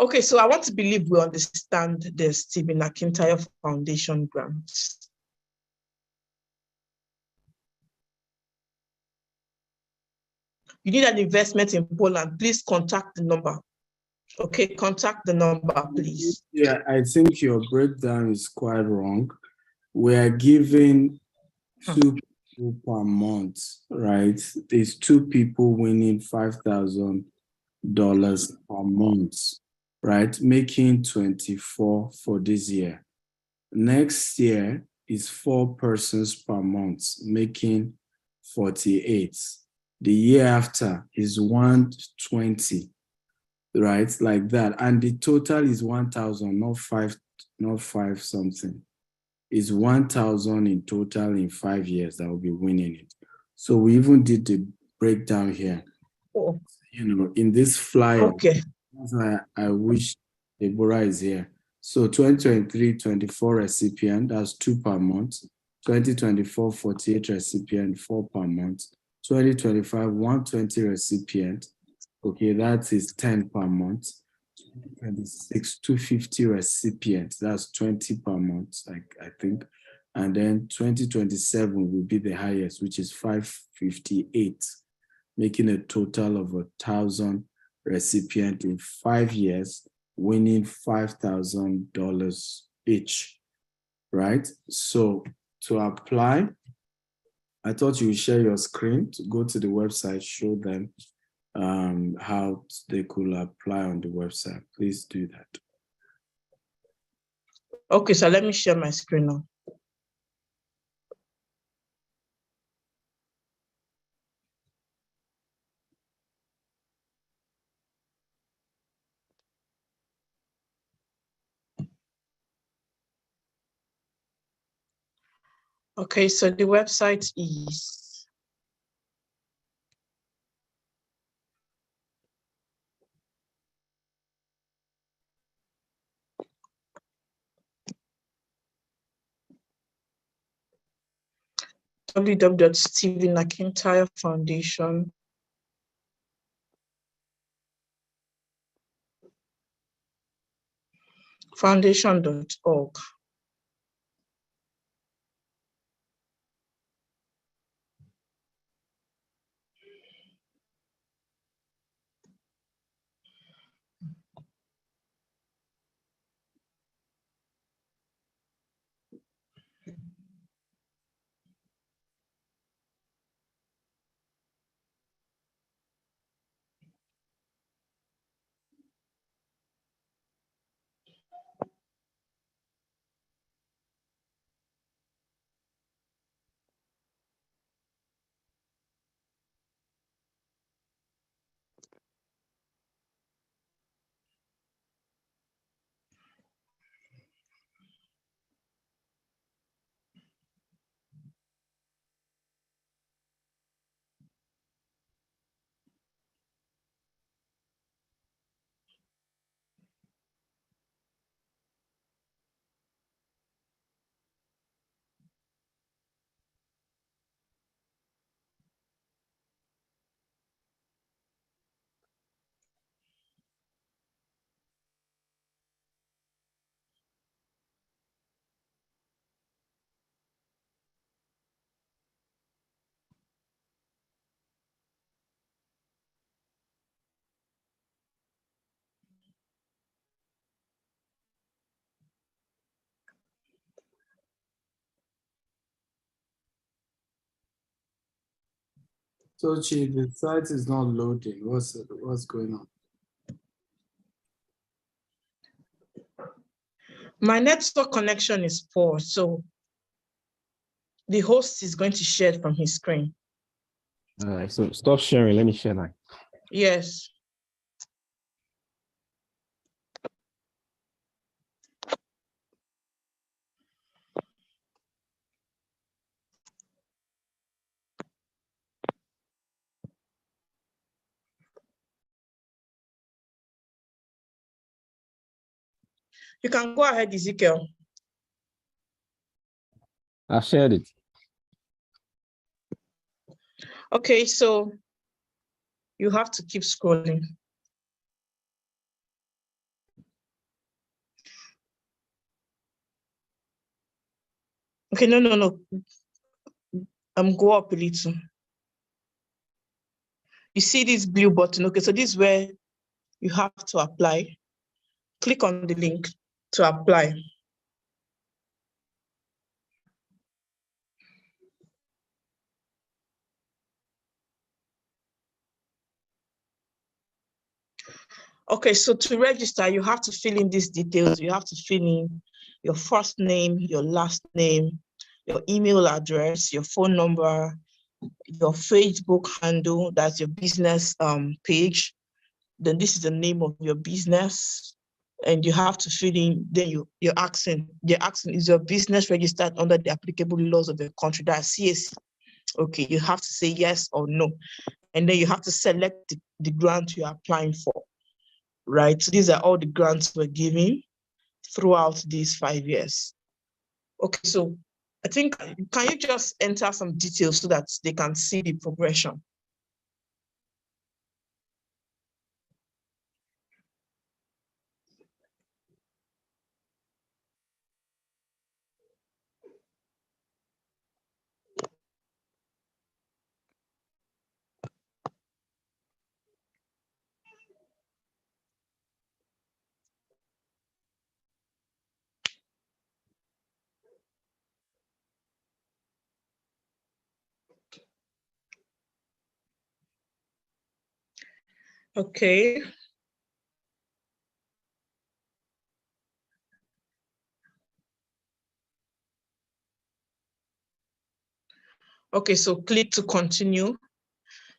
Okay, so I want to believe we understand the Stephen McIntyre Foundation grants. You need an investment in Poland, please contact the number. Okay, contact the number, please. Yeah, I think your breakdown is quite wrong. We are giving 2 people per month, right? There's 2 people winning $5,000 per month, right? Making 24 for this year. Next year is 4 persons per month, making 48. The year after is 120, right? Like that. And the total is 1,000, not five something. It's 1,000 in total in 5 years that will be winning it. So we even did the breakdown here. Oh. You know, in this flyer. Okay. That's why I wish Deborah is here. So 2023, 24 recipient, that's 2 per month. 2024, 48 recipient, 4 per month. 2025, 120 recipient. Okay, that is 10 per month. 2026, 250 recipients, that's 20 per month, I think. And then 2027 will be the highest, which is 558, making a total of 1,000 recipients in 5 years, winning $5,000 each, right? So to apply, I thought you would share your screen to go to the website, show them how they could apply on the website. Please do that. Okay, so let me share my screen now. Okay, so the website is www.stephenakintire foundation.org. So, Chief, the site is not loading. What's going on? My network connection is poor, so the host is going to share it from his screen. All right, so stop sharing. Let me share now. Yes. You can go ahead, Ezekiel. I've shared it. Okay, so you have to keep scrolling. Okay, no. Go up a little. You see this blue button. Okay, so this is where you have to apply. Click on the link to apply. Okay, so to register, you have to fill in these details. You have to fill in your first name, your last name, your email address, your phone number, your Facebook handle, that's your business page. Then this is the name of your business. And you have to fill in, then you're asking, is your business registered under the applicable laws of the country, that's CAC? Okay, you have to say yes or no. And then you have to select the grant you're applying for, right? So these are all the grants we're giving throughout these 5 years. Okay, so I think, can you just enter some details so that they can see the progression? Okay. Okay, so click to continue.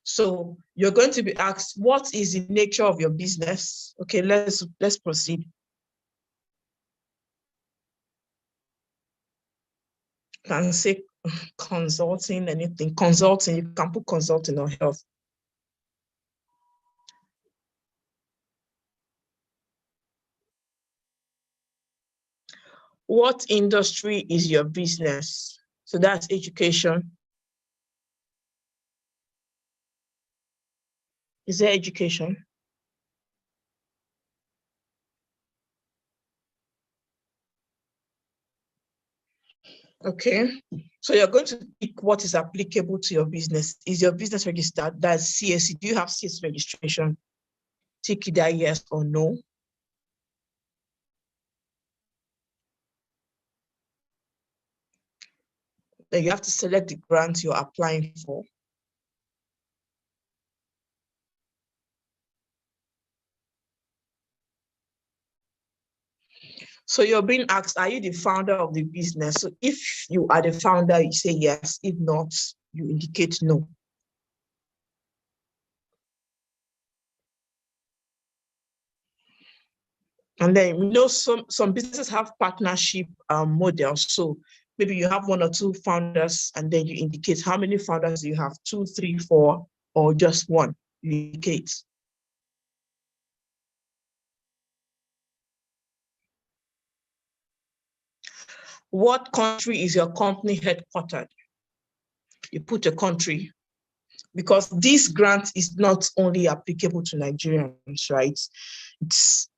So you're going to be asked, what is the nature of your business? Okay, let's proceed. Can say consulting, anything. Consulting, you can put consulting or health. What industry is your business? So that's education. Is there education? Okay. So you're going to pick what is applicable to your business. Is your business registered? That's CSC. Do you have CSC registration? Tick either yes or no. Then you have to select the grant you're applying for. So you're being asked, are you the founder of the business? So if you are the founder, you say yes. If not, you indicate no. And then we know some businesses have partnership models. So maybe you have one or two founders, and then you indicate how many founders you have, 2, 3, 4, or just one. You indicate. What country is your company headquartered? You put a country, because this grant is not only applicable to Nigerians, right? It's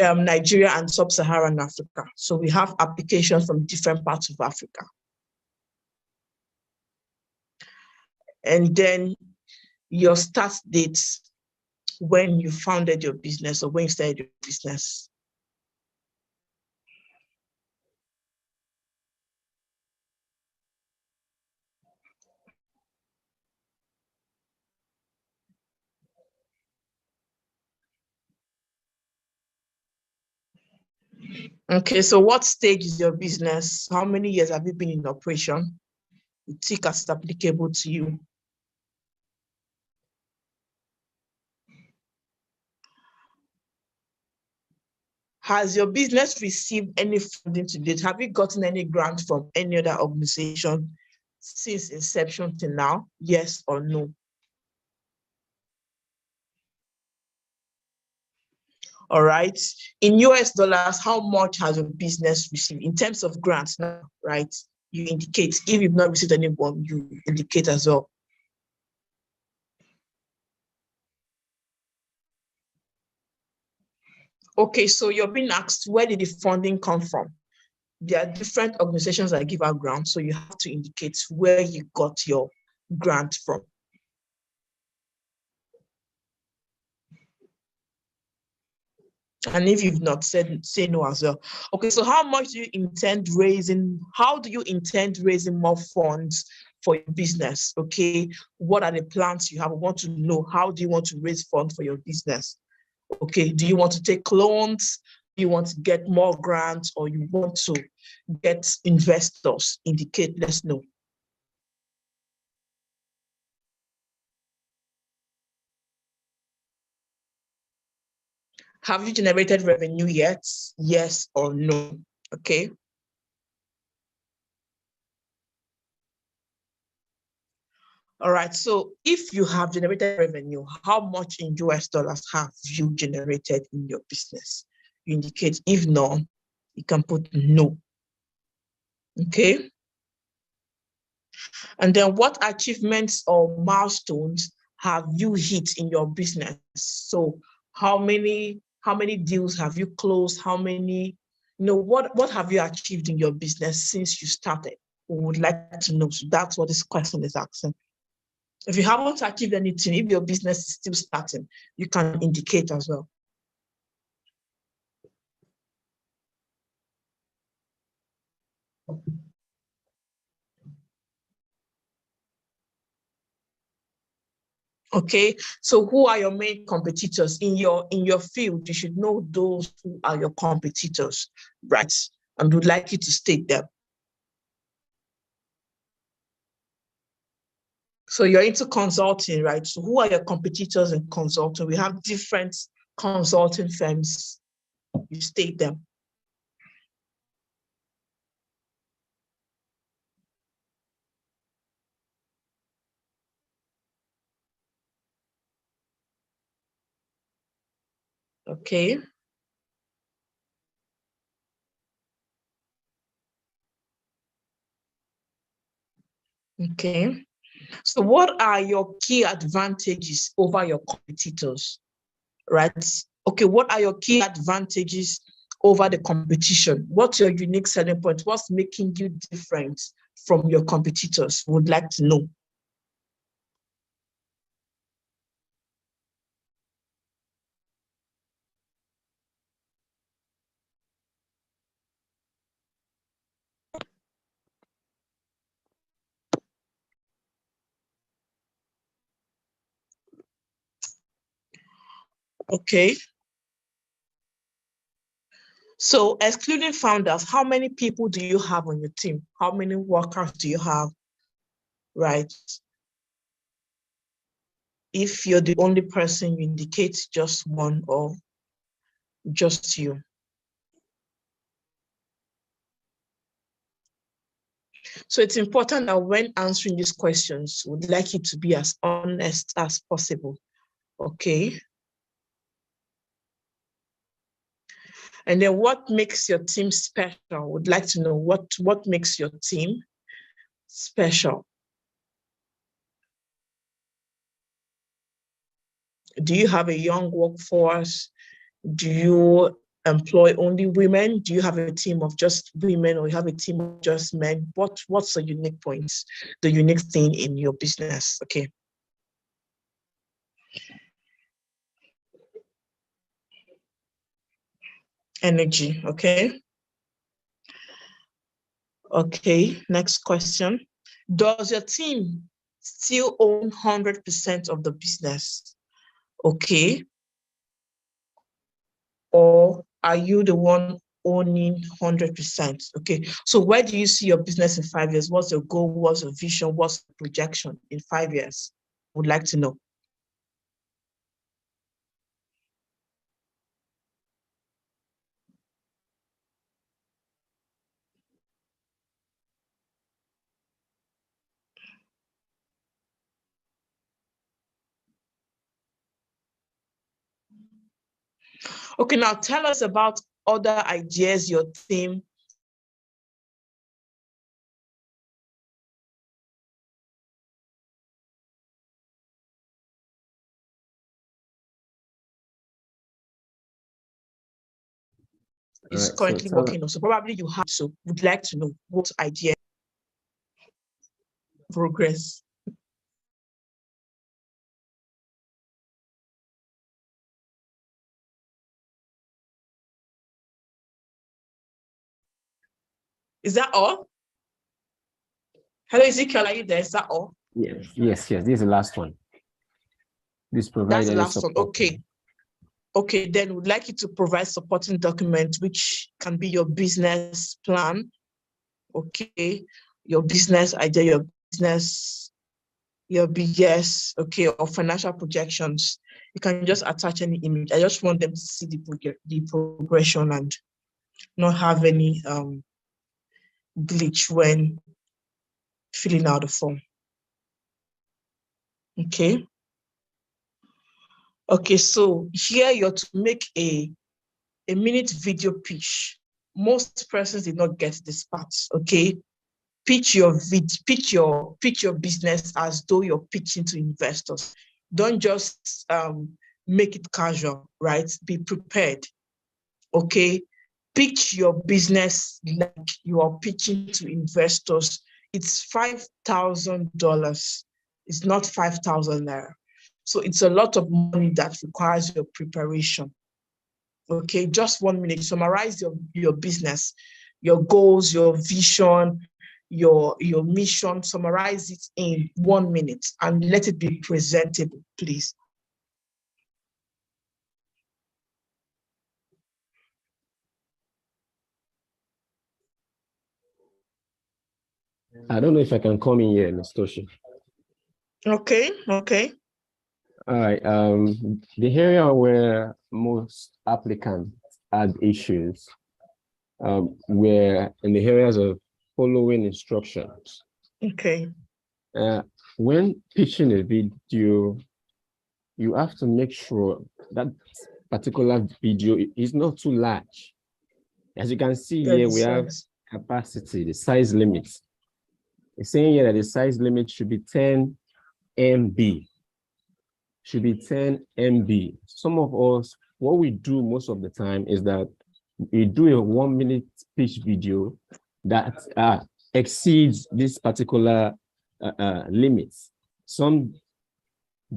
Nigeria and sub-Saharan Africa. So we have applications from different parts of Africa. And then your start dates, when you founded your business or when you started your business. Okay, so what stage is your business? How many years have you been in operation? You tick as applicable to you. Has your business received any funding to date? Have you gotten any grant from any other organization since inception to now? Yes or no? All right. In US dollars, how much has your business received in terms of grants now, right? You indicate. If you've not received any one, you indicate as well. Okay, so you're being asked, where did the funding come from? There are different organizations that give out grants, so you have to indicate where you got your grant from. And if you've not said, say no as well. Okay, so how much do you intend raising? How do you intend raising more funds for your business? Okay, what are the plans you have? I want to know, how do you want to raise funds for your business? Okay, do you want to take loans? Do you want to get more grants, or you want to get investors? Indicate, let's know. Have you generated revenue yet? Yes or no? Okay. All right. So if you have generated revenue, how much in US dollars have you generated in your business? You indicate. If no, you can put no. Okay. And then what achievements or milestones have you hit in your business? So how many deals have you closed? How many, what have you achieved in your business since you started? We would like to know. So that's what this question is asking. If you haven't achieved anything, if your business is still starting, you can indicate as well. Okay, so who are your main competitors in your field? You should know those who are your competitors, right? And would like you to state them. So you're into consulting, right? So who are your competitors in consulting? We have different consulting firms. You state them. Okay. Okay. So what are your key advantages over your competitors, right? Okay, what are your key advantages over the competition? What's your unique selling point? What's making you different from your competitors? Would like to know. Okay. So excluding founders, how many people do you have on your team? How many workers do you have, right? If you're the only person, you indicate just one or just you. So it's important that when answering these questions, we'd like you to be as honest as possible, okay? And then what makes your team special? Would like to know what makes your team special. Do you have a young workforce? Do you employ only women? Do you have a team of just women or you have a team of just men? What's the unique points, the unique thing in your business? Okay. Energy, okay. Okay, next question. Does your team still own 100% of the business? Okay. Or are you the one owning 100%? Okay, so where do you see your business in 5 years? What's your goal? What's your vision? What's the projection in 5 years? Would like to know. Okay, now tell us about other ideas your team is currently working on. So probably you have, so would like to know what idea progress. Is that all? Hello, Ezekiel, are you there? Is that all? Yes. This is the last one. This provides That's the last one. Okay. Okay, then we'd like you to provide supporting document, which can be your business plan, okay, your business idea, your business, your BS, okay, or financial projections. You can just attach any image. I just want them to see the progression and not have any glitch when filling out the form. Okay. Okay, so here you're to make a minute video pitch. Most persons did not get this part, okay? Pitch your business as though you're pitching to investors. Don't just make it casual, right? Be prepared, okay? Pitch your business like you are pitching to investors. It's $5,000. It's not 5,000 naira. So it's a lot of money that requires your preparation. Okay, just 1 minute. Summarize your business, your goals, your vision, your mission, summarize it in 1 minute and let it be presentable, please. I don't know if I can come in here, Ms. Toshi. Okay. All right. The area where most applicants had issues were in the areas of following instructions. Okay. When pitching a video, you have to make sure that particular video is not too large. As you can see here, we have capacity, the size limits. It's saying here that the size limit should be 10 MB. Should be 10 MB. Some of us, what we do most of the time is that we do a 1 minute pitch video that exceeds this particular limits. Some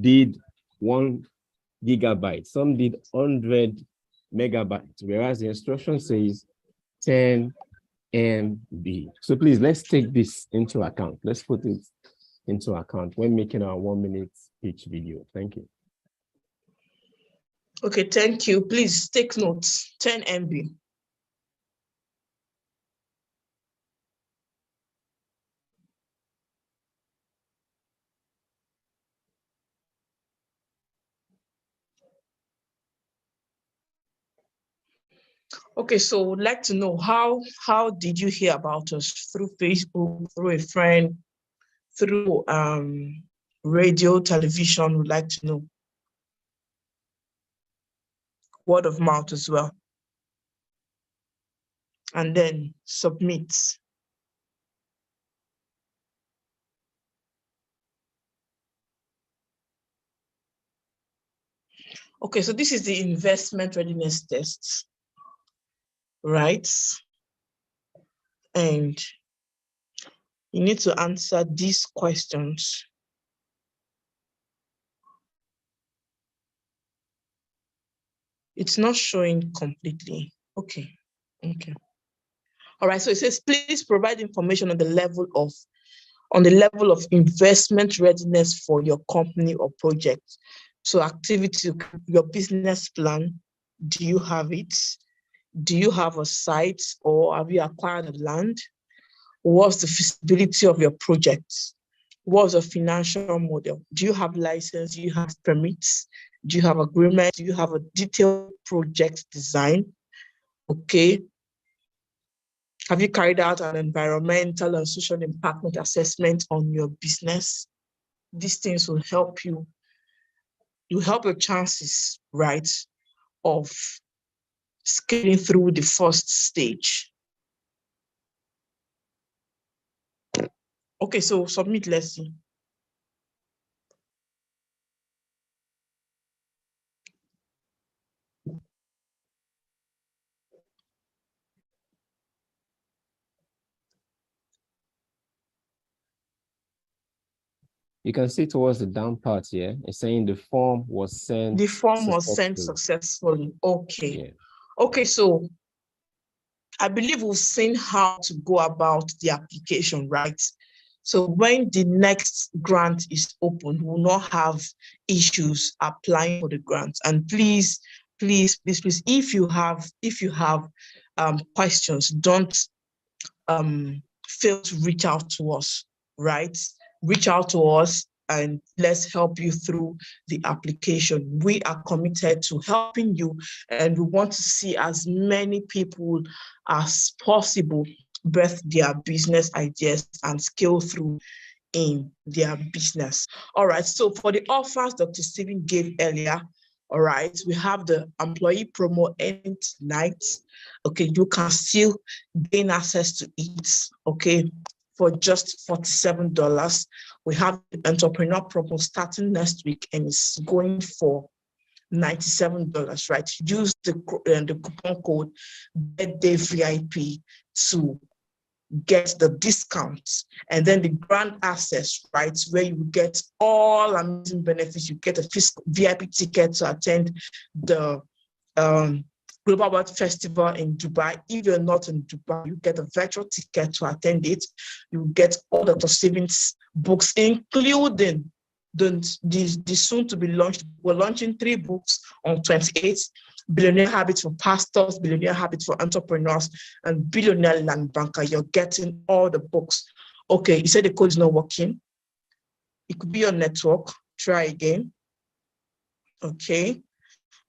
did 1 gigabyte, some did 100 megabytes, whereas the instruction says 10 MB. So please, let's take this into account. Let's put it into account when making our 1 minute pitch video. Thank you. Okay, thank you. Please take notes, 10 MB. Okay, so would like to know how did you hear about us? Through Facebook, through a friend, through radio, television? Would like to know. Word of mouth as well. And then submit. Okay, so this is the investment readiness test, right? And you need to answer these questions. It's not showing completely. Okay. All right, so it says, please provide information on the level of investment readiness for your company or project. So activity, your business plan, do you have it? Do you have a site or have you acquired the land? What's the feasibility of your project? What's the financial model? Do you have license? Do you have permits? Do you have agreement? Do you have a detailed project design? Okay. Have you carried out an environmental and social impact assessment on your business? These things will help you. You help your chances, right, of scaling through the first stage. Okay, so submit, let's see. You can see towards the down part here, it's saying the form was sent. The form was sent successfully. Okay. Yeah. Okay, so I believe we've seen how to go about the application, right? So when the next grant is opened, we'll not have issues applying for the grant. And please, if you have questions, don't fail to reach out to us, right? Reach out to us and let's help you through the application. We are committed to helping you, and we want to see as many people as possible birth their business ideas and scale through in their business. All right, so for the offers Dr. Stephen gave earlier, all right, we have the employee promo end tonight. Okay, you can still gain access to it, okay, for just $47. We have the entrepreneur promo starting next week and it's going for $97, right? Use the coupon code birthday VIP to get the discounts, and then the grand access, right, where you get all amazing benefits. You get a VIP ticket to attend the Global Wealth Festival in Dubai. If you're not in Dubai, you get a virtual ticket to attend it. You get all Dr. Stevens books, including the soon to be launched. We're launching 3 books on 28th. Billionaire Habits for Pastors, Billionaire Habits for Entrepreneurs, and Billionaire Land Banker. You're getting all the books. Okay, you said the code is not working. It could be your network. Try again. Okay.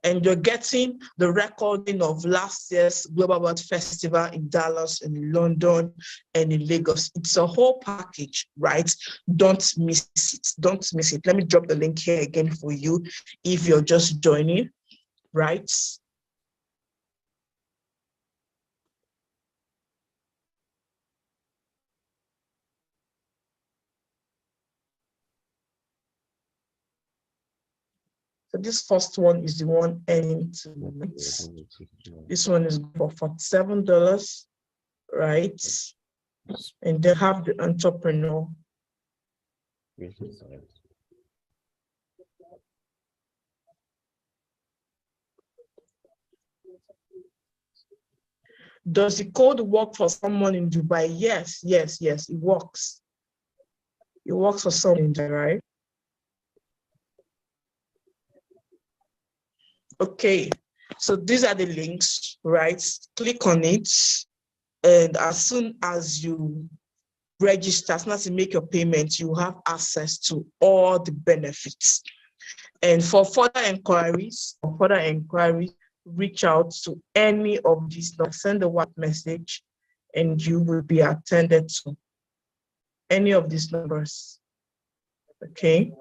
And you're getting the recording of last year's Global Wealth Festival in Dallas, in London, and in Lagos. It's a whole package, right? Don't miss it. Don't miss it. Let me drop the link here again for you if you're just joining, right? So this first one is the one ending tonight. This one is for $47, right? And they have the entrepreneur. Does the code work for someone in Dubai? Yes, yes, yes, it works. It works for someone in Dubai, right? Okay, so these are the links, right? Click on it, and as soon as you register, as soon as you make your payment, you have access to all the benefits. And for further inquiries, reach out to any of these numbers, send a WhatsApp message, and you will be attended to any of these numbers. Okay.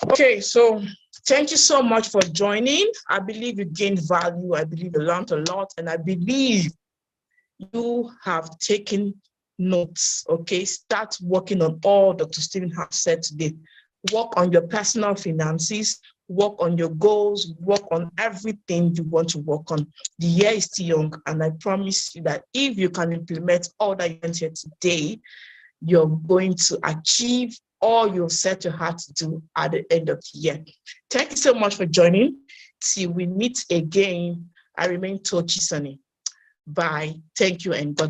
Okay, so thank you so much for joining. I believe you gained value. I believe you learned a lot, and I believe you have taken notes. Okay, start working on all Dr. Stephen has said today. Work on your personal finances, work on your goals, work on everything you want to work on. The year is still young, and I promise you that if you can implement all that you learned here today, you're going to achieve all you've set your heart to do at the end of the year. Thank you so much for joining. Till we meet again, I remain Tochi Sunny. Bye. Thank you and God